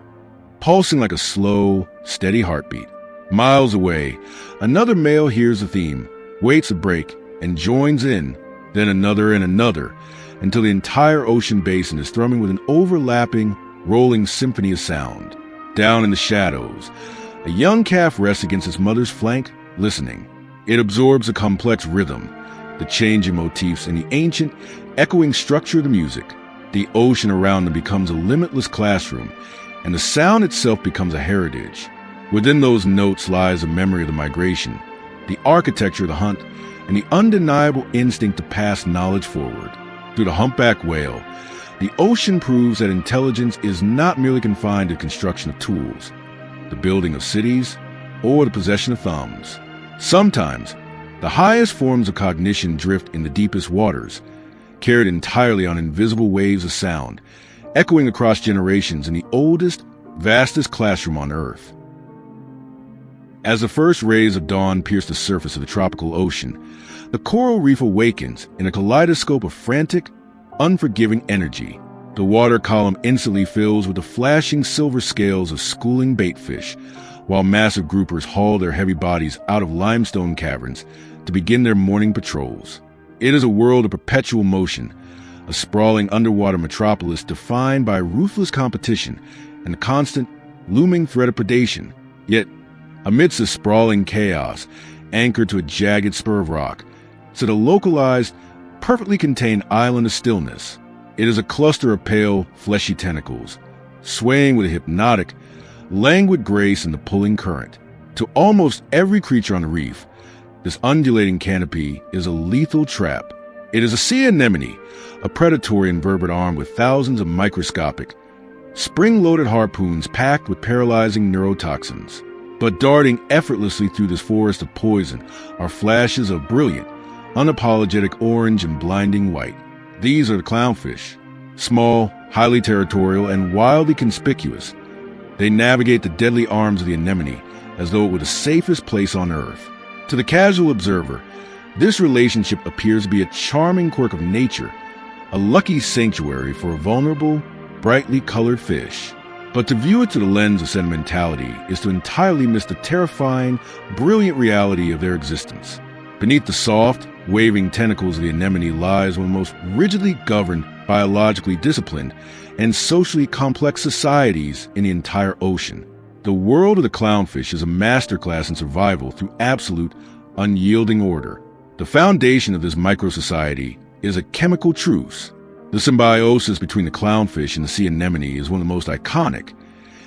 pulsing like a slow, steady heartbeat. Miles away, another male hears the theme, waits a break, and joins in, then another and another, until the entire ocean basin is thrumming with an overlapping, rolling symphony of sound. Down in the shadows, a young calf rests against its mother's flank, listening. It absorbs the complex rhythm, the changing motifs, and the ancient, echoing structure of the music. The ocean around them becomes a limitless classroom, and the sound itself becomes a heritage. Within those notes lies a memory of the migration, the architecture of the hunt, and the undeniable instinct to pass knowledge forward. Through the humpback whale, the ocean proves that intelligence is not merely confined to the construction of tools, the building of cities, or the possession of thumbs. Sometimes, the highest forms of cognition drift in the deepest waters, carried entirely on invisible waves of sound, echoing across generations in the oldest, vastest classroom on Earth. As the first rays of dawn pierce the surface of the tropical ocean, the coral reef awakens in a kaleidoscope of frantic, unforgiving energy. The water column instantly fills with the flashing silver scales of schooling baitfish, while massive groupers haul their heavy bodies out of limestone caverns to begin their morning patrols. It is a world of perpetual motion, a sprawling underwater metropolis defined by ruthless competition and a constant, looming threat of predation. Yet, amidst this sprawling chaos, anchored to a jagged spur of rock, sit a localized, perfectly contained island of stillness. It is a cluster of pale, fleshy tentacles, swaying with a hypnotic, languid grace in the pulling current. To almost every creature on the reef, this undulating canopy is a lethal trap. It is a sea anemone, a predatory invertebrate armed with thousands of microscopic, spring-loaded harpoons packed with paralyzing neurotoxins. But darting effortlessly through this forest of poison are flashes of brilliant, unapologetic orange and blinding white. These are the clownfish. Small, highly territorial, and wildly conspicuous, they navigate the deadly arms of the anemone as though it were the safest place on Earth. To the casual observer, this relationship appears to be a charming quirk of nature, a lucky sanctuary for a vulnerable, brightly colored fish. But to view it through the lens of sentimentality is to entirely miss the terrifying, brilliant reality of their existence. Beneath the soft, waving tentacles of the anemone lies one of the most rigidly governed, biologically disciplined, and socially complex societies in the entire ocean. The world of the clownfish is a masterclass in survival through absolute, unyielding order. The foundation of this micro-society is a chemical truce. The symbiosis between the clownfish and the sea anemone is one of the most iconic,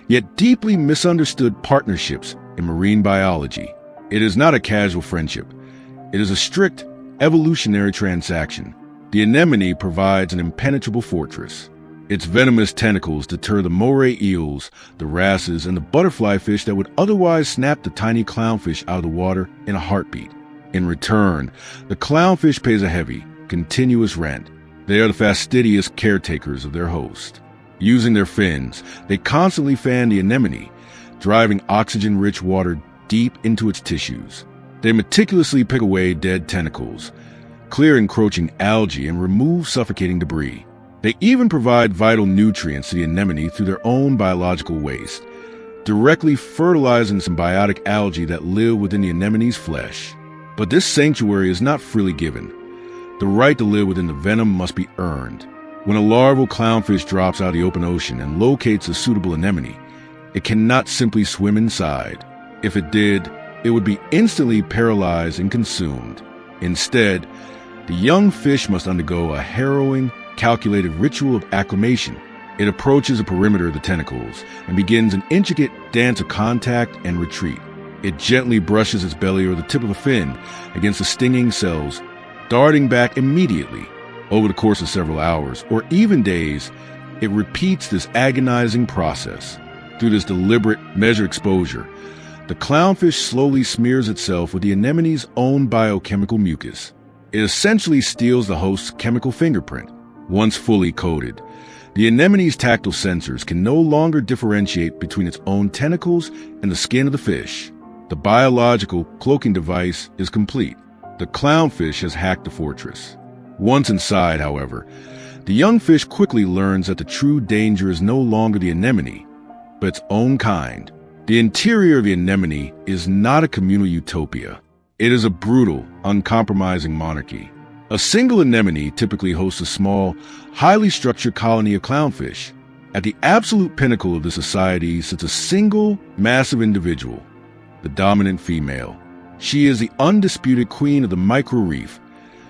yet deeply misunderstood partnerships in marine biology. It is not a casual friendship. It is a strict, evolutionary transaction. The anemone provides an impenetrable fortress. Its venomous tentacles deter the moray eels, the wrasses, and the butterfly fish that would otherwise snap the tiny clownfish out of the water in a heartbeat. In return, the clownfish pays a heavy, continuous rent. They are the fastidious caretakers of their host. Using their fins, they constantly fan the anemone, driving oxygen-rich water deep into its tissues. They meticulously pick away dead tentacles, clear encroaching algae, and remove suffocating debris. They even provide vital nutrients to the anemone through their own biological waste, directly fertilizing symbiotic algae that live within the anemone's flesh. But this sanctuary is not freely given. The right to live within the venom must be earned. When a larval clownfish drops out of the open ocean and locates a suitable anemone, it cannot simply swim inside. If it did, it would be instantly paralyzed and consumed. Instead, the young fish must undergo a harrowing, calculated ritual of acclimation, It approaches the perimeter of the tentacles and begins an intricate dance of contact and retreat. It gently brushes its belly or the tip of a fin against the stinging cells, darting back immediately. Over the course of several hours, or even days, it repeats this agonizing process. Through this deliberate, measured exposure, the clownfish slowly smears itself with the anemone's own biochemical mucus. It essentially steals the host's chemical fingerprint. Once fully coated, the anemone's tactile sensors can no longer differentiate between its own tentacles and the skin of the fish. The biological cloaking device is complete. The clownfish has hacked the fortress. Once inside, however, the young fish quickly learns that the true danger is no longer the anemone, but its own kind. The interior of the anemone is not a communal utopia. It is a brutal, uncompromising monarchy. A single anemone typically hosts a small, highly structured colony of clownfish. At the absolute pinnacle of the society sits a single, massive individual, the dominant female. She is the undisputed queen of the microreef,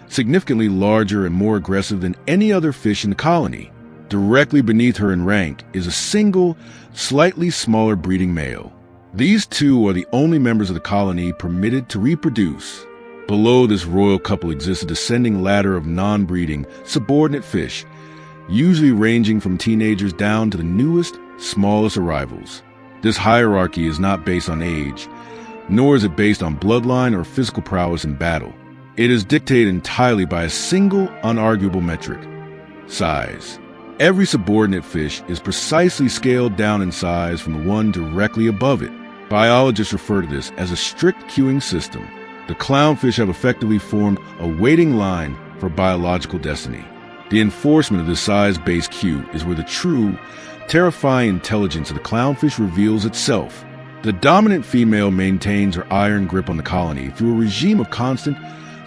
significantly larger and more aggressive than any other fish in the colony. Directly beneath her in rank is a single, slightly smaller breeding male. These two are the only members of the colony permitted to reproduce. Below this royal couple exists a descending ladder of non-breeding, subordinate fish, usually ranging from teenagers down to the newest, smallest arrivals. This hierarchy is not based on age, nor is it based on bloodline or physical prowess in battle. It is dictated entirely by a single, unarguable metric: size. Every subordinate fish is precisely scaled down in size from the one directly above it. Biologists refer to this as a strict queuing system. The clownfish have effectively formed a waiting line for biological destiny. The enforcement of this size-based queue is where the true, terrifying intelligence of the clownfish reveals itself. The dominant female maintains her iron grip on the colony through a regime of constant,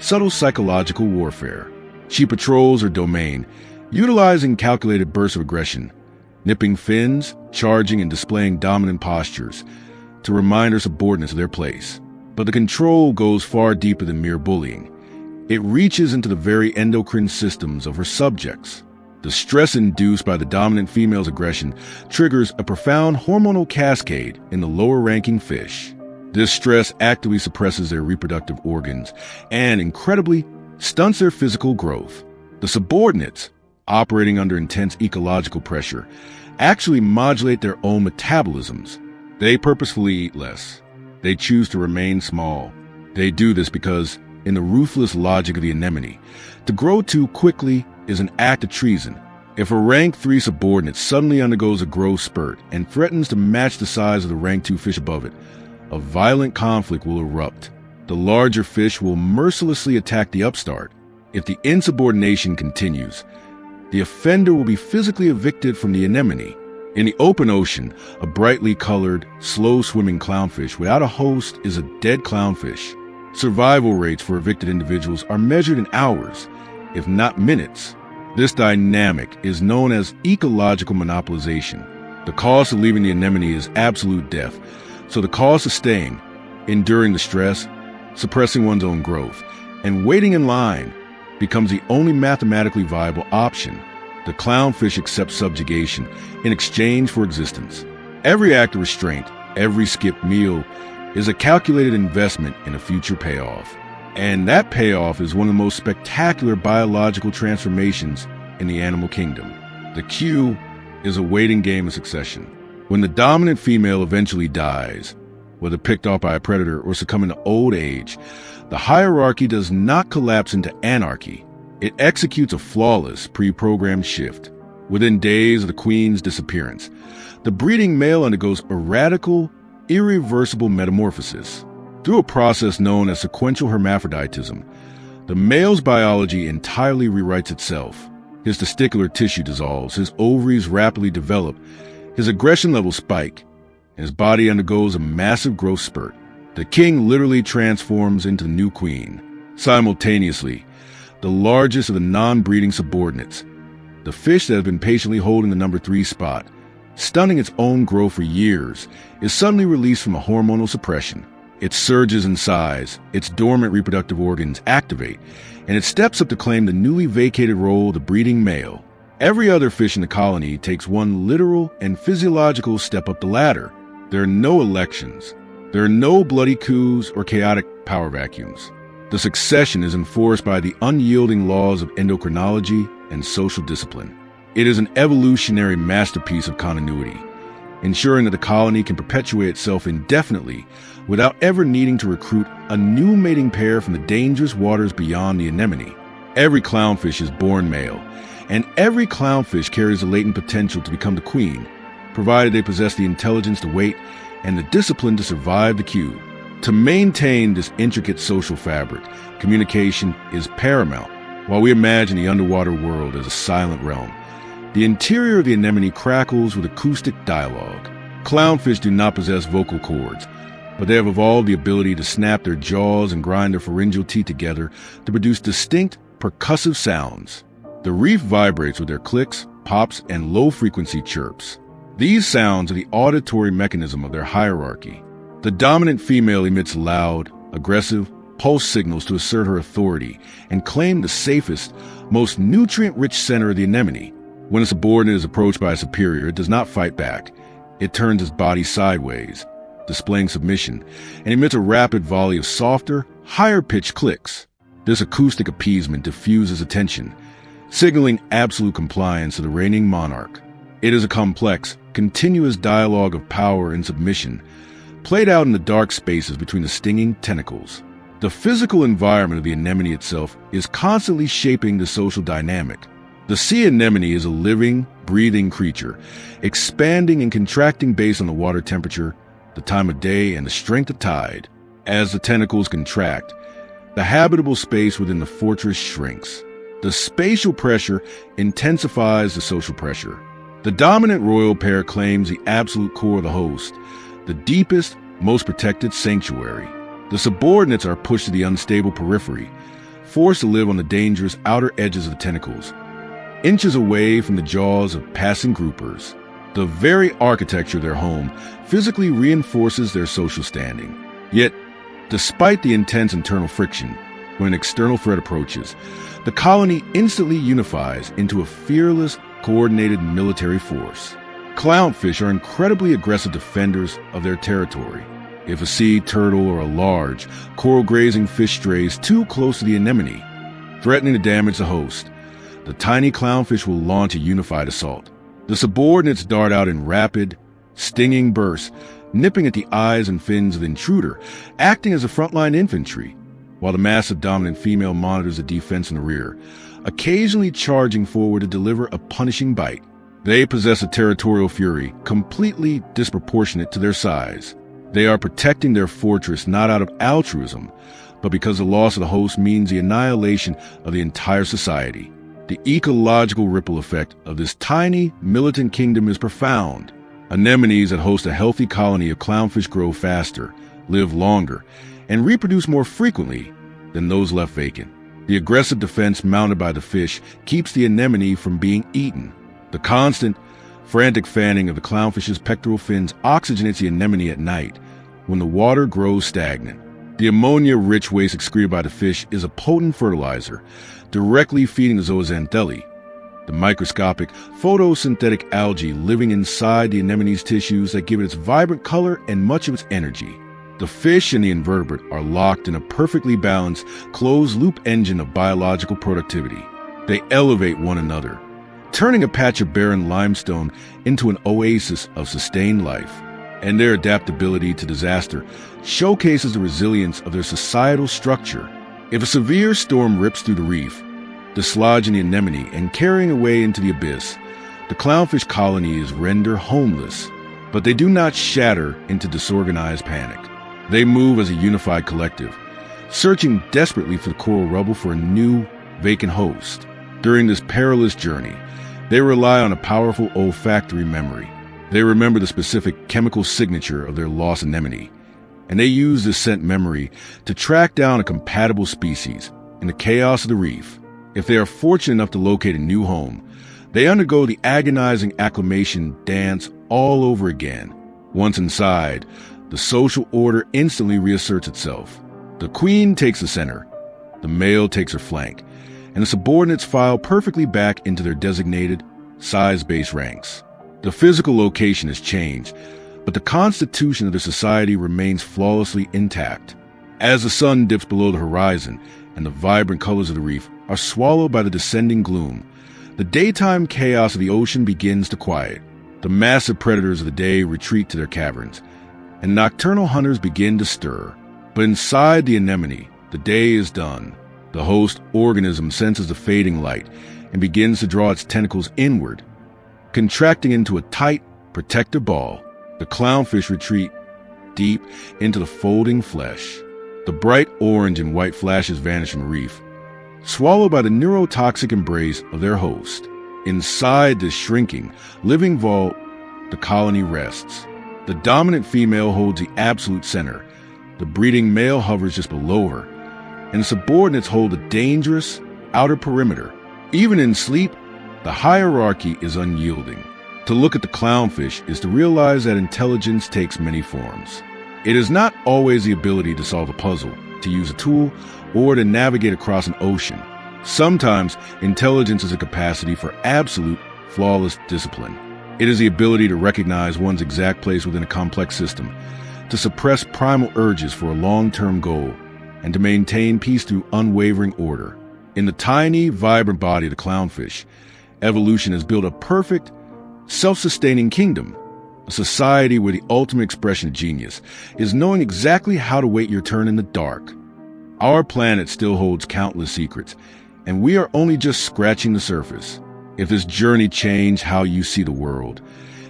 subtle psychological warfare. She patrols her domain, utilizing calculated bursts of aggression, nipping fins, charging and displaying dominant postures to remind her subordinates of their place. But the control goes far deeper than mere bullying. It reaches into the very endocrine systems of her subjects. The stress induced by the dominant female's aggression triggers a profound hormonal cascade in the lower-ranking fish. This stress actively suppresses their reproductive organs and, incredibly, stunts their physical growth. The subordinates, operating under intense ecological pressure, actually modulate their own metabolisms. They purposefully eat less. They choose to remain small. They do this because, in the ruthless logic of the anemone, to grow too quickly is an act of treason. If a rank 3 subordinate suddenly undergoes a growth spurt and threatens to match the size of the rank 2 fish above it, a violent conflict will erupt. The larger fish will mercilessly attack the upstart. If the insubordination continues, the offender will be physically evicted from the anemone. In the open ocean, a brightly colored, slow-swimming clownfish without a host is a dead clownfish. Survival rates for evicted individuals are measured in hours, if not minutes. This dynamic is known as ecological monopolization. The cost of leaving the anemone is absolute death, so the cost of staying, enduring the stress, suppressing one's own growth, and waiting in line becomes the only mathematically viable option. The clownfish accepts subjugation in exchange for existence. Every act of restraint, every skipped meal, is a calculated investment in a future payoff. And that payoff is one of the most spectacular biological transformations in the animal kingdom. The queue is a waiting game of succession. When the dominant female eventually dies, whether picked off by a predator or succumbing to old age, the hierarchy does not collapse into anarchy. It executes a flawless, pre-programmed shift. Within days of the queen's disappearance, the breeding male undergoes a radical, irreversible metamorphosis. Through a process known as sequential hermaphroditism, the male's biology entirely rewrites itself. His testicular tissue dissolves, his ovaries rapidly develop, his aggression levels spike, and his body undergoes a massive growth spurt. The king literally transforms into the new queen. Simultaneously, the largest of the non-breeding subordinates, the fish that has been patiently holding the number 3 spot, stunning its own growth for years, is suddenly released from a hormonal suppression. It surges in size, its dormant reproductive organs activate, and it steps up to claim the newly vacated role of the breeding male. Every other fish in the colony takes one literal and physiological step up the ladder. There are no elections. There are no bloody coups or chaotic power vacuums. The succession is enforced by the unyielding laws of endocrinology and social discipline. It is an evolutionary masterpiece of continuity, ensuring that the colony can perpetuate itself indefinitely without ever needing to recruit a new mating pair from the dangerous waters beyond the anemone. Every clownfish is born male, and every clownfish carries the latent potential to become the queen, provided they possess the intelligence to wait and the discipline to survive the cube. To maintain this intricate social fabric, communication is paramount. While we imagine the underwater world as a silent realm, the interior of the anemone crackles with acoustic dialogue. Clownfish do not possess vocal cords, but they have evolved the ability to snap their jaws and grind their pharyngeal teeth together to produce distinct, percussive sounds. The reef vibrates with their clicks, pops, and low-frequency chirps. These sounds are the auditory mechanism of their hierarchy. The dominant female emits loud, aggressive, pulse signals to assert her authority and claim the safest, most nutrient-rich center of the anemone. When a subordinate is approached by a superior, it does not fight back. It turns its body sideways, displaying submission, and emits a rapid volley of softer, higher-pitched clicks. This acoustic appeasement diffuses attention, signaling absolute compliance to the reigning monarch. It is a complex, continuous dialogue of power and submission, played out in the dark spaces between the stinging tentacles. The physical environment of the anemone itself is constantly shaping the social dynamic. The sea anemone is a living, breathing creature, expanding and contracting based on the water temperature, the time of day, and the strength of tide. As the tentacles contract, the habitable space within the fortress shrinks. The spatial pressure intensifies the social pressure. The dominant royal pair claims the absolute core of the host, the deepest, most protected sanctuary. The subordinates are pushed to the unstable periphery, forced to live on the dangerous outer edges of the tentacles, inches away from the jaws of passing groupers. The very architecture of their home physically reinforces their social standing. Yet, despite the intense internal friction, when an external threat approaches, the colony instantly unifies into a fearless, coordinated military force. Clownfish are incredibly aggressive defenders of their territory. If a sea turtle or a large, coral-grazing fish strays too close to the anemone, threatening to damage the host, the tiny clownfish will launch a unified assault. The subordinates dart out in rapid, stinging bursts, nipping at the eyes and fins of the intruder, acting as a frontline infantry, while the massive dominant female monitors the defense in the rear, occasionally charging forward to deliver a punishing bite. They possess a territorial fury completely disproportionate to their size. They are protecting their fortress not out of altruism, but because the loss of the host means the annihilation of the entire society. The ecological ripple effect of this tiny, militant kingdom is profound. Anemones that host a healthy colony of clownfish grow faster, live longer, and reproduce more frequently than those left vacant. The aggressive defense mounted by the fish keeps the anemone from being eaten. The constant, frantic fanning of the clownfish's pectoral fins oxygenates the anemone at night when the water grows stagnant. The ammonia-rich waste excreted by the fish is a potent fertilizer, directly feeding the zooxanthellae, the microscopic photosynthetic algae living inside the anemone's tissues that give it its vibrant color and much of its energy. The fish and the invertebrate are locked in a perfectly balanced, closed-loop engine of biological productivity. They elevate one another, turning a patch of barren limestone into an oasis of sustained life. And their adaptability to disaster showcases the resilience of their societal structure. If a severe storm rips through the reef, dislodging the anemone and carrying away into the abyss, the clownfish colony is rendered homeless. But they do not shatter into disorganized panic. They move as a unified collective, searching desperately for the coral rubble for a new, vacant host. During this perilous journey, they rely on a powerful olfactory memory. They remember the specific chemical signature of their lost anemone, and they use this scent memory to track down a compatible species in the chaos of the reef. If they are fortunate enough to locate a new home, they undergo the agonizing acclimation dance all over again. Once inside, the social order instantly reasserts itself. The queen takes the center, the male takes her flank, and the subordinates file perfectly back into their designated size-based ranks. The physical location has changed, but the constitution of the society remains flawlessly intact. As the sun dips below the horizon and the vibrant colors of the reef are swallowed by the descending gloom, the daytime chaos of the ocean begins to quiet. The massive predators of the day retreat to their caverns, and nocturnal hunters begin to stir. But inside the anemone, the day is done. The host organism senses the fading light and begins to draw its tentacles inward. Contracting into a tight, protective ball, the clownfish retreat deep into the folding flesh. The bright orange and white flashes vanish from the reef, swallowed by the neurotoxic embrace of their host. Inside this shrinking, living vault, the colony rests. The dominant female holds the absolute center. The breeding male hovers just below her, and the subordinates hold a dangerous outer perimeter. Even in sleep, the hierarchy is unyielding. To look at the clownfish is to realize that intelligence takes many forms. It is not always the ability to solve a puzzle, to use a tool, or to navigate across an ocean. Sometimes, intelligence is a capacity for absolute, flawless discipline. It is the ability to recognize one's exact place within a complex system, to suppress primal urges for a long-term goal, and to maintain peace through unwavering order. In the tiny, vibrant body of the clownfish, evolution has built a perfect, self-sustaining kingdom. A society where the ultimate expression of genius is knowing exactly how to wait your turn in the dark. Our planet still holds countless secrets, and we are only just scratching the surface. If this journey changed how you see the world,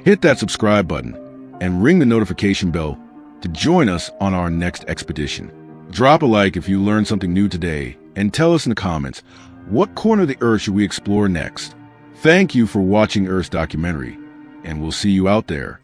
hit that subscribe button and ring the notification bell to join us on our next expedition. Drop a like if you learned something new today, and tell us in the comments, what corner of the Earth should we explore next? Thank you for watching Earth's documentary, and we'll see you out there.